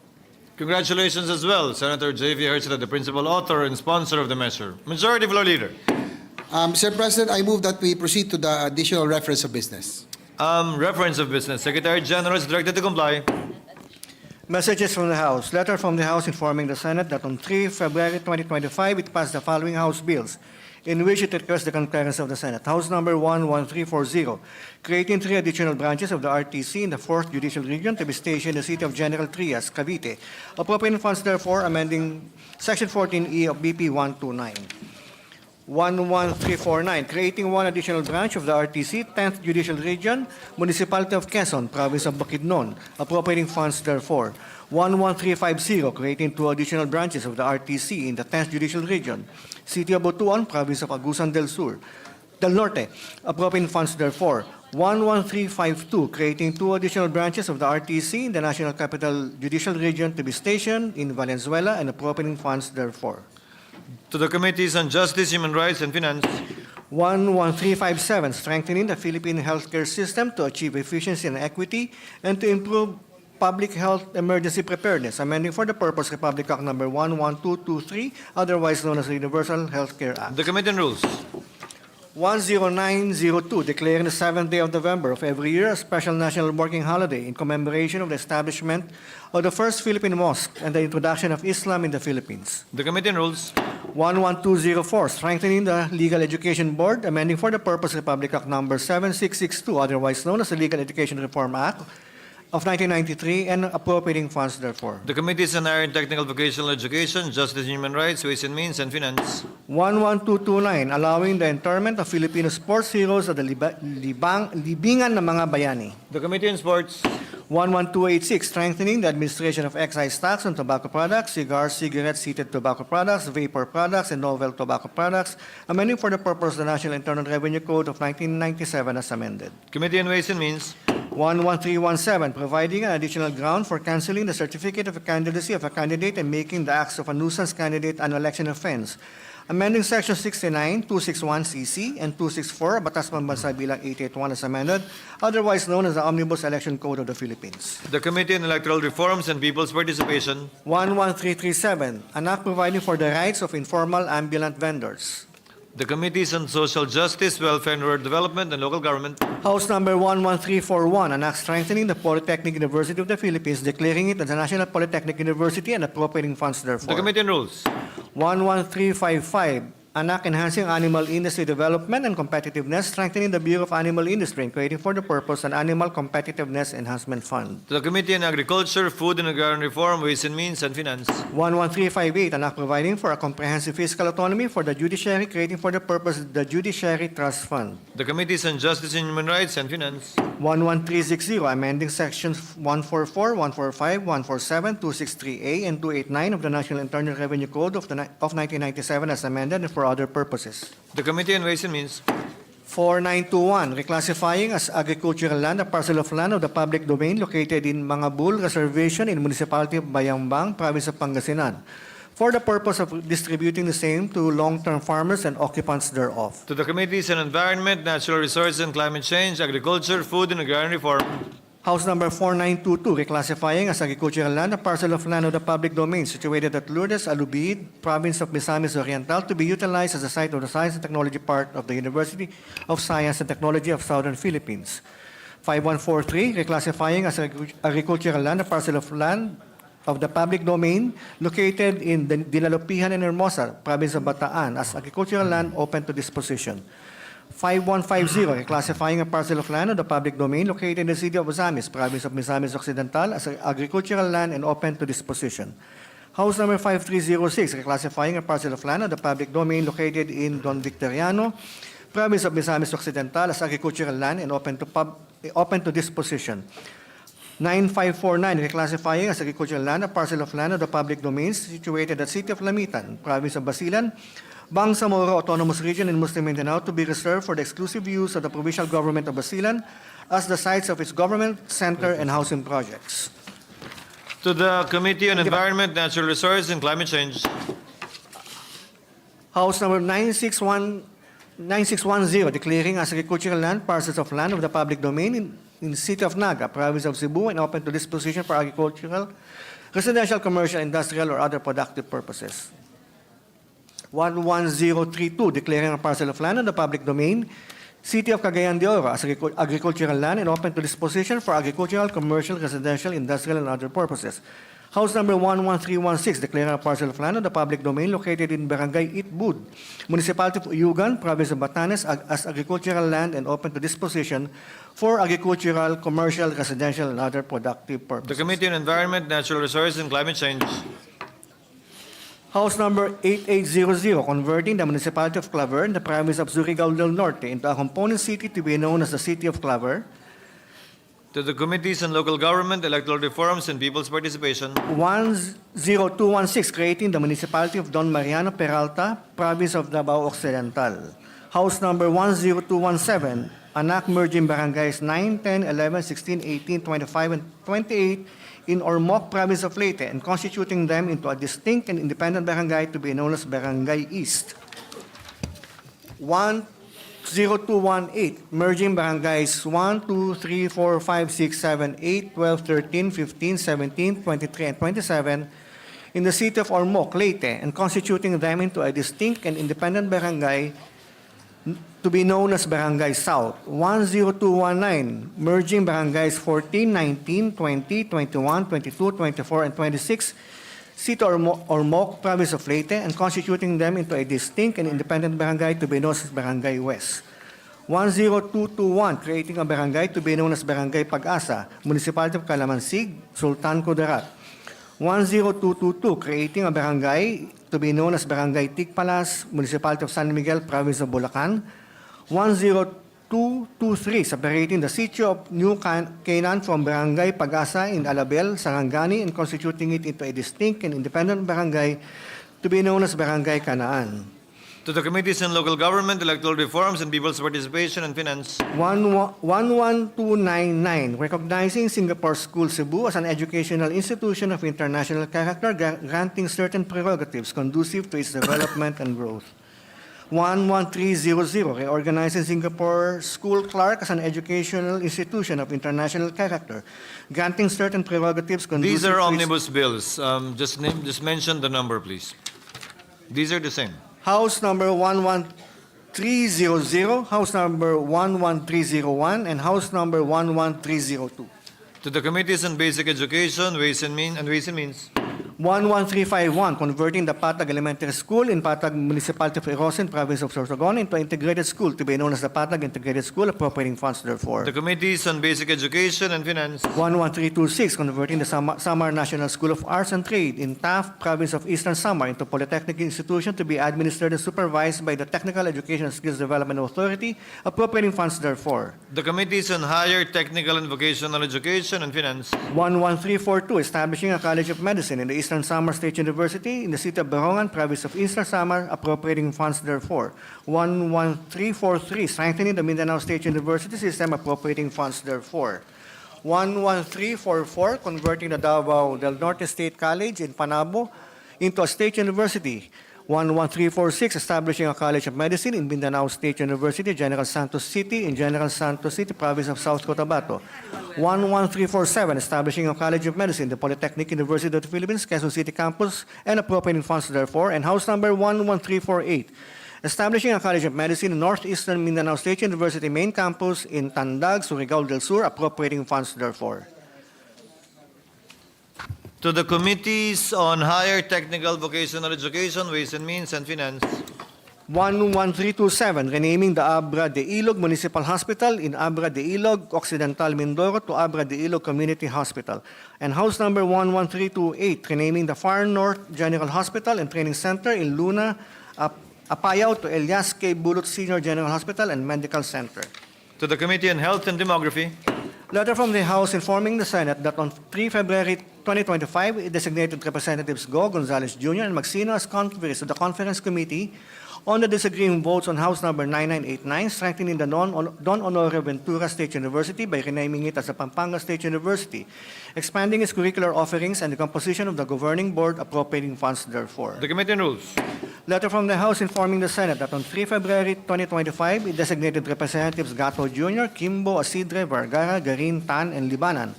Congratulations as well, Senator J.V. Hertzler, the principal author and sponsor of the measure. Majority Floor Leader. Mr. President, I move that we proceed to the additional reference of business. Reference of business. Secretary General is directed to comply. Messages from the House. Letter from the House informing the Senate that on 3 February 2025, it passed the following House bills, in which it requests the concurrence of the Senate. House number 11340, creating 3 additional branches of the RTC in the 4th Judicial Region to be stationed in the city of General Trias, Cavite. Appropriating funds, therefore, amending Section 14E of BP 129. 11349, creating 1 additional branch of the RTC, 10th Judicial Region, Municipality of Quezon, Province of Bukidnon, appropriating funds therefore. 11350, creating 2 additional branches of the RTC in the 10th Judicial Region, City of Butuan, Province of Agusan del Norte, appropriating funds therefore. 11352, creating 2 additional branches of the RTC in the National Capital Judicial Region to be stationed in Valenzuela and appropriating funds therefore. To the Committees on Justice, Human Rights, and Finance. 11357, strengthening the Philippine healthcare system to achieve efficiency and equity and to improve public health emergency preparedness, amending for the purpose Republic Act number 11223, otherwise known as the Universal Healthcare Act. The Committee on Rules. 10902, declaring the 7th day of November of every year a special national working holiday in commemoration of the establishment of the first Philippine mosque and the introduction of Islam in the Philippines. The Committee on Rules. 11204, strengthening the Legal Education Board, amending for the purpose Republic Act number 7662, otherwise known as the Legal Education Reform Act of 1993, and appropriating funds therefore. The Committees on Higher and Technical Vocational Education, Justice and Human Rights, Ways and Means, and Finance. 11229, allowing the internment of Filipino sports heroes at the libingan ng mga bayani. The Committee on Sports. 11286, strengthening the administration of excise tax on tobacco products, cigars, cigarettes, heated tobacco products, vapor products, and novel tobacco products, amending for the purpose of the National Internal Revenue Code of 1997 as amended. Committee on Ways and Means. 11317, providing an additional ground for canceling the certificate of candidacy of a candidate and making the acts of a nuisance candidate an election offense. Amending Section 69, 261CC, and 264, Batas Pambansa Bilang 881 as amended, otherwise known as the Omnibus Election Code of the Philippines. The Committee on Electoral Reforms and People's Participation. 11337, an act providing for the rights of informal ambulant vendors. The Committees on Social Justice, Welfare and Rural Development, and Local Government. House Number 11341, an act strengthening the Polytechnic University of the Philippines, declaring it as a National Polytechnic University and appropriating funds The therefore. Committee on Rules. 11355, an act enhancing animal industry development and competitiveness, strengthening the Bureau of Animal Industry and creating for the purpose an Animal Competitiveness Enhancement Fund. The Committee on Agriculture, Food and Agrarian Reform, Ways and Means, and Finance. 11358, an act providing for a comprehensive fiscal autonomy for the judiciary, creating for the purpose the Judiciary Trust Fund. The Committees on Justice and Human Rights and Finance. 11360, amending sections 144, 145, 147, 263A, and 289 of the National Internal Revenue Code of 1997 as amended and for other purposes. The Committee on Ways and Means. 4921, reclassifying as agricultural land a parcel of land of the public domain located in Mangabul Reservation in Municipality of Bayambang, Province of Pangasinan, for the purpose of distributing the same to long-term farmers and occupants thereof. To the Committees on Environment, Natural Resources and Climate Change, Agriculture, Food and Agrarian Reform. House Number 4922, reclassifying as agricultural land a parcel of land of the public domain situated at Lourdes, Alubid, Province of Misamis Oriental, to be utilized as a site of the Science and Technology part of the University of Science and Technology of Southern Philippines. 5143, reclassifying as agricultural land a parcel of land of the public domain located in Dinalopihan and Hermosa, Province of Bataan, as agricultural land open to disposition. 5150, reclassifying a parcel of land of the public domain located in the city of Ozamis, Province of Misamis Occidental, as agricultural land and open to disposition. House Number 5306, reclassifying a parcel of land of the public domain located in Don Victoriano, Province of Misamis Occidental, as agricultural land and open to disposition. 9549, reclassifying as agricultural land a parcel of land of the public domains situated at City of Lamitan, Province of Basilan, Bangsamoro Autonomous Region in Muslim Mindanao, to be reserved for the exclusive use of the Provincial Government of Basilan as the sites of its government, center, and housing projects. To the Committee on Environment, Natural Resources and Climate Change. House Number 9610, declaring as agricultural land parcels of land of the public domain in the City of Naga, Province of Cebu, and open to disposition for agricultural, residential, commercial, industrial, or other productive purposes. 11032, declaring a parcel of land in the public domain, City of Cagayan de Oro, as agricultural land and open to disposition for agricultural, commercial, residential, industrial, and other purposes. House Number 11316, declaring a parcel of land in the public domain located in Barangay Itbud, Municipality of Uyugan, Province of Batanes, as agricultural land and open to disposition for agricultural, commercial, residential, and other productive purposes. The Committee on Environment, Natural Resources and Climate Change. House Number 8800, converting the Municipality of Claver in the Province of Surigao del Norte into a component city to be known as the City of Claver. To the Committees on Local Government, Electoral Reforms, and People's Participation. 10216, creating the Municipality of Don Mariano Peralta, Province of Davao Occidental. House Number 10217, an act merging barangays 9, 10, 11, 16, 18, 25, and 28 in Ormoc, Province of Leyte, and constituting them into a distinct and independent barangay to be known as Barangay East. 10218, merging barangays 1, 2, 3, 4, 5, 6, 7, 8, 12, 13, 15, 17, 23, and 27 in the city of Ormoc, Leyte, and constituting them into a distinct and independent barangay to be known as Barangay South. 10219, merging barangays 14, 19, 20, 21, 22, 24, and 26, City of Ormoc, Province of Leyte, and constituting them into a distinct and independent barangay to be known as Barangay West. 10221, creating a barangay to be known as Barangay Pag-asa, Municipality of Calamansig, Sultan Kudarat. 10222, creating a barangay to be known as Barangay Tigpalas, Municipality of San Miguel, Province of Bulacan. 10223, separating the city of New Canaan from Barangay Pag-asa in Alabel, Sarangani, and constituting it into a distinct and independent barangay to be known as Barangay Canaan. To the Committees on Local Government, Electoral Reforms, and People's Participation and Finance. 11299, recognizing Singapore School Cebu as an educational institution of international character, granting certain prerogatives conducive to its development and growth. 11300, reorganizing Singapore School Clark as an educational institution of international character, granting certain prerogatives conducive These are to its omnibus bills. Just mention the number, please. These are the same. House Number 11300, House number 11301, and House number 11302. To the Committees on Basic Education, Ways and Means. 11351, converting the Patag Elementary School in Patag Municipality of Erosin, Province of Sorsogon into an integrated school to be known as the Patag Integrated School, appropriating funds therefore. The Committees on Basic Education and Finance. 11326, converting the Samar National School of Arts and Trade in Taft, Province of Eastern Samar into Polytechnic Institution to be administered and supervised by the Technical Education and Skills Development Authority, appropriating funds therefore. The Committees on Higher Technical and Vocational Education and Finance. 11342, establishing a College of Medicine in the Eastern Samar State University in the city of Borongan, Province of Eastern Samar, appropriating funds therefore. 11343, strengthening the Mindanao State University system, appropriating funds therefore. 11344, converting the Davao del Norte State College in Panabo into a state university. 11346, establishing a College of Medicine in Mindanao State University, General Santos City, in General Santos City, Province of South Cotabato. 11347, establishing a College of Medicine in the Polytechnic University of the Philippines, Quezon City Campus, and appropriating funds therefore. And House number 11348, establishing a College of Medicine in Northeastern Mindanao State University Main Campus in Tandag, Surigao del Sur, appropriating funds therefore. To the Committees on Higher Technical Vocational Education, Ways and Means, and Finance. 11327, renaming the Abra de Ilog Municipal Hospital in Abra de Ilog, Occidental Mindoro to Abra de Ilog Community Hospital. And House number 11328, renaming the Far North General Hospital and Training Center in Luna, Apayao to Elias K. Bulot Senior General Hospital and Medical Center. To the Committee on Health and Demography. Letter from the House informing the Senate that on 3 February 2025, it designated Representatives Go, Gonzales Jr., and Maxino as conferees of the Conference Committee on the disagreeing votes on House number 9989, strengthening the Don Honore Ventura State University by renaming it as the Pampanga State University, expanding its curricular offerings and the composition of the governing board, appropriating funds therefore. The Committee on Rules. Letter from the House informing the Senate that on 3 February 2025, it designated Representatives Gato Jr., Kimbo, Asidre, Vergara, Garin, Tan, and Libanan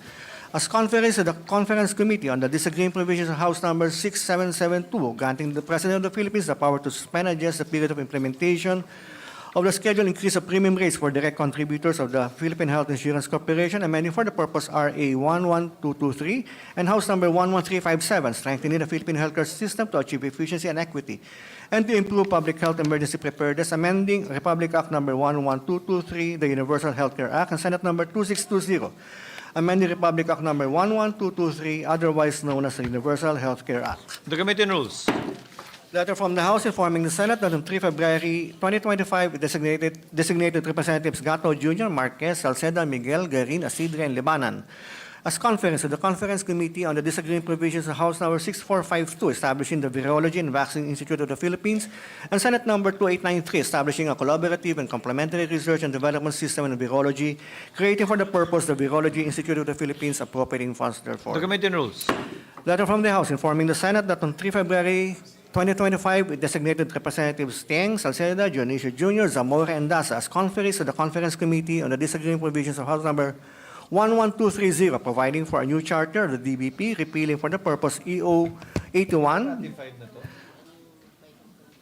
as conferees of the Conference Committee on the disagreeing provisions of House number 6772, granting the President of the Philippines the power to suspend and adjust the period of implementation of the scheduled increase of premium rates for direct contributors of the Philippine Health Insurance Corporation, amending for the purpose RA 11223 and House number 11357, strengthening the Philippine healthcare system to achieve efficiency and equity, and to improve public health emergency preparedness, amending Republic Act number 11223, the Universal Healthcare Act, and Senate number 2620, amending Republic Act number 11223, otherwise known as the Universal Healthcare Act. The Committee on Rules. Letter from the House informing the Senate that on 3 February 2025, it designated Representatives Gato Jr., Marquez, Salceda, Miguel, Garin, Asidre, and Libanan as conference of the Conference Committee on the disagreeing provisions of House number 6452, establishing the Virology and Vaccine Institute of the Philippines, and Senate number 2893, establishing a collaborative and complementary research and development system in virology, creating for the purpose the Virology Institute of the Philippines, appropriating funds therefore. The Committee on Rules. Letter from the House informing the Senate that on 3 February 2025, it designated Representatives Teng, Salceda, Dionisio Jr., Zamora, and Daza as conferees of the Conference Committee on the disagreeing provisions of House number 11230, providing for a new charter of the DBP, repealing for the purpose EO 81,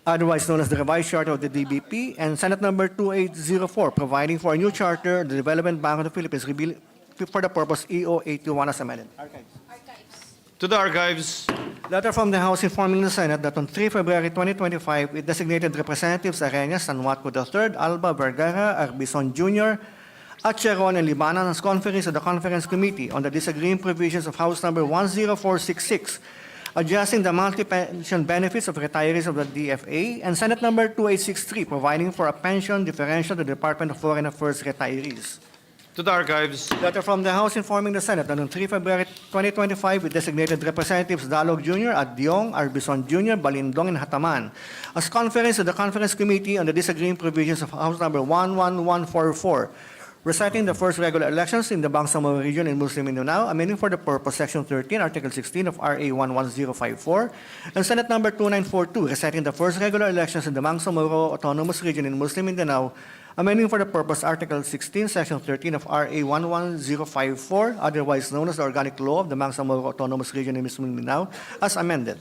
otherwise known as the revised charter of the DBP, and Senate number 2804, providing for a new charter of the Development Bank of the Philippines, for the purpose EO 81 as amended. To the Archives. Letter from the House informing the Senate that on 3 February 2025, it designated Representatives Arenas, Sanjuanco III, Alba, Vergara, Arbison Jr., Acheron, and Libanan as conferees of the Conference Committee on the disagreeing provisions of House number 10466, adjusting the multi-pension benefits of retirees of the DFA, and Senate number 2863, providing for a pension differential to the Department of Foreign Affairs retirees. To the Archives. Letter from the House informing the Senate that on 3 February 2025, it designated Representatives Dalog Jr., Adyong, Arbison Jr., Balindong, and Hataman as conferees of the Conference Committee on the disagreeing provisions of House number 11144, reciting the first regular elections in the Bangsamoro region in Muslim Mindanao, amending for the purpose Section 13, Article 16 of RA 11054, and Senate number 2942, reciting the first regular elections in the Bangsamoro Autonomous Region in Muslim Mindanao, amending for the purpose Article 16, Section 13 of RA 11054, otherwise known as the Organic Law of the Bangsamoro Autonomous Region in Muslim Mindanao, as amended.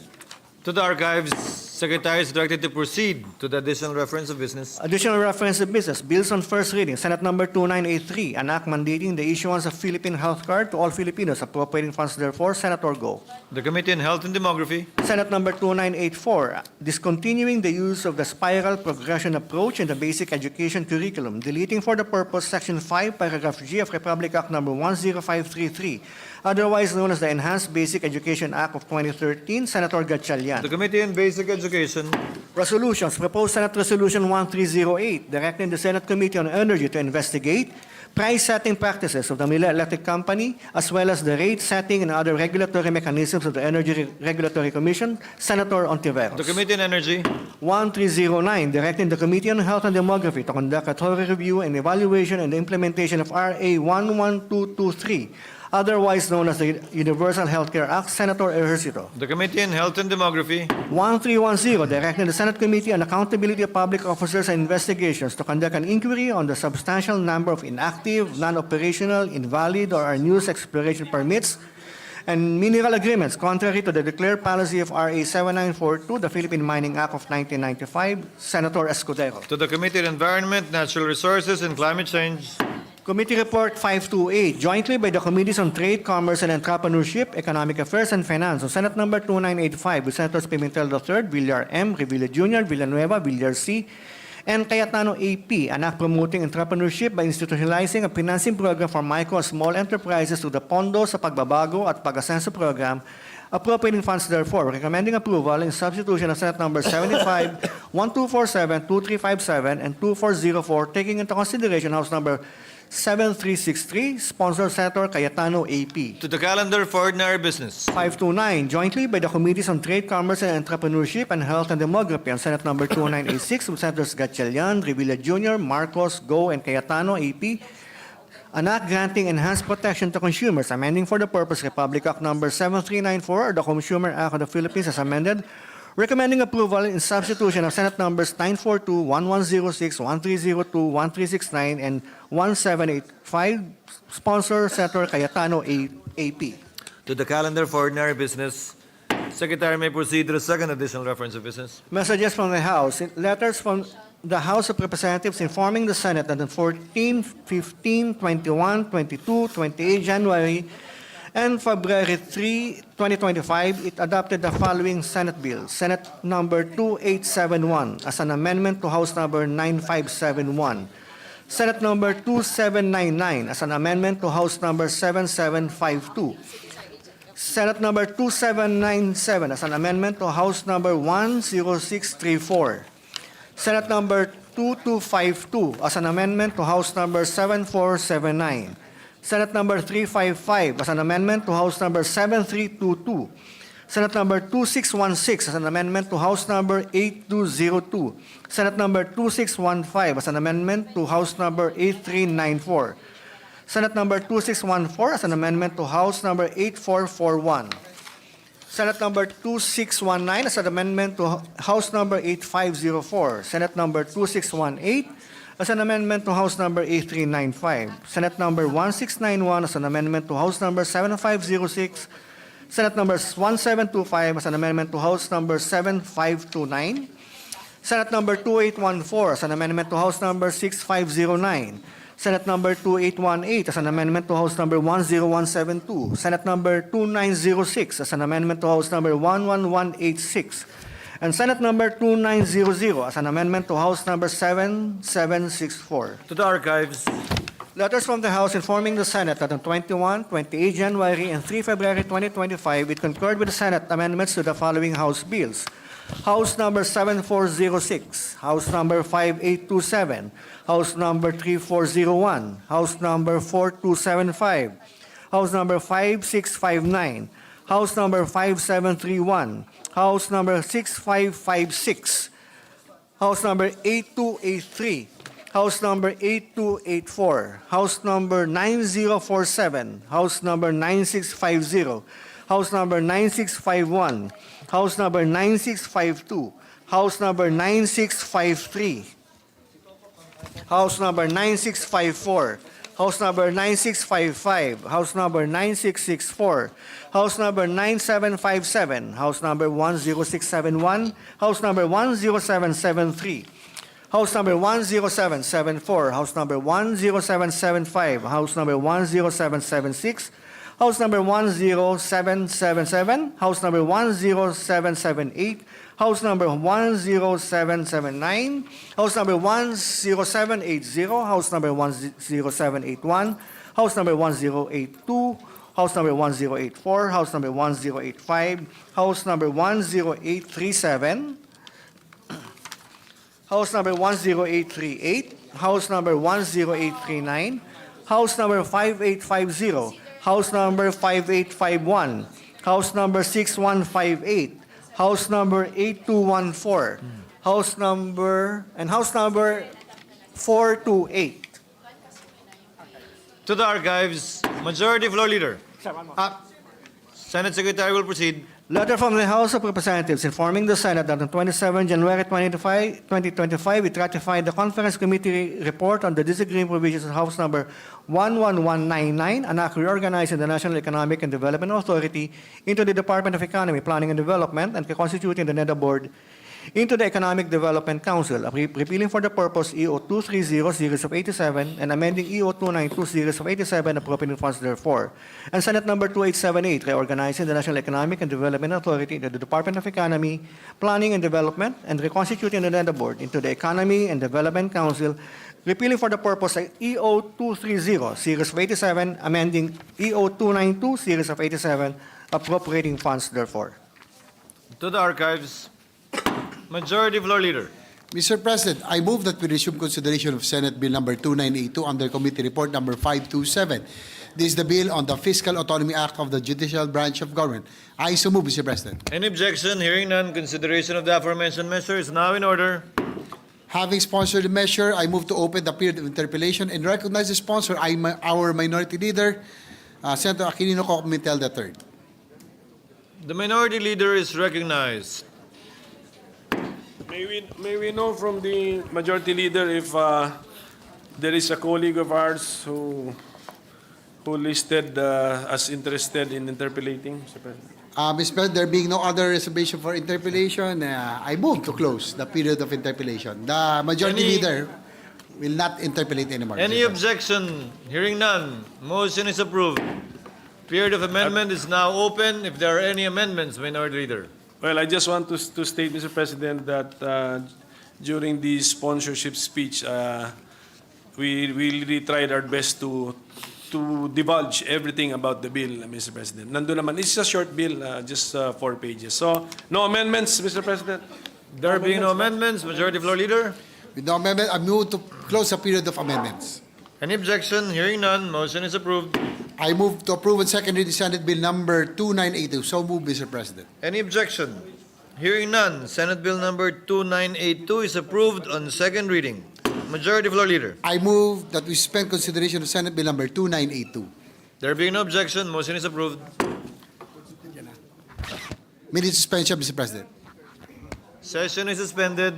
To the Archives. Secretary is directed to proceed to the additional reference of business. Additional reference of business, bills on first reading, Senate number 2983, an act mandating the issuance of Philippine health card to all Filipinos, appropriating funds therefore, Senator Go. The Committee on Health and Demography. Senate number 2984, discontinuing the use of the spiral progression approach in the basic education curriculum, deleting for the purpose Section 5, Paragraph G of Republic Act number 10533, otherwise known as the Enhanced Basic Education Act of 2013, Senator Gatchalian. The Committee on Basic Education. Resolutions, proposed Senate Resolution 1308, directing the Senate Committee on Energy to investigate price-setting practices of the Manila Electric Company, as well as the rate-setting and other regulatory mechanisms of the Energy Regulatory Commission, Senator Ontiveros. The Committee on Energy. 1309, directing the Committee on Health and Demography to conduct a thorough review and evaluation and implementation of RA 11223, otherwise known as the Universal Healthcare Act, Senator Ejercito. The Committee on Health and Demography. 1310, directing the Senate Committee on Accountability of Public Officers and Investigations to conduct an inquiry on the substantial number of inactive, non-operational, invalid, or unused exploration permits and mineral agreements contrary to the declared policy of RA 7942, the Philippine Mining Act of 1995, Senator Escudero. To the Committee on Environment, Natural Resources, and Climate Change. Committee Report 528, jointly by the Committees on Trade, Commerce, and Entrepreneurship, Economic Affairs, and Finance, on Senate number 2985, with Senators Pimentel III, Villar M., Revilla Jr., Villanueva, Villar C., and Cayetano AP, an act promoting entrepreneurship by institutionalizing a financing program for micro and small enterprises through the Pondo sa Pagbabago at Pag-Asenso program, appropriating funds therefore, recommending approval in substitution of Senate number 75, 1247, 2357, and 2404, taking into consideration House number 7363, sponsor Senator Cayetano AP. To the calendar for ordinary business. 529, jointly by the Committees on Trade, Commerce, and Entrepreneurship and Health and Demography, on Senate number 2986, with Senators Gatchalian, Revilla Jr., Marcos, Go, and Cayetano AP, an act granting enhanced protection to consumers, amending for the purpose Republic Act number 7394, or the Consumer Act of the Philippines as amended, recommending approval in substitution of Senate numbers 942, 1106, 1302, 1369, and 1785, sponsor Senator Cayetano AP. To the calendar for ordinary business. Secretary may proceed to the second additional reference of business. Messages from the House. Letters from the House of Representatives informing the Senate that on 14, 15, 21, 22, 28 January, and February 3, 2025, it adopted the following Senate bill. Senate number 2871 as an amendment to House number 9571. Senate number 2799 as an amendment to House number 7752. Senate number 2797 as an amendment to House number 10634. Senate number 2252 as an amendment to House number 7479. Senate number 355 as an amendment to House number 7322. Senate number 2616 as an amendment to House number 8202. Senate number 2615 as an amendment to House number 8394. Senate number 2614 as an amendment to House number 8441. Senate number 2619 as an amendment to House number 8504. Senate number 2618 as an amendment to House number 8395. Senate number 1691 as an amendment to House number 7506. Senate number 1725 as an amendment to House number 7529. Senate number 2814 as an amendment to House number 6509. Senate number 2818 as an amendment to House number 10172. Senate number 2906 as an amendment to House number 11186. And Senate number 2900 as an amendment to House number 7764. To the archives. Letters from the House informing the Senate that on 21, 28 January, and 3 February 2025, it concurred with the Senate amendments to the following House bills. House number 7406, House number 5827, House number 3401, House number 4275, House number 5659, House number 5731, House number 6556, House number 8283, House number 8284, House number 9047, House number 9650, House number 9651, House number 9652, House number 9653, House number 9654, House Number 9655, House Number 9664, House Number 9757, House Number 10671, House Number 10773, House Number 10774, House Number 10775, House Number 10776, House Number 10777, House Number 10778, House Number 10779, House Number 10780, House Number 10781, House Number 1082, House Number 1084, House Number 1085, House Number 10837, House Number 10838, House Number 10839, House Number 5850, House Number 5851, House Number 6158, House Number 8214, House Number 428. To the archives, Majority Floor Leader. Senate Secretary will proceed. Letter from the House of Representatives informing the Senate that on 27 January 2025, it ratified the Conference Committee report on the disagreeing provisions of House Number 11199, an act reorganizing the National Economic and Development Authority into the Department of Economy, Planning and Development, and constituting the NEDA Board into the Economic Development Council, repealing for the purpose EO 230 series of 87 and amending EO 292 series of 87, appropriating funds therefore. And Senate Number 2878, reorganizing the National Economic and Development Authority into the Department of Economy, Planning and Development, and reconstituting the NEDA Board into the Economy and Development Council, repealing for the purpose EO 230 series of 87, amending EO 292 series of 87, appropriating funds therefore. To the archives, Majority Floor Leader. Mr. President, I move that we resume consideration of Senate Bill number 2982 under Committee Report number 527. This is the bill on the Fiscal Autonomy Act of the Judicial Branch of Government. I so move, Mr. President. Any objection? Hearing none, consideration of the aforementioned measure is now in order. Having sponsored the measure, I move to open the period of interpellation and recognize the sponsor, our Minority Leader, Senator Aquilino Pimentel III. The Minority Leader is recognized. May we know from the Majority Leader if there is a colleague of ours who listed as interested in interpellating, Mr. President? Mr. President, there being no other reservation for interpellation, I move to close the period of interpellation. The Majority Leader will not interpellate anymore. Any Mr. President. objection? Hearing none, motion is approved. Period of amendment is now open. If there are any amendments, Minority Leader. Well, I just want to state, Mr. President, that during the sponsorship speech, we really tried our best to divulge everything about the bill, Mr. President. Nandun naman, it's a short bill, just 4 pages. So, no amendments, Mr. President. There being no amendments, Majority Floor Leader. With no amendment, I move to close the period of amendments. Any objection? Hearing none, motion is approved. I move to approve and second reading Senate Bill number 2982. So move, Mr. President. Any objection? Hearing none, Senate Bill number 2982 is approved on second reading. Majority Floor Leader. I move that we suspend consideration of Senate Bill number 2982. There being no objection, motion is approved. Minute suspension, Mr. President. Session is suspended.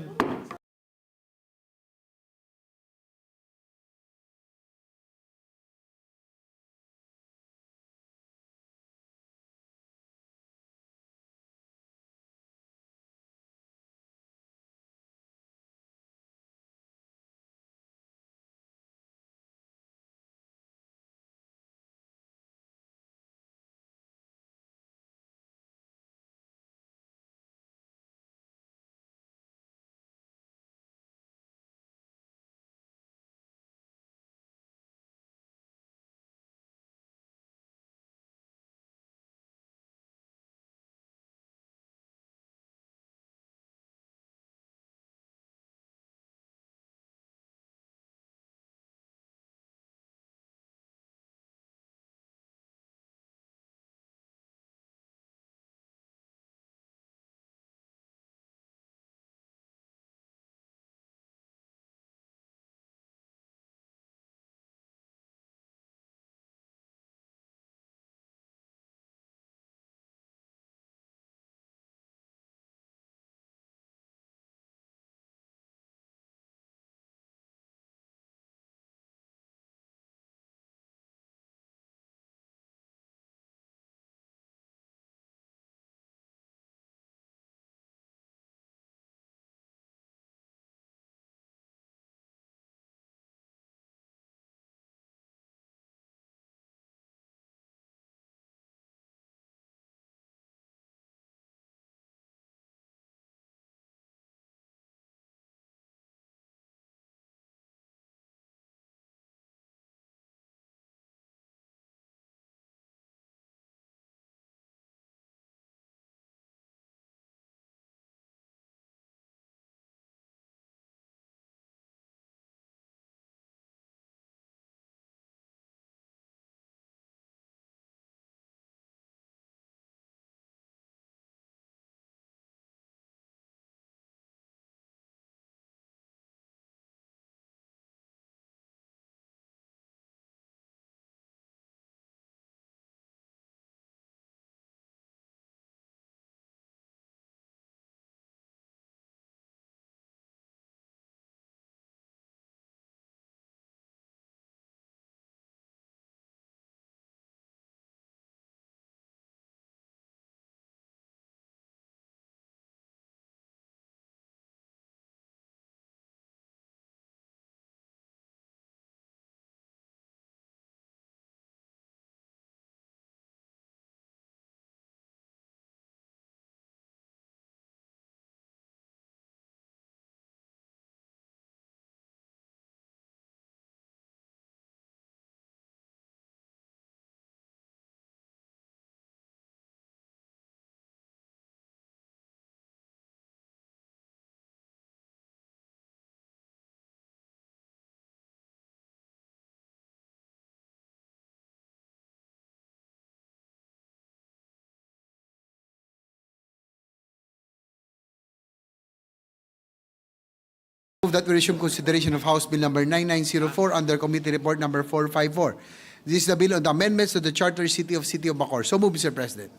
Move that we resume consideration of House Bill number 9904 under Committee Report number 454. This is the bill on the amendments to the Charter City of Bakor. So move, Mr. President.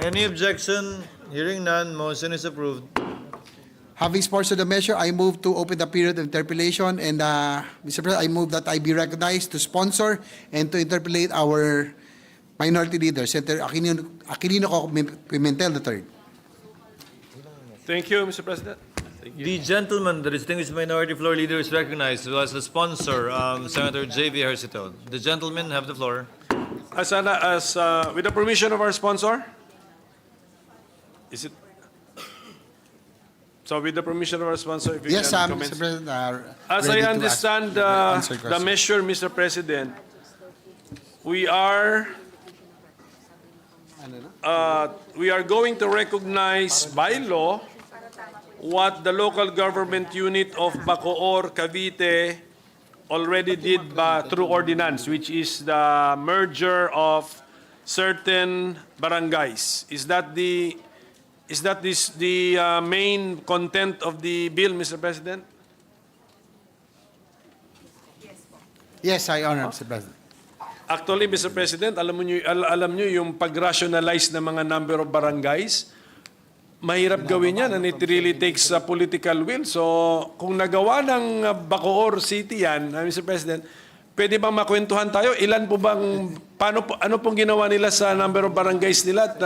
Any objection? Hearing none, motion is approved. Having sponsored the measure, I move to open the period of interpellation, and Mr. President, I move that I be recognized to sponsor and to interpellate our minority leader, Senator Aquilino Pimentel III. Thank you, Mr. President. The gentleman, the distinguished minority floor leader, is recognized as the sponsor, Senator J.V. Ejercito. The gentlemen have the floor. With the permission of our sponsor? Is it? So with the permission of our sponsor, if you Yes, can Mr. comment. President. As Ready I to understand answer the questions. measure, Mr. President, we are going to recognize by law what the local government unit of Bakor, Cavite already did through ordinance, which is the merger of certain barangays. Is that the main content of the bill, Mr. President? Yes, I honor, Mr. President. Actually, Mr. President, alam nyo yung pag-rationalize ng mga number of barangays, mahirap gawin yan and it really takes a political will. So, kung nagawa ng Bacoor City yan, Mr. President, pwede bang makwentuhan tayo? Ilan po bang, ano pong ginawa nila sa number of barangays nila at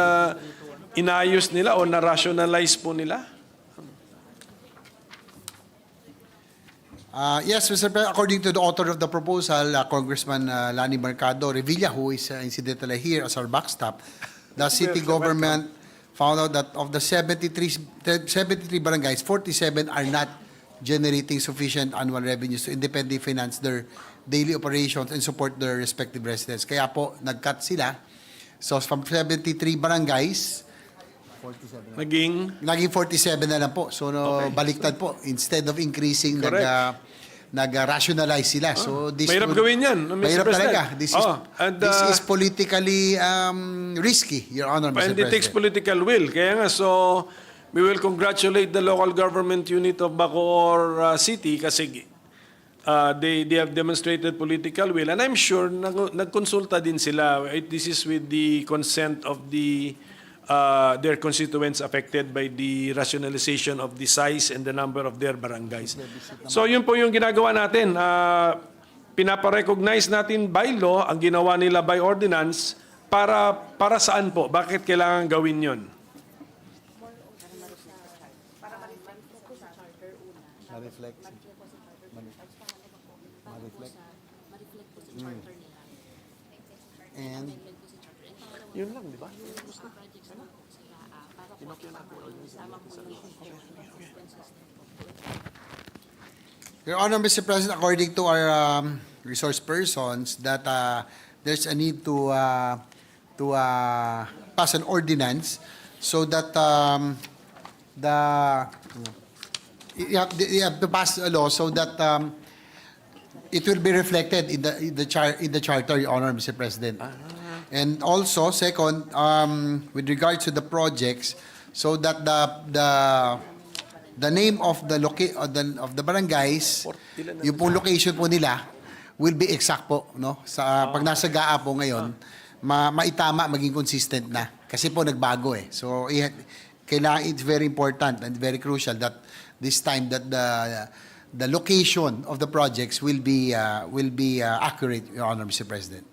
inayos nila o na-rationalize po nila? Yes, Mr. President, according to the author of the proposal, Congressman Lani Mercado Revilla, who is incidentally here as our backstop, the city government found out that of the 73 barangays, 47 are not generating sufficient annual revenues to independently finance their daily operations and support their respective residents. Kaya po, nag-cut sila. So, from 73 barangays, naging 47 na lang po. So, baliktad po. Instead of increasing, nag-rationalize sila. So, this Mahirap gawin yan, Mr. mahirap President. talaga. This is politically risky, Your Honor, Mr. And it takes President. political will. Kaya nga, so we will congratulate the local government unit of Bacoor City kasi they have demonstrated political will. And I'm sure nagkonsulta din sila. This is with the consent of their constituents affected by the rationalization of the size and the number of their barangays. So yun po yung ginagawa natin. Pinaparecognize natin by law ang ginawa nila by ordinance para saan po? Bakit kailangan gawin yun? And Yun lang, di ba? Your Honor, Mr. President, according to our resource persons, that there's a need to pass an ordinance so that you have to pass a law so that it will be reflected in the charter, Your Honor, Mr. President. And also, second, with regards to the projects, so that the name of the barangays, yung pong location po nila, will be exact po, no? Sa pag nasa GAA po ngayon, maitama, maging consistent na. Kasi po nagbago eh. So, kailangan, it's very important and very crucial that this time that the location of the projects will be accurate, Your Honor, Mr. President.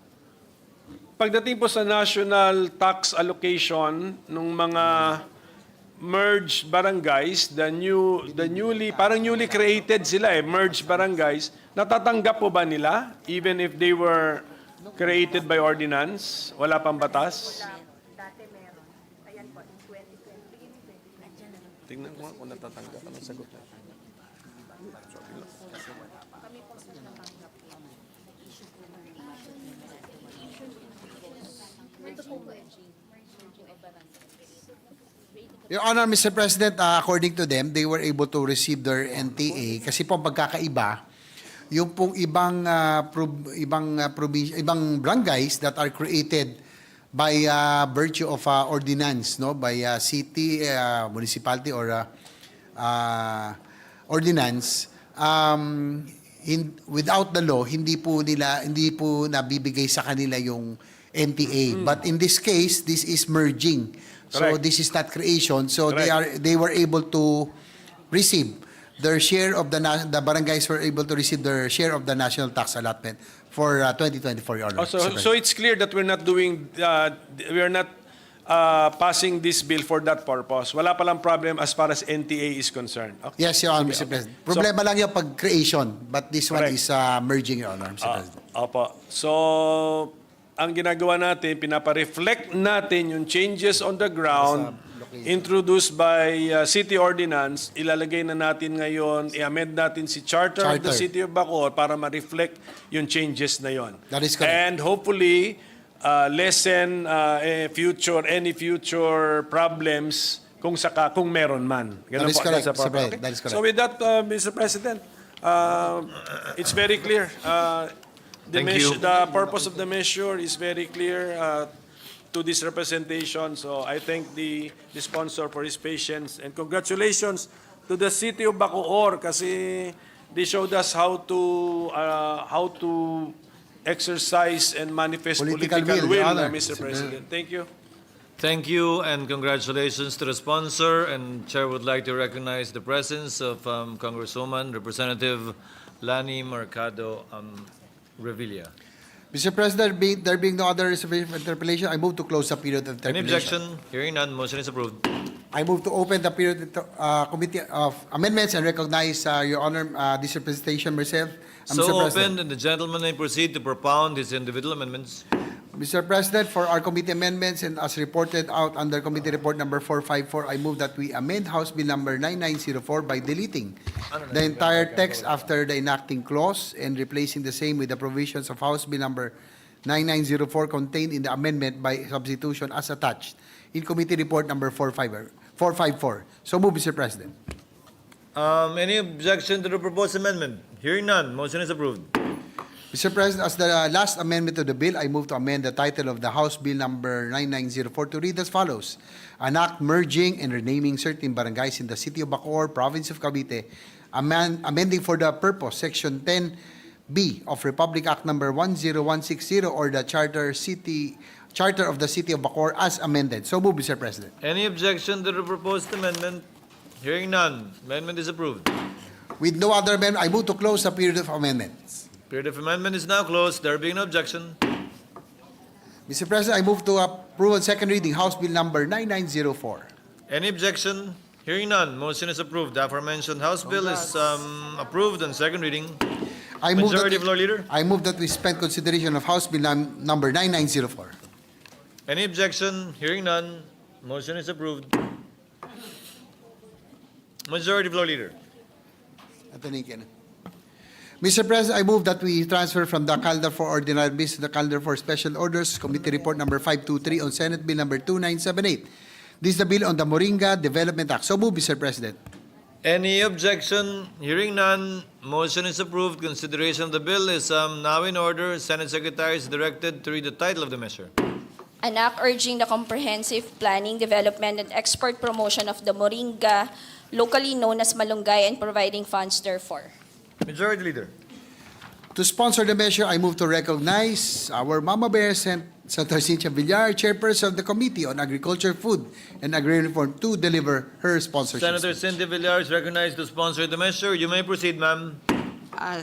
Pagdating po sa national tax allocation ng mga merged barangays, parang newly created sila merged barangays, natatanggap po ba nila even if they were created by ordinance? Wala pang batas? Dati meron. Ayan po, in 2020. Tingnan ko nga kung natatanggap. Anong sagot na? Kami po sa natanggap po. Ito po ba? Your Honor, Mr. President, according to them, they were able to receive their NTA kasi po ang pagkakaiba, yung pong ibang barangays that are created by virtue of ordinance, no, by city, municipality or ordinance, without the law, hindi po nabibigay sa kanila yung NTA. But in this case, this is merging. So Correct. this is not creation. So Correct. they were able to receive their share of the barangays were able to receive their share of the national tax allotment for 2024, Your Honor. Oh, so it's clear that we're not passing this bill for that purpose. Wala palang problem as far as NTA is concerned. Okay. Yes, Your Honor, Mr. President. Problema lang yung pag-creation, but this one Correct. is merging, Your Honor, Mr. President. Opo. So, ang ginagawa natin, pinapa-reflect natin yung changes on the ground introduced by city ordinance. Ilalagay na natin ngayon, i-amend natin si charter of the Charter. City of Bakor para ma-reflect yung changes na yon. That is correct. And hopefully, lessen any future problems kung meron man. That is po, correct, Mr. Mr. President. Okay? That is correct. So with that, Mr. President, it's very clear. Thank you. The purpose of the measure is very clear to this representation. So I thank the sponsor for his patience, and congratulations to the City of Bacoor kasi they showed us how to exercise and manifest Political political will, Your will, Honor. Mr. President. Thank you. Thank you and congratulations to the sponsor. And Chair would like to recognize the presence of Congresswoman Representative Lani Mercado Revilla. Mr. President, there being no other interpellation, I move to close the period of Any interpellation. objection? Hearing none, motion is approved. I move to open the period committee of amendments and recognize, Your Honor, this representation myself. So Mr. President. opened, and the gentleman may proceed to propound his individual amendments. Mr. President, for our committee amendments and as reported out under committee report number 454, I move that we amend House Bill number 9904 by deleting the entire text after the enacting clause and replacing the same with the provisions of House Bill number 9904 contained in the amendment by substitution as attached in committee report number 454. So move, Mr. President. Any objection to the proposed amendment? Hearing none, motion is approved. Mr. President, as the last amendment to the bill, I move to amend the title of the House Bill number 9904 to read as follows. An act merging and renaming certain barangays in the City of Bakor, Province of Cavite, amending for the purpose Section 10B of Republic Act number 10160 or the Charter of the City of Bakor as amended. So move, Mr. President. Any objection to the proposed amendment? Hearing none, amendment is approved. With no other amendment, I move to close the period of amendments. Period of amendment is now closed. There being no objection. Mr. President, I move to approve on second reading House Bill number 9904. Any objection? Hearing none, motion is approved. The aforementioned House Bill is approved on second reading. I move Majority Floor Leader. I move that we suspend consideration of House Bill number 9904. Any objection? Hearing none, motion is approved. Majority Floor Leader. Mr. President, I move that we transfer from the calendar for ordinary business to the calendar for special orders, Committee Report number 523 on Senate Bill number 2978. This is the bill on the Moringa Development Act. So move, Mr. President. Any objection? Hearing none, motion is approved. Consideration of the bill is now in order. Senate Secretary is directed to read the title of the measure. An act urging the comprehensive planning, development, and export promotion of the Moringa, locally known as Malunggay, and providing funds therefore. Majority Leader. To sponsor the measure, I move to recognize our Mama Bear, Senator Cynthia Villar, Chairperson of the Committee on Agriculture, Food, and Agrarian Reform, to deliver her sponsorship. Senator Cynthia Villar is recognized to sponsor the measure. You may proceed, ma'am.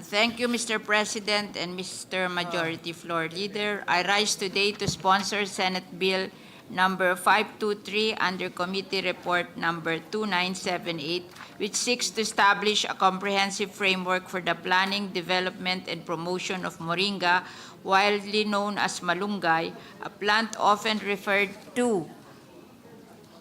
Thank you, Mr. President and Mr. Majority Floor Leader. I rise today to sponsor Senate Bill number 523 under Committee Report number 2978, which seeks to establish a comprehensive framework for the planning, development, and promotion of Moringa, widely known as Malunggay, a plant often referred to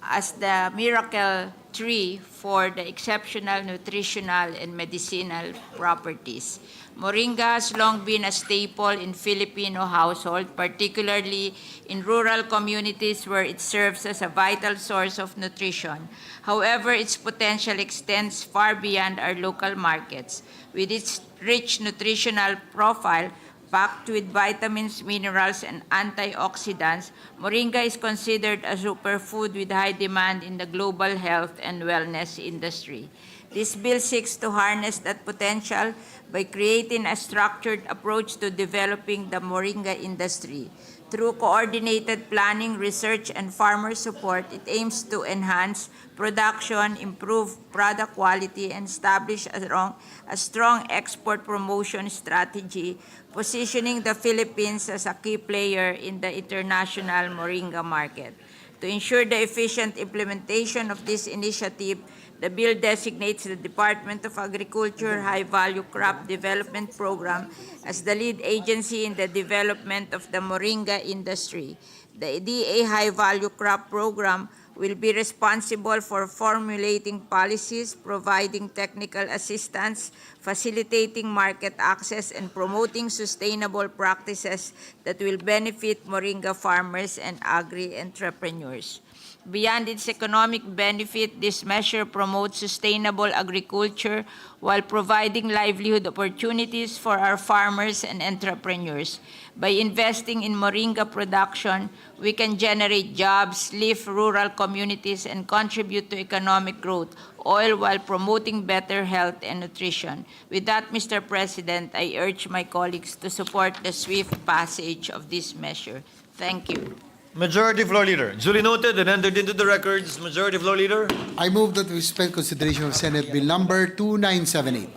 as the miracle tree for the exceptional nutritional and medicinal properties. Moringa has long been a staple in Filipino households, particularly in rural communities where it serves as a vital source of nutrition. However, its potential extends far beyond our local markets. With its rich nutritional profile, packed with vitamins, minerals, and antioxidants, Moringa is considered a superfood with high demand in the global health and wellness industry. This bill seeks to harness that potential by creating a structured approach to developing the Moringa industry. Through coordinated planning, research, and farmer support, it aims to enhance production, improve product quality, and establish a strong export promotion strategy, positioning the Philippines as a key player in the international Moringa market. To ensure the efficient implementation of this initiative, the bill designates the Department of Agriculture High-Value Crop Development Program as the lead agency in the development of the Moringa industry. The DA High-Value Crop Program will be responsible for formulating policies, providing technical assistance, facilitating market access, and promoting sustainable practices that will benefit Moringa farmers and agri-entrepreneurs. Beyond its economic benefit, this measure promotes sustainable agriculture while providing livelihood opportunities for our farmers and entrepreneurs. By investing in Moringa production, we can generate jobs, lift rural communities, and contribute to economic growth, all while promoting better health and nutrition. With that, Mr. President, I urge my colleagues to support the swift passage of this measure. Thank you. Majority Floor Leader. Duly noted and entered into the records. Majority Floor Leader. I move that we suspend consideration of Senate Bill number 2978.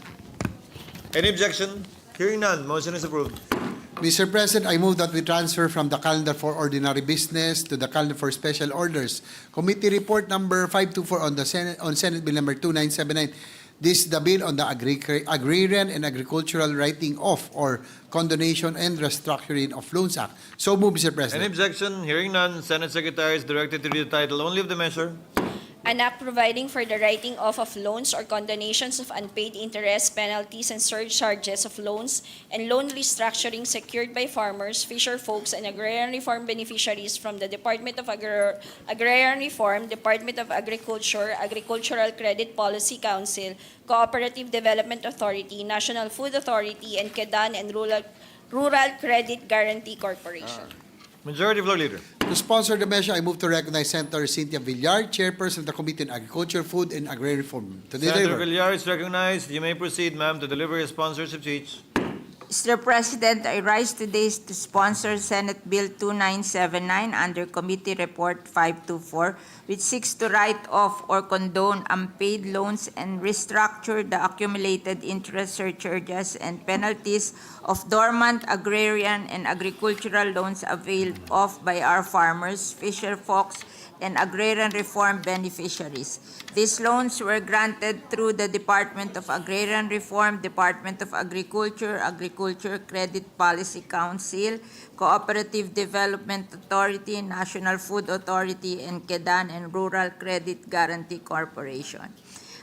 Any objection? Hearing none. Motion is approved. Mr. President, I move that we transfer from the calendar for ordinary business to the calendar for special orders. Committee report number 524 on Senate Bill number 2979. This is the bill on the Agrarian and Agricultural Writing Off or Condonation and Restructuring of Loans Act. So move, Mr. Any President. objection? Hearing none. Senate Secretary is directed to read the title only of the measure. An act providing for the writing off of loans or condonations of unpaid interest, penalties, and surcharges of loans and loan restructuring secured by farmers, fisher folks, and agrarian reform beneficiaries from the Department of Agrarian Reform, Department of Agriculture, Agricultural Credit Policy Council, Cooperative Development Authority, National Food Authority, and Kedan and Rural Credit Guarantee Corporation. Majority Floor Leader. To sponsor the measure, I move to recognize Senator Cynthia Villar, Chairperson of the Committee on Agriculture, Food, and Agrarian Reform. To Senator deliver. Villar is recognized. You may proceed, ma'am, to deliver your sponsorship speech. Mr. President, I rise today to sponsor Senate Bill 2979 under Committee Report 524, which seeks to write off or condone unpaid loans and restructure the accumulated interest, surcharges, and penalties of dormant agrarian and agricultural loans availed of by our farmers, fisher folks, and agrarian reform beneficiaries. These loans were granted through the Department of Agrarian Reform, Department of Agriculture, Agriculture Credit Policy Council, Cooperative Development Authority, National Food Authority, and Kedan and Rural Credit Guarantee Corporation.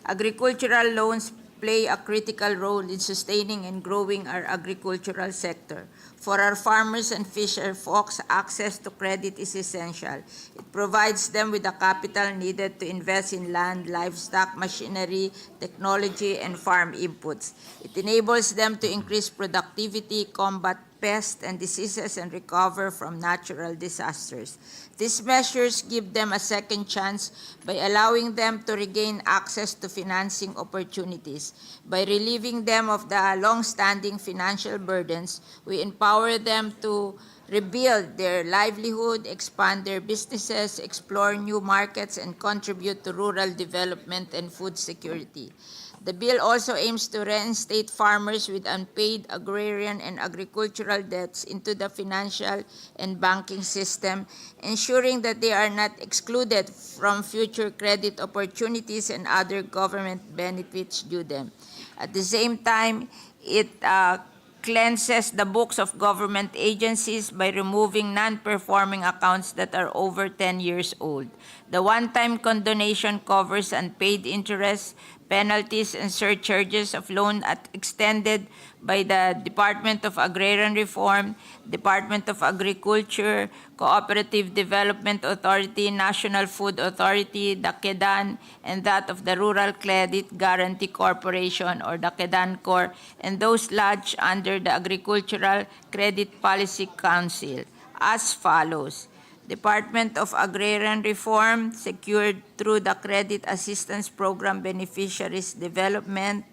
Agricultural loans play a critical role in sustaining and growing our agricultural sector. For our farmers and fisher folks, access to credit is essential. It provides them with the capital needed to invest in land, livestock, machinery, technology, and farm inputs. It enables them to increase productivity, combat pests and diseases, and recover from natural disasters. These measures give them a second chance by allowing them to regain access to financing opportunities. By relieving them of the long-standing financial burdens, we empower them to rebuild their livelihood, expand their businesses, explore new markets, and contribute to rural development and food security. The bill also aims to reinstate farmers with unpaid agrarian and agricultural debts into the financial and banking system, ensuring that they are not excluded from future credit opportunities and other government benefits due them. At the same time, it cleanses the books of government agencies by removing non-performing accounts that are over 10 years old. The one-time condonation covers unpaid interest, penalties, and surcharges of loan extended by the Department of Agrarian Reform, Department of Agriculture, Cooperative Development Authority, National Food Authority, the Kedan, and that of the Rural Credit Guarantee Corporation or the Kedancor, and those lodged under the Agricultural Credit Policy Council as follows. Department of Agrarian Reform, secured through the Credit Assistance Program Beneficiaries Development,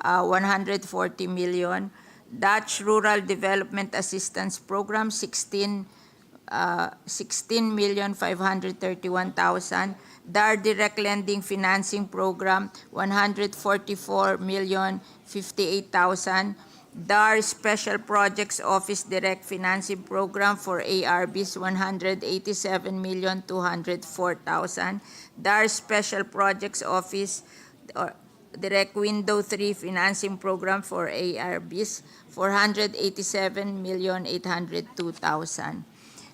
140 million. Dutch Rural Development Assistance Program, 16,531,000. DAR Direct Lending Financing Program, 144,058,000. DAR Special Projects Office Direct Financing Program for ARBs, 187,204,000. DAR Special Projects Office Direct Window 3 Financing Program for ARBs, 487,802,000.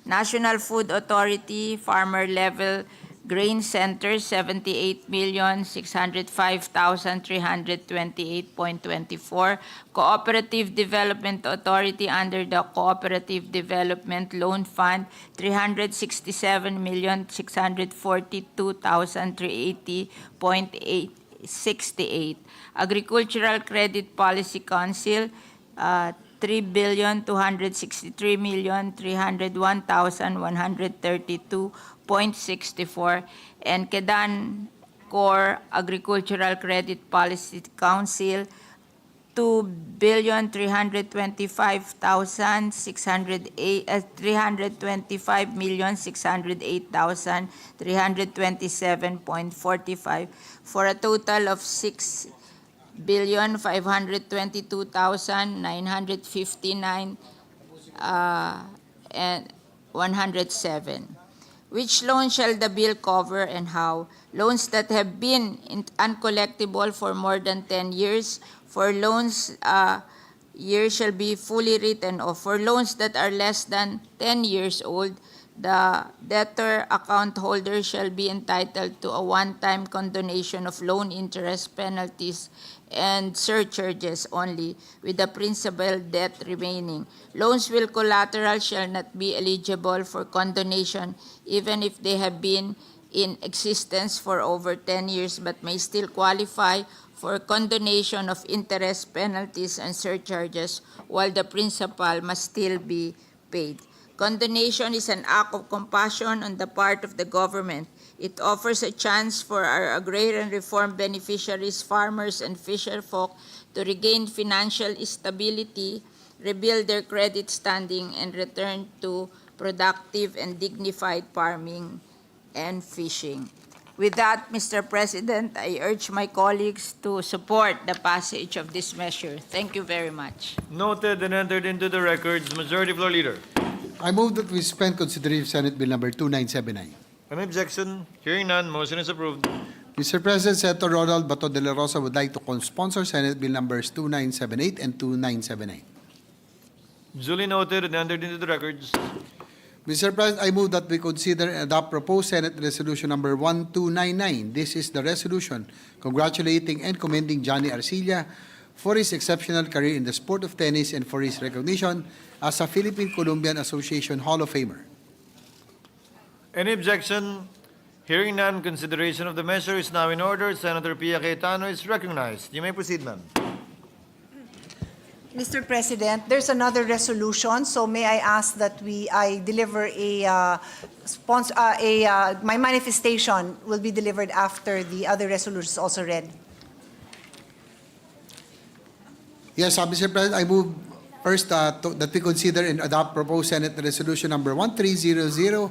National Food Authority Farmer Level Grain Center, 78,605,328.24. Cooperative Development Authority under the Cooperative Development Loan Fund, 367,642,380.68. Agricultural Credit Policy Council, 3,263,301,132.64, and Kedan Core Agricultural Credit Policy Council, 325,608,327.45, for a total of 6,522,959 and 107. Which loan shall the bill cover and how? Loans that have been uncollectible for more than 10 years. For loans, years shall be fully written off. For loans that are less than 10 years old, the debtor account holder shall be entitled to a one-time condonation of loan interest, penalties, and surcharges only, with the principal debt remaining. Loans with collateral shall not be eligible for condonation even if they have been in existence for over 10 years, but may still qualify for condonation of interest, penalties, and surcharges, while the principal must still be paid. Condonation is an act of compassion on the part of the government. It offers a chance for our agrarian reform beneficiaries, farmers, and fisherfolk to regain financial stability, rebuild their credit standing, and return to productive and dignified farming and fishing. With that, Mr. President, I urge my colleagues to support the passage of this measure. Thank you very much. Noted and entered into the records. Majority Floor Leader. I move that we suspend consideration of Senate Bill number 2979. An objection? Hearing none, motion is approved. Mr. President, Senator Ronald Bato de la Rosa would like to co-sponsor Senate Bill numbers 2978 and 2979. Duly noted and entered into the records. Mr. President, I move that we consider and adopt proposed Senate Resolution number 1299. This is the resolution congratulating and commending Johnny Arcilla for his exceptional career in the sport of tennis and for his recognition as a Philippine-Colombian Association Hall of Famer. Any objection? Hearing none, consideration of the measure is now in order. Senator Pia Cayetano is recognized. You may proceed, ma'am. Mr. President, there's another resolution, so may I ask that I deliver my manifestation will be delivered after the other resolution is also read. Yes, Mr. President, I move first that we consider and adopt proposed Senate Resolution number 1300.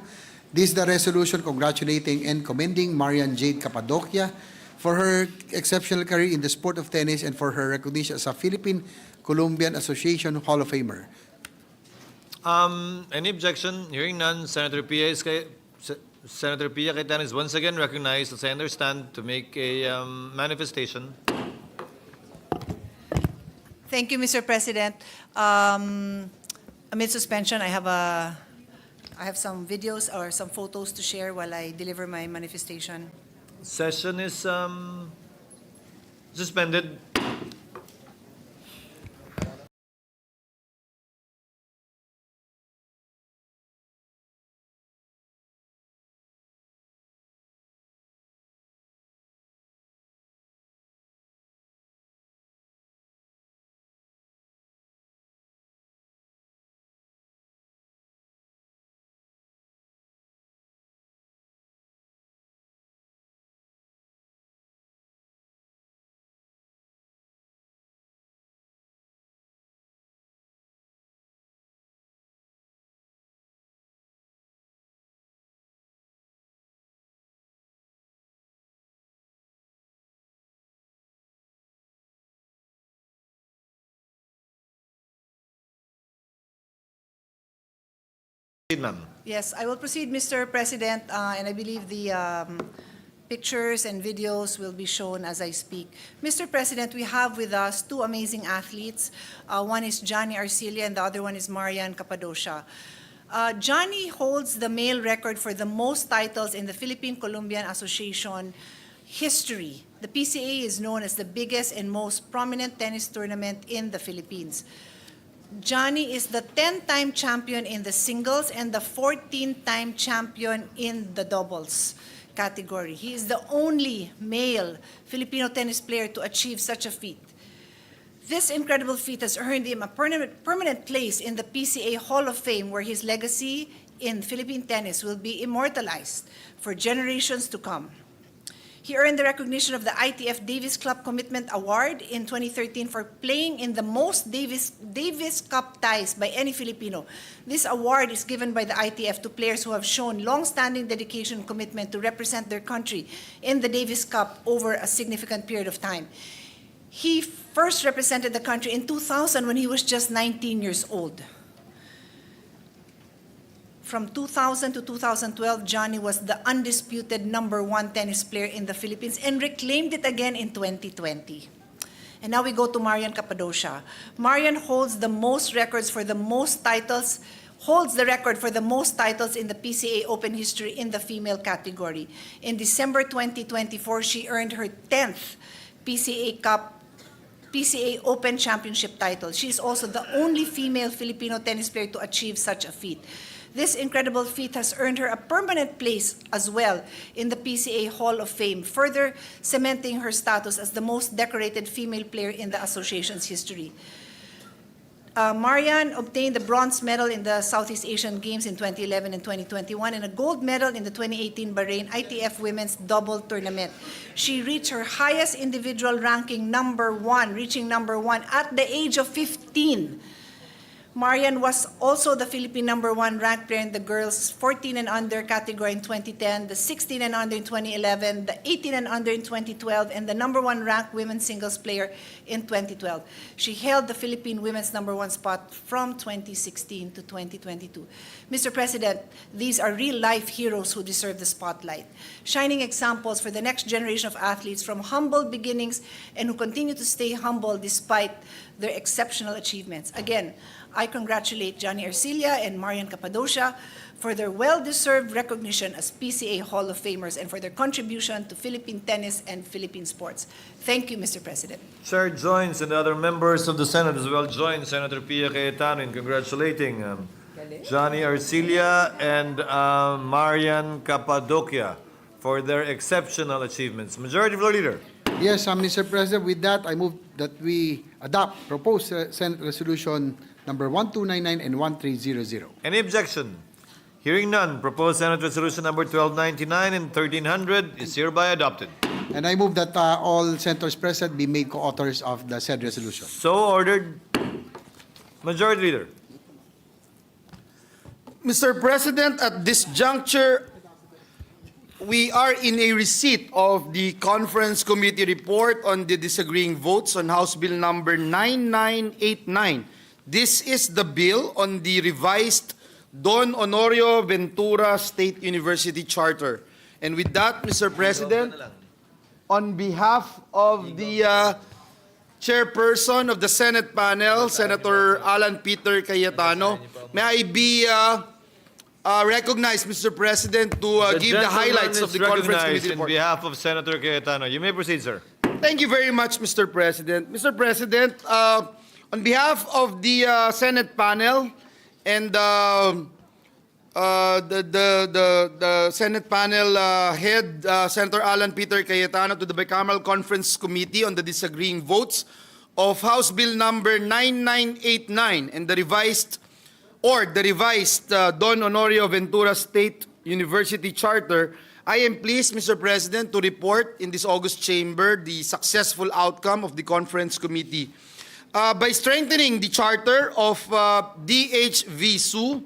This is the resolution congratulating and commending Marian Jade Cappadocia for her exceptional career in the sport of tennis and for her recognition as a Philippine-Colombian Association Hall of Famer. Any objection? Hearing none, Senator Pia Cayetano is once again recognized, as I understand, to make a manifestation. Thank you, Mr. President. Amid suspension, I have some videos or some photos to share while I deliver my manifestation. Session is suspended. ma'am. Yes, I will proceed, Mr. President, and I believe the pictures and videos will be shown as I speak. Mr. President, we have with us two amazing athletes. One is Johnny Arcilla and the other one is Marian Cappadocia. Johnny holds the male record for the most titles in the Philippine-Colombian Association history. The PCA is known as the biggest and most prominent tennis tournament in the Philippines. Johnny is the 10-time champion in the singles and the 14-time champion in the doubles category. He is the only male Filipino tennis player to achieve such a feat. This incredible feat has earned him a permanent place in the PCA Hall of Fame, where his legacy in Philippine tennis will be immortalized for generations to come. He earned the recognition of the ITF Davis Cup Commitment Award in 2013 for playing in the most Davis Cup ties by any Filipino. This award is given by the ITF to players who have shown long-standing dedication and commitment to represent their country in the Davis Cup over a significant period of time. He first represented the country in 2000 when he was just 19 years old. From 2000 to 2012, Johnny was the undisputed #1 tennis player in the Philippines and reclaimed it again in 2020. And now we go to Marian Cappadocia. Marian holds the most records for the most titles, holds the record for the most titles in the PCA Open history in the female category. In December 2024, she earned her 10th PCA Open Championship title. She is also the only female Filipino tennis player to achieve such a feat. This incredible feat has earned her a permanent place as well in the PCA Hall of Fame, further cementing her status as the most decorated female player in the association's history. Marian obtained the bronze medal in the Southeast Asian Games in 2011 and 2021 and a gold medal in the 2018 Bahrain ITF Women's Double Tournament. She reached her highest individual ranking, #1, reaching #1 at the age of 15. Marian was also the Philippine #1 ranked player in the girls 14 and under category in 2010, the 16 and under in 2011, the 18 and under in 2012, and the #1 ranked women's singles player in 2012. She held the Philippine women's #1 spot from 2016 to 2022. Mr. President, these are real-life heroes who deserve the spotlight, shining examples for the next generation of athletes from humble beginnings and who continue to stay humble despite their exceptional achievements. Again, I congratulate Johnny Arcilla and Marian Cappadocia for their well-deserved recognition as PCA Hall of Famers and for their contribution to Philippine tennis and Philippine sports. Thank you, Mr. President. Chair joins and other members of the Senate as well join Senator Pia Cayetano in congratulating Johnny Arcilla and Marian Cappadocia for their exceptional achievements. Majority Floor Leader. Yes, Mr. President, with that, I move that we adopt proposed Senate Resolution number 1299 and 1300. Any objection? Hearing none, proposed Senate Resolution number 1299 and 1300 is hereby adopted. And I move that all senators present be made co-authors of the said resolution. So ordered. Majority Leader. Mr. President, at this juncture, we are in a receipt of the Conference Committee report on the disagreeing votes on House Bill number 9989. This is the bill on the revised Don Honorio Ventura State University Charter. And with that, Mr. President, on behalf of the chairperson of the Senate panel, Senator Alan Peter Cayetano, may I be recognized, Mr. President, to give the highlights of the Conference Committee report. On behalf of Senator Cayetano, you may proceed, sir. Thank you very much, Mr. President. Mr. President, on behalf of the Senate panel and the Senate panel head, Senator Alan Peter Cayetano, to the Bicameral Conference Committee on the disagreeing votes of House Bill number 9989 and the revised Don Honorio Ventura State University Charter, I am pleased, Mr. President, to report in this August chamber the successful outcome of the Conference Committee. By strengthening the charter of DHVSU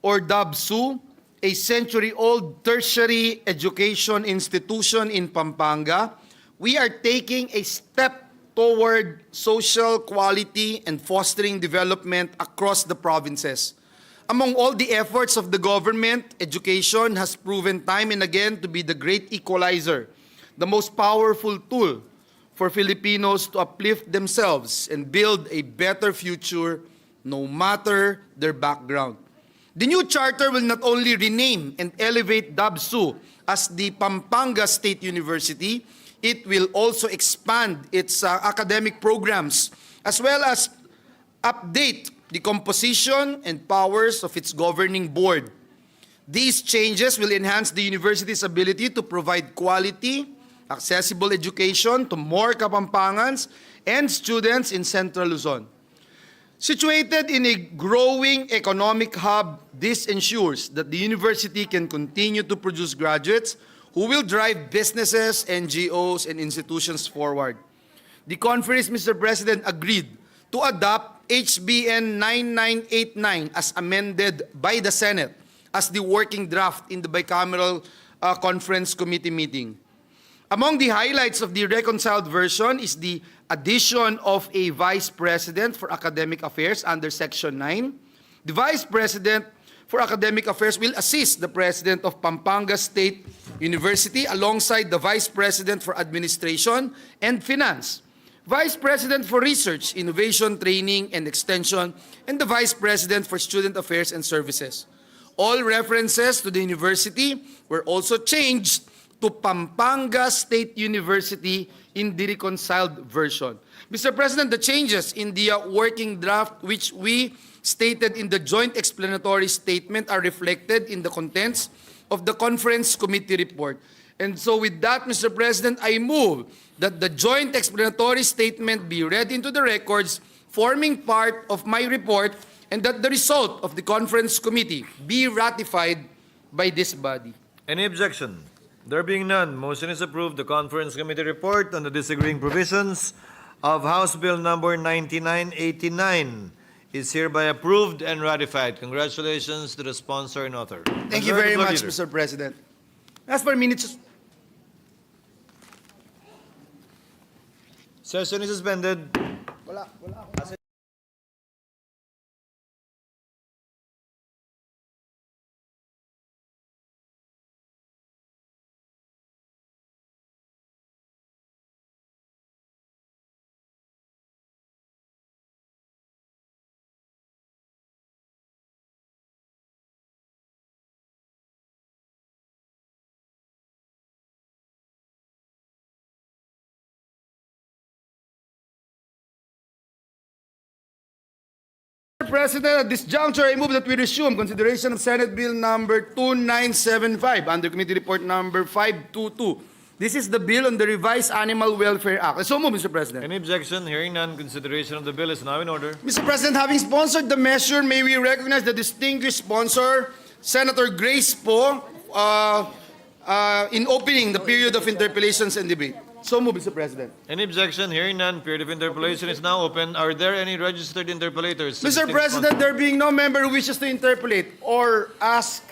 or DABSU, a century-old tertiary education institution in Pampanga, we are taking a step toward social quality and fostering development across the provinces. Among all the efforts of the government, education has proven time and again to be the great equalizer, the most powerful tool for Filipinos to uplift themselves and build a better future no matter their background. The new charter will not only rename and elevate DABSU as the Pampanga State University, it will also expand its academic programs as well as update the composition and powers of its governing board. These changes will enhance the university's ability to provide quality, accessible education to more Kapampangans and students in Central Luzon. Situated in a growing economic hub, this ensures that the university can continue to produce graduates who will drive businesses, NGOs, and institutions forward. The conference, Mr. President, agreed to adopt HBN 9989 as amended by the Senate as the working draft in the bicameral conference committee meeting. Among the highlights of the reconciled version is the addition of a Vice President for Academic Affairs under Section 9. The Vice President for Academic Affairs will assist the President of Pampanga State University alongside the Vice President for Administration and Finance, Vice President for Research, Innovation, Training, and Extension, and the Vice President for Student Affairs and Services. All references to the university were also changed to Pampanga State University in the reconciled version. Mr. President, the changes in the working draft which we stated in the joint explanatory statement are reflected in the contents of the conference committee report. And so with that, Mr. President, I move that the joint explanatory statement be read into the records forming part of my report and that the result of the conference committee be ratified by this body. Any objection? There being none, motion is approved. The conference committee report on the disagreeing provisions of House Bill number 9989 is hereby approved and ratified. Congratulations to the sponsor and author. Thank you very much, Mr. President. As for minutes, Session is suspended. Mr. President, at this juncture, I move that we resume consideration of Senate Bill number 2975 under Committee Report number 522. This is the bill on the revised Animal Welfare Act. So move, Mr. President. Any objection? Hearing none, consideration of the bill is now in order. Mr. President, having sponsored the measure, may we recognize the distinguished sponsor, Senator Grace Poe, in opening the period of interpellations and debate. So move, Mr. President. Any objection? Hearing none, period of interpellation is now open. Are there any registered interpellators? Mr. President, there being no member who wishes to interpolate or ask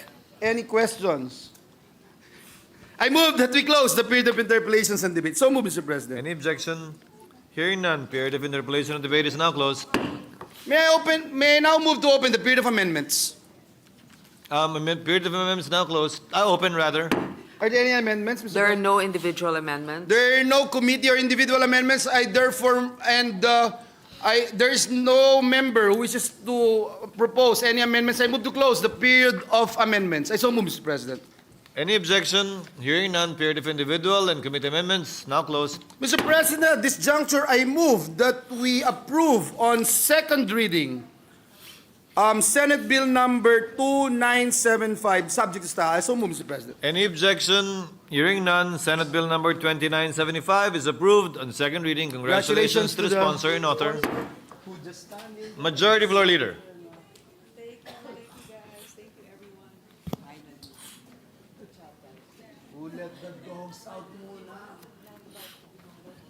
any questions, I move that we close the period of interpellations and debate. So move, Mr. President. Any objection? Hearing none, period of interpellation and debate is now closed. May I now move to open the period of amendments? Period of amendments now closed. Open rather. Are there any amendments, Mr. There are President? no individual amendments. There are no committee or individual amendments. I therefore, there is no member who wishes to propose any amendments. I move to close the period of amendments. I so move, Mr. President. Any objection? Hearing none, period of individual and committee amendments now closed. Mr. President, at this juncture, I move that we approve on second reading Senate Bill number 2975, subject to style. I so move, Mr. President. Any objection? Hearing none, Senate Bill number 2975 is approved on second reading. Congratulations to the sponsor and author. Majority Floor Leader.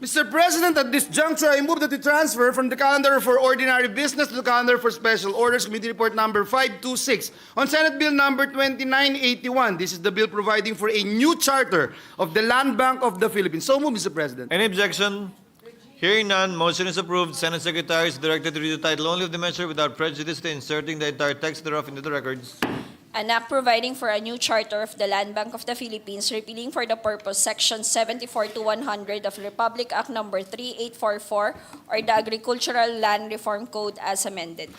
Mr. President, at this juncture, I move that we transfer from the calendar for ordinary business to the calendar for special orders, Committee Report number 526 on Senate Bill number 2981. This is the bill providing for a new charter of the Land Bank of the Philippines. So move, Mr. President. Any objection? Hearing none, motion is approved. Senate Secretary is directed to read the title only of the measure without prejudice to inserting the entire text thereof into the records. An act providing for a new charter of the Land Bank of the Philippines, repealing for the purpose Section 74 to 100 of Republic Act Number 3844 or the Agricultural Land Reform Code as amended.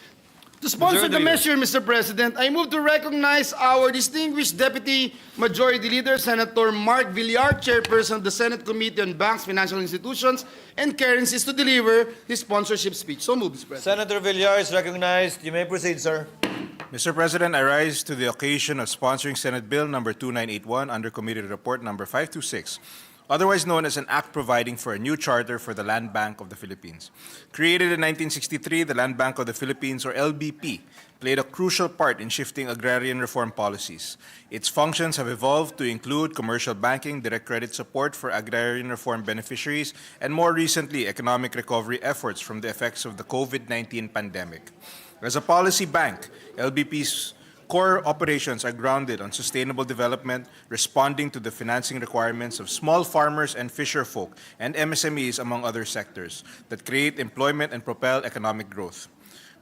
To sponsor the Majority measure, Mr. President, I move to recognize our distinguished Deputy Majority Leader, Senator Mark Villar, Chairperson of the Senate Committee on Banks, Financial Institutions, and Currencies, to deliver his sponsorship speech. So moved, Mr. President. Senator Villar is recognized. You may proceed, sir. Mr. President, I rise to the occasion of sponsoring Senate Bill number 2981 under Committee Report number 526, otherwise known as an act providing for a new charter for the Land Bank of the Philippines. Created in 1963, the Land Bank of the Philippines, or LBP, played a crucial part in shifting agrarian reform policies. Its functions have evolved to include commercial banking, direct credit support for agrarian reform beneficiaries, and more recently, economic recovery efforts from the effects of the COVID-19 pandemic. As a policy bank, LBP's core operations are grounded on sustainable development, responding to the financing requirements of small farmers and fisherfolk and MSMEs, among other sectors, that create employment and propel economic growth.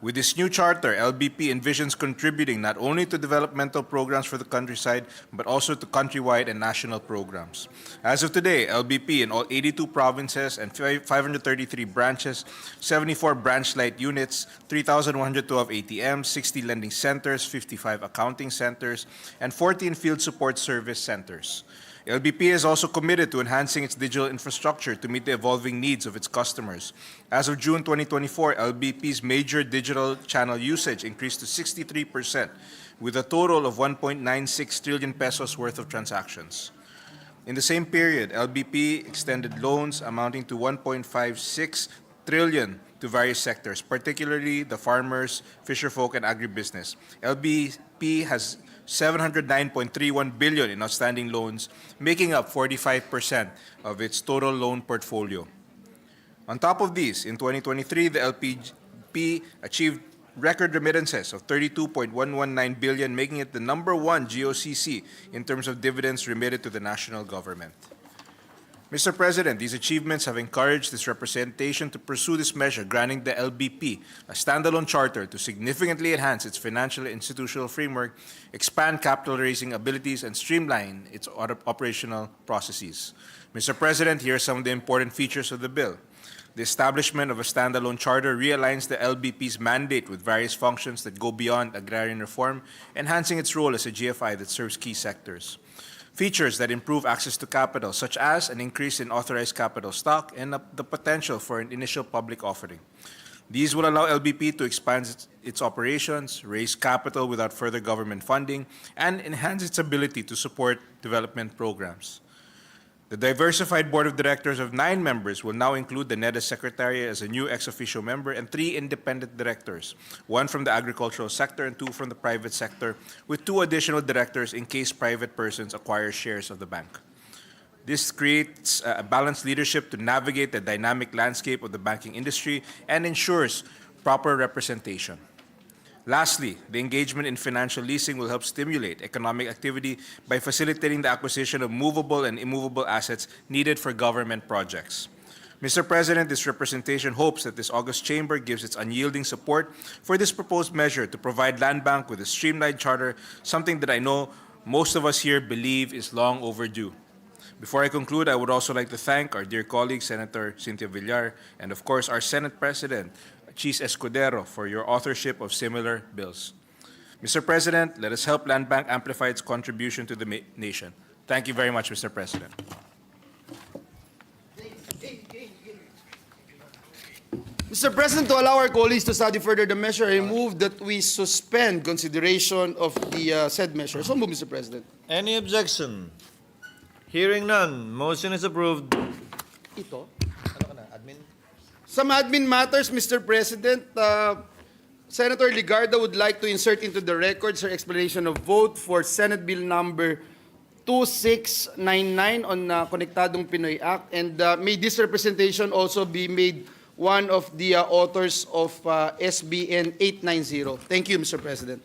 With this new charter, LBP envisions contributing not only to developmental programs for the countryside, but also to countrywide and national programs. As of today, LBP in all 82 provinces and 533 branches, 74 branch-light units, 3,112 ATMs, 60 lending centers, 55 accounting centers, and 14 field support service centers. LBP is also committed to enhancing its digital infrastructure to meet the evolving needs of its customers. As of June 2024, LBP's major digital channel usage increased to 63%, with a total of 1.96 trillion pesos worth of transactions. In the same period, LBP extended loans amounting to 1.56 trillion to various sectors, particularly the farmers, fisherfolk, and agribusiness. LBP has 709.31 billion in outstanding loans, making up 45% of its total loan portfolio. On top of these, in 2023, the LPP achieved record remittances of 32.119 billion, making it the #1 GOCC in terms of dividends remitted to the national government. Mr. President, these achievements have encouraged this representation to pursue this measure, granting the LBP a standalone charter to significantly enhance its financial and institutional framework, expand capital raising abilities, and streamline its operational processes. Mr. President, here are some of the important features of the bill. The establishment of a standalone charter realigns the LBP's mandate with various functions that go beyond agrarian reform, enhancing its role as a GFI that serves key sectors. Features that improve access to capital, such as an increase in authorized capital stock and the potential for an initial public offering. These will allow LBP to expand its operations, raise capital without further government funding, and enhance its ability to support development programs. The diversified board of directors of 9 members will now include the NEDA Secretary as a new ex officio member and 3 independent directors, 1 from the agricultural sector and 2 from the private sector, with 2 additional directors in case private persons acquire shares of the bank. This creates a balanced leadership to navigate the dynamic landscape of the banking industry and ensures proper representation. Lastly, the engagement in financial leasing will help stimulate economic activity by facilitating the acquisition of movable and immovable assets needed for government projects. Mr. President, this representation hopes that this august chamber gives its unyielding support for this proposed measure to provide Land Bank with a streamlined charter, something that I know most of us here believe is long overdue. Before I conclude, I would also like to thank our dear colleague, Senator Cynthia Villar, and of course our Senate President, Chis Escudero, for your authorship of similar bills. Mr. President, let us help Land Bank amplify its contribution to the nation. Thank you very much, Mr. President. Mr. President, to allow our colleagues to study further the measure, I move that we suspend consideration of the said measure. So move, Mr. President. Any objection? Hearing none, motion is approved. Ito? Ano ka na, admin? Some admin matters, Mr. President. Senator Ligarda would like to insert into the records her explanation of vote for Senate Bill number 2699 on Konektadong Pinoy Act. And may this representation also be made one of the authors of SBN 890. Thank you, Mr. President.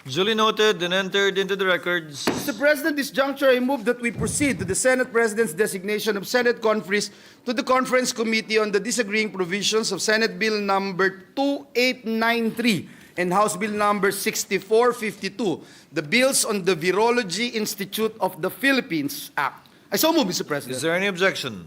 Duly noted and entered into the records. Mr. President, this juncture, I move that we proceed to the Senate President's designation of Senate conferees to the Conference Committee on the Disagreeing Provisions of Senate Bill number 2893 and House Bill number 6452, the bills on the Virology Institute of the Philippines Act. I so move, Mr. President. Is there any objection?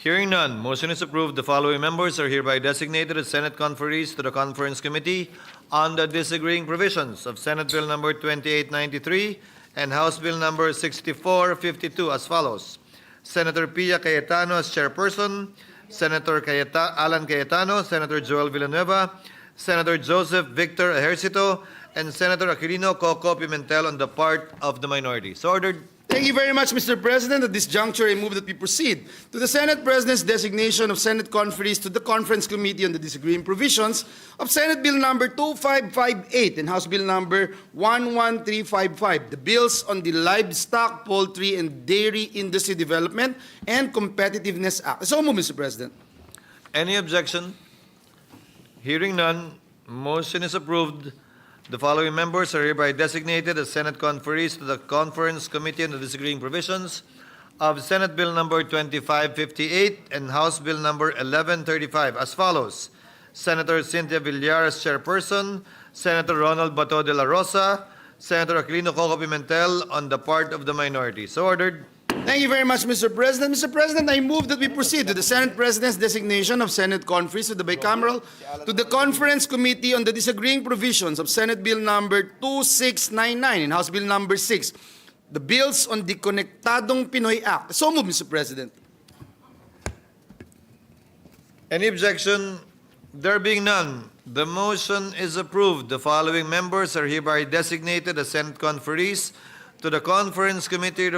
Hearing none, motion is approved. The following members are hereby designated as Senate conferees to the Conference Committee on the Disagreeing Provisions of Senate Bill number 2893 and House Bill number 6452 as follows. Senator Pia Cayetano as chairperson, Senator Alan Cayetano, Senator Joel Villanueva, Senator Joseph Victor Ejercito, and Senator Aquilino Coco Pimentel on the part of the minority. So ordered. Thank you very much, Mr. President. At this juncture, I move that we proceed to the Senate President's designation of Senate conferees to the Conference Committee on the Disagreeing Provisions of Senate Bill number 2558 and House Bill number 11355, the bills on the Livestock, Poultry, and Dairy Industry Development and Competitiveness Act. So move, Mr. President. Any objection? Hearing none, motion is approved. The following members are hereby designated as Senate conferees to the Conference Committee on the Disagreeing Provisions of Senate Bill number 2558 and House Bill number 1135 as follows. Senator Cynthia Villar as chairperson, Senator Ronald Bato de la Rosa, Senator Aquilino Coco Pimentel on the part of the minority. So ordered. Thank you very much, Mr. President. Mr. President, I move that we proceed to the Senate President's designation of Senate conferees to the bicameral to the Conference Committee on the Disagreeing Provisions of Senate Bill number 2699 and House Bill number 6, the bills on the Konektadong Pinoy Act. So move, Mr. President. Any objection? There being none, the motion is approved. The following members are hereby designated as Senate conferees to the Conference Committee on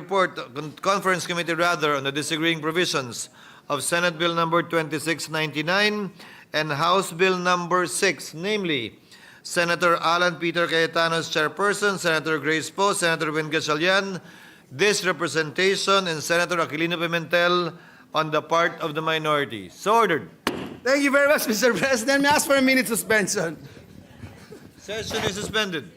the Disagreeing Provisions of Senate Bill number 2699 and House Bill number 6, namely Senator Alan Peter Cayetano as chairperson, Senator Grace Poe, Senator Win Gatchalian, this representation, and Senator Aquilino Pimentel on the part of the minority. So ordered. Thank you very much, Mr. President. May I ask for a minute suspension? Session is suspended.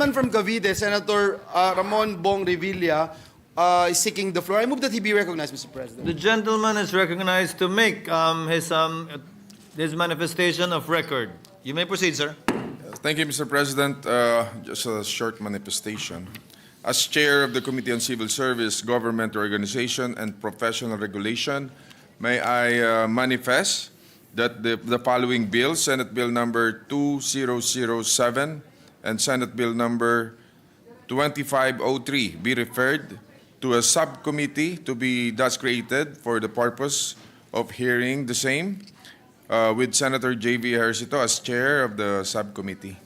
gentleman from Cavite, Senator Ramon Bong Revilla, is seeking the floor. I move that he be recognized, Mr. President. The gentleman is recognized to make his manifestation of record. You may proceed, sir. Thank you, Mr. President. Just a short manifestation. As Chair of the Committee on Civil Service, Government Organization, and Professional Regulation, may I manifest that the following bills, Senate Bill number 2007 and Senate Bill number 2503, be referred to a subcommittee to be thus created for the purpose of hearing the same, with Senator J.V. Ejercito as chair of the subcommittee.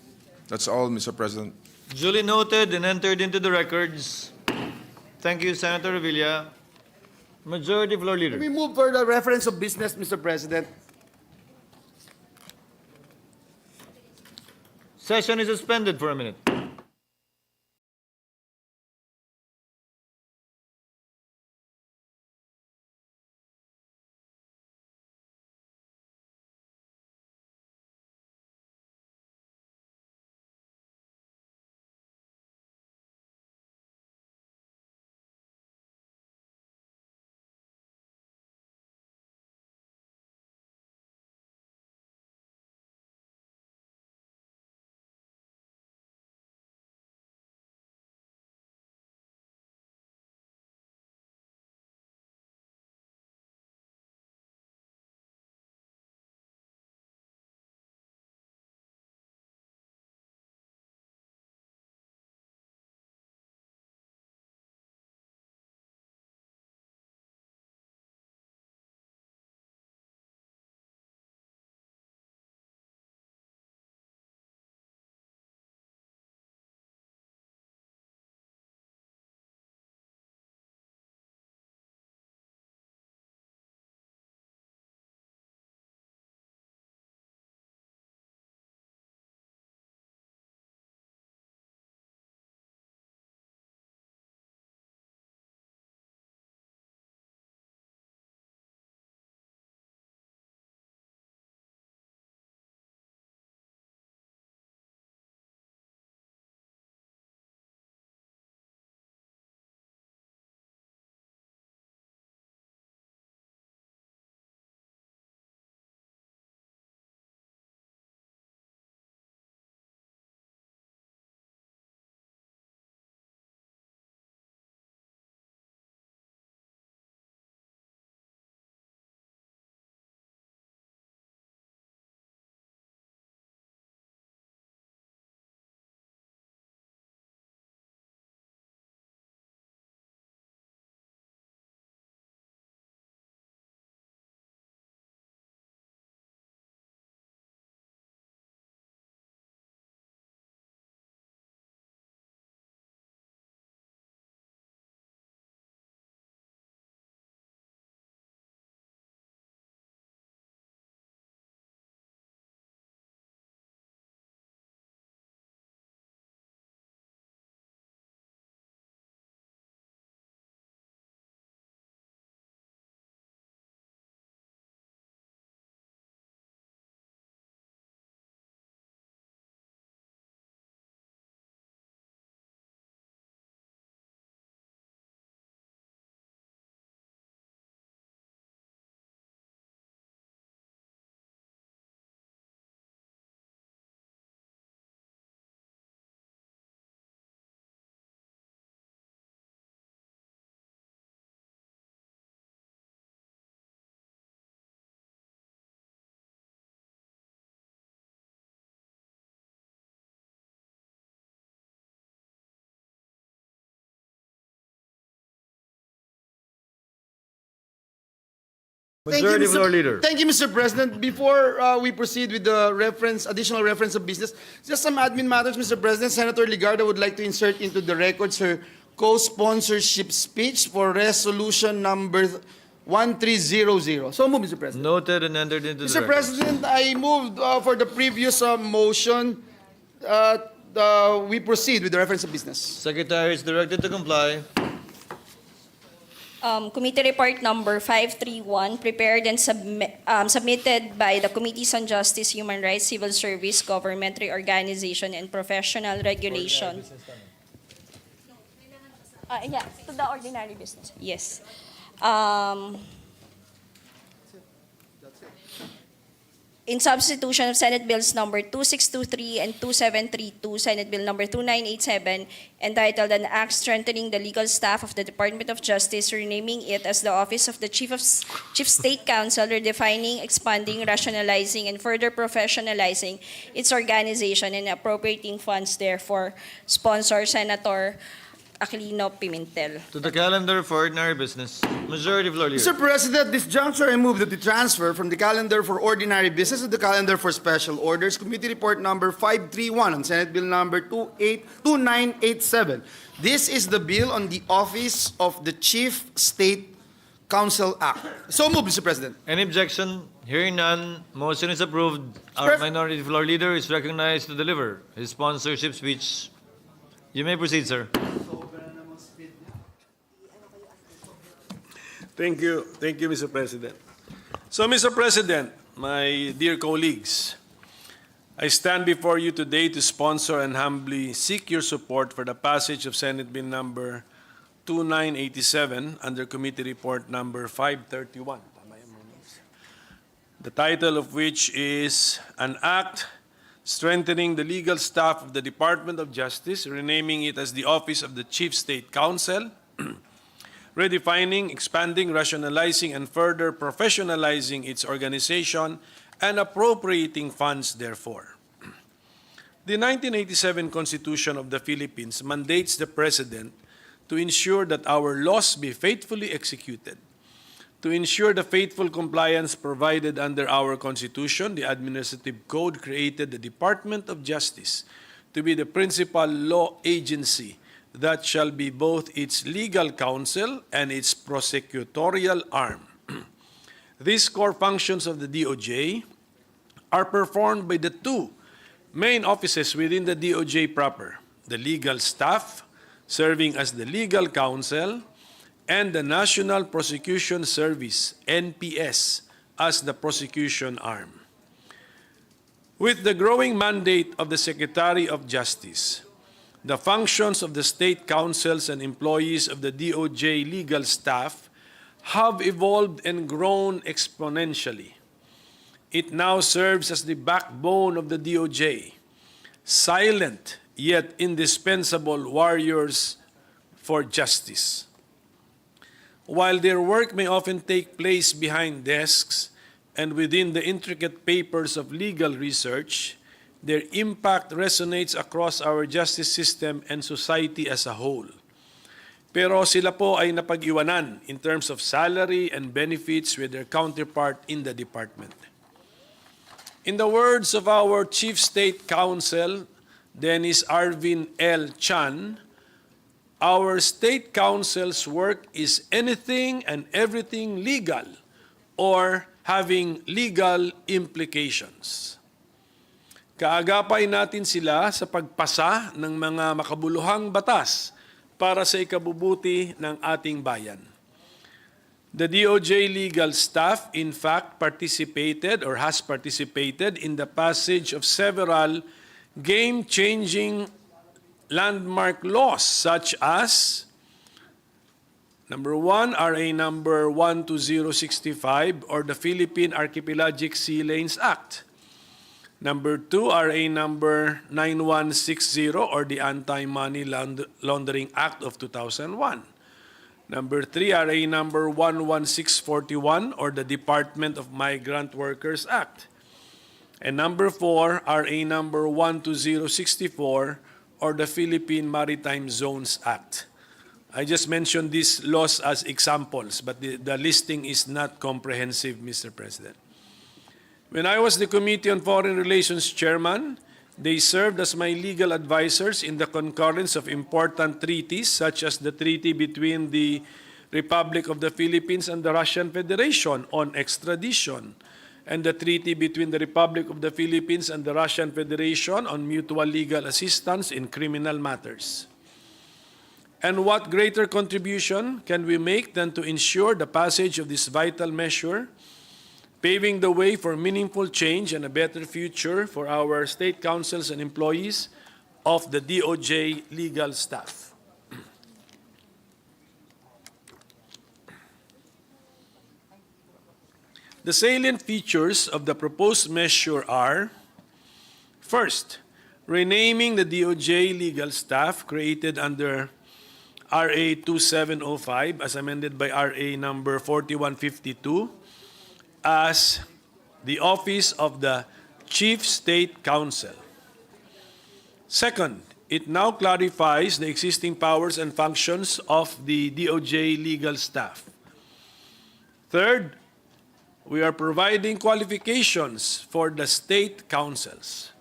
That's all, Mr. President. Duly noted and entered into the records. Thank you, Senator Revilla. Majority Floor Leader. We move for the reference of business, Mr. President. Session is suspended for a minute. Majority Floor Leader. Thank you, Mr. President. Before we proceed with the additional reference of business, just some admin matters, Mr. President. Senator Ligarda would like to insert into the records her co-sponsorship speech for resolution number 1300. So move, Mr. President. Noted and entered into the Mr. records. President, I moved for the previous motion. We proceed with the reference of business. Secretary is directed to comply. Committee Report Number 531, prepared and submitted by the Committees on Justice, Human Rights, Civil Service, Government Reorganization, and Professional Regulation. Yeah, to the ordinary business. Yes. In substitution of Senate Bills Number 2623 and 2732, Senate Bill Number 2987, entitled An Act Strengthening the Legal Staff of the Department of Justice, renaming it as the Office of the Chief State Counsel, redefining, expanding, rationalizing, and further professionalizing its organization and appropriating funds therefore, sponsor Senator Aquilino Pimentel. To the calendar for ordinary business. Majority Floor Leader. Mr. President, this juncture I move that the transfer from the calendar for ordinary business to the calendar for special orders, Committee Report Number 531 on Senate Bill Number 2987. This is the bill on the Office of the Chief State Counsel Act. So move, Mr. President. Any objection? Hearing none, motion is approved. Our Minority Floor Leader is recognized to deliver his sponsorship speech. You may proceed, sir. Thank you, Mr. President. So, Mr. President, my dear colleagues, I stand before you today to sponsor and humbly seek your support for the passage of Senate Bill Number 2987 under Committee Report Number 531. The title of which is An Act Strengthening the Legal Staff of the Department of Justice, renaming it as the Office of the Chief State Counsel, redefining, expanding, rationalizing, and further professionalizing its organization and appropriating funds therefore. The 1987 Constitution of the Philippines mandates the President to ensure that our laws be faithfully executed. To ensure the faithful compliance provided under our Constitution, the Administrative Code created the Department of Justice to be the principal law agency that shall be both its legal counsel and its prosecutorial arm. These core functions of the DOJ are performed by the two main offices within the DOJ proper, the legal staff, serving as the legal counsel, and the National Prosecution Service, NPS, as the prosecution arm. With the growing mandate of the Secretary of Justice, the functions of the state counsels and employees of the DOJ legal staff have evolved and grown exponentially. It now serves as the backbone of the DOJ, silent yet indispensable warriors for justice. While their work may often take place behind desks and within the intricate papers of legal research, their impact resonates across our justice system and society as a whole. Pero sila po ay napag-iwanan in terms of salary and benefits with their counterpart in the department. In the words of our Chief State Counsel, Dennis Arvin L. Chan, our state counsel's work is anything and everything legal or having legal implications. Kaagapay natin sila sa pagpasa ng mga makabuluhang batas para sa ikabubuti ng ating bayan. The DOJ legal staff, in fact, participated or has participated in the passage of several game-changing landmark laws such as Number 1, RA number 12065 or the Philippine Archipelagic Sea Lanes Act. Number 2, RA number 9160 or the Anti-Money Laundering Act of 2001. Number 3, RA number 11641 or the Department of Migrant Workers Act. And number 4, RA number 12064 or the Philippine Maritime Zones Act. I just mentioned these laws as examples, but the listing is not comprehensive, Mr. President. When I was the Committee on Foreign Relations Chairman, they served as my legal advisors in the concurrence of important treaties such as the treaty between the Republic of the Philippines and the Russian Federation on extradition, and the treaty between the Republic of the Philippines and the Russian Federation on mutual legal assistance in criminal matters. And what greater contribution can we make than to ensure the passage of this vital measure, paving the way for meaningful change and a better future for our state councils and employees of the DOJ legal staff. The salient features of the proposed measure are: first, renaming the DOJ legal staff created under RA 2705 as amended by RA number 4152 as the Office of the Chief State Counsel. Second, it now clarifies the existing powers and functions of the DOJ legal staff. Third, we are providing qualifications for the state councils.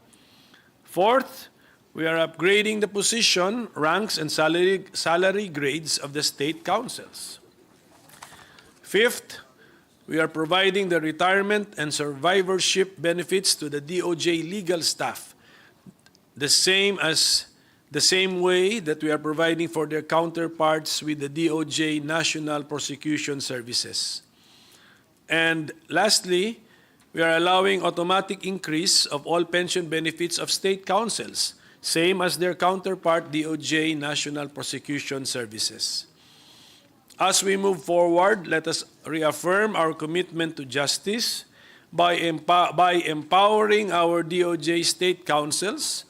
Fourth, we are upgrading the position, ranks, and salary grades of the state councils. Fifth, we are providing the retirement and survivorship benefits to the DOJ legal staff, the same way that we are providing for their counterparts with the DOJ National Prosecution Services. And lastly, we are allowing automatic increase of all pension benefits of state councils, same as their counterpart DOJ National Prosecution Services. As we move forward, let us reaffirm our commitment to justice by empowering our DOJ state councils,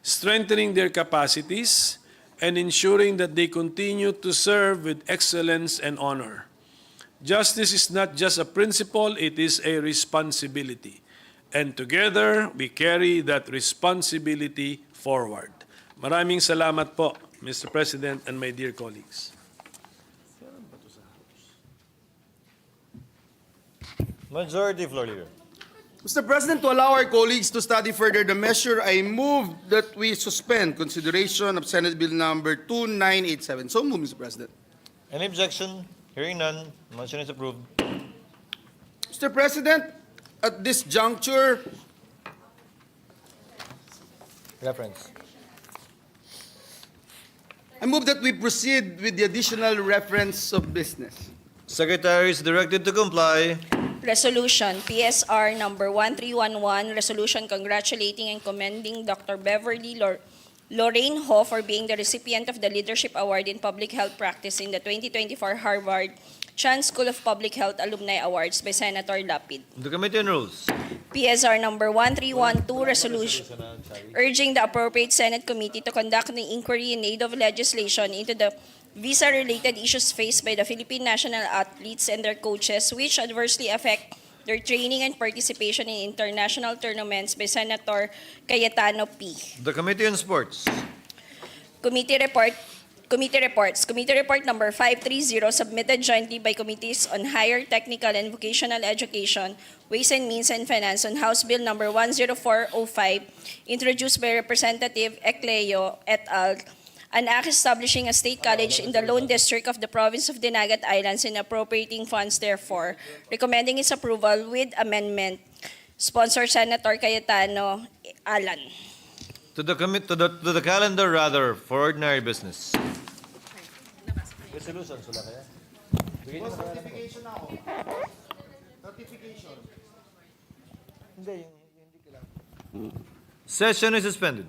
strengthening their capacities, and ensuring that they continue to serve with excellence and honor. Justice is not just a principle, it is a responsibility. And together, we carry that responsibility forward. Maraming salamat po, Mr. President and my dear colleagues. Majority Floor Leader. Mr. President, to allow our colleagues to study further the measure, I move that we suspend consideration of Senate Bill number 2987. So move, Mr. President. Any objection? Hearing none, motion is approved. Mr. President, at this juncture, Reference. I move that we proceed with the additional reference of business. Secretary is directed to comply. Resolution, PSR number 1311, resolution congratulating and commending Dr. Beverly Lorraine Ho for being the recipient of the Leadership Award in Public Health Practice in the 2024 Harvard Chan School of Public Health Alumni Awards by Senator Lapid. The Committee on Rules. PSR number 1312, resolution urging the appropriate Senate committee to conduct an inquiry in aid of legislation into the visa-related issues faced by the Philippine national athletes and their coaches, which adversely affect their training and participation in international tournaments by Senator Cayetano P. The Committee on Sports. Committee reports. Committee report number 530 submitted jointly by Committees on Higher Technical and Vocational Education, Ways and Means and Finance on House Bill number 10405, introduced by Representative Ecleo et al., an act establishing a state college in the Lone District of the Province of Dinagat Islands and appropriating funds therefore, recommending its approval with amendment. Sponsor Senator Cayetano Alan. To the calendar rather for ordinary business. Resolution sula kaya? Notification ako. Notification. Hindi kailangan. Session is suspended.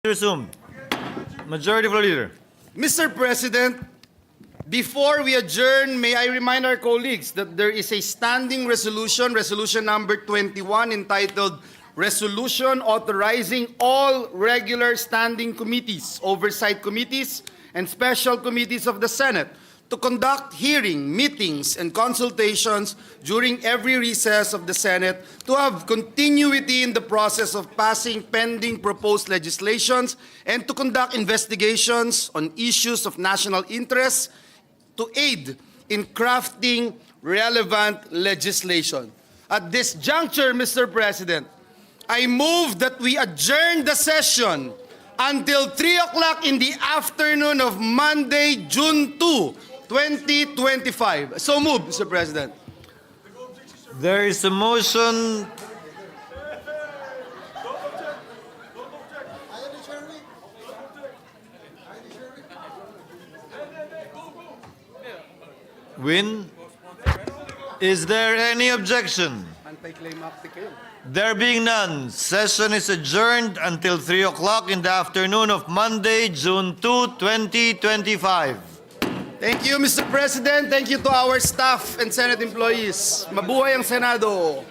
Resumed. Majority Floor Leader. Mr. President, before we adjourn, may I remind our colleagues that there is a standing resolution, resolution number 21, entitled Resolution Authorizing All Regular Standing Committees, Oversight Committees, and Special Committees of the Senate to conduct hearing, meetings, and consultations during every recess of the Senate to have continuity in the process of passing pending proposed legislations and to conduct investigations on issues of national interest to aid in crafting relevant legislation. At this juncture, Mr. President, I move that we adjourn the session until 3 o'clock in the afternoon of Monday, June 2, 2025. So move, Mr. President. There is a motion. Win. Is there any objection? There being none, session is adjourned until 3 o'clock in the afternoon of Monday, June 2, 2025. Thank you, Mr. President. Thank you to our staff and Senate employees. Mabuhay ang Senado.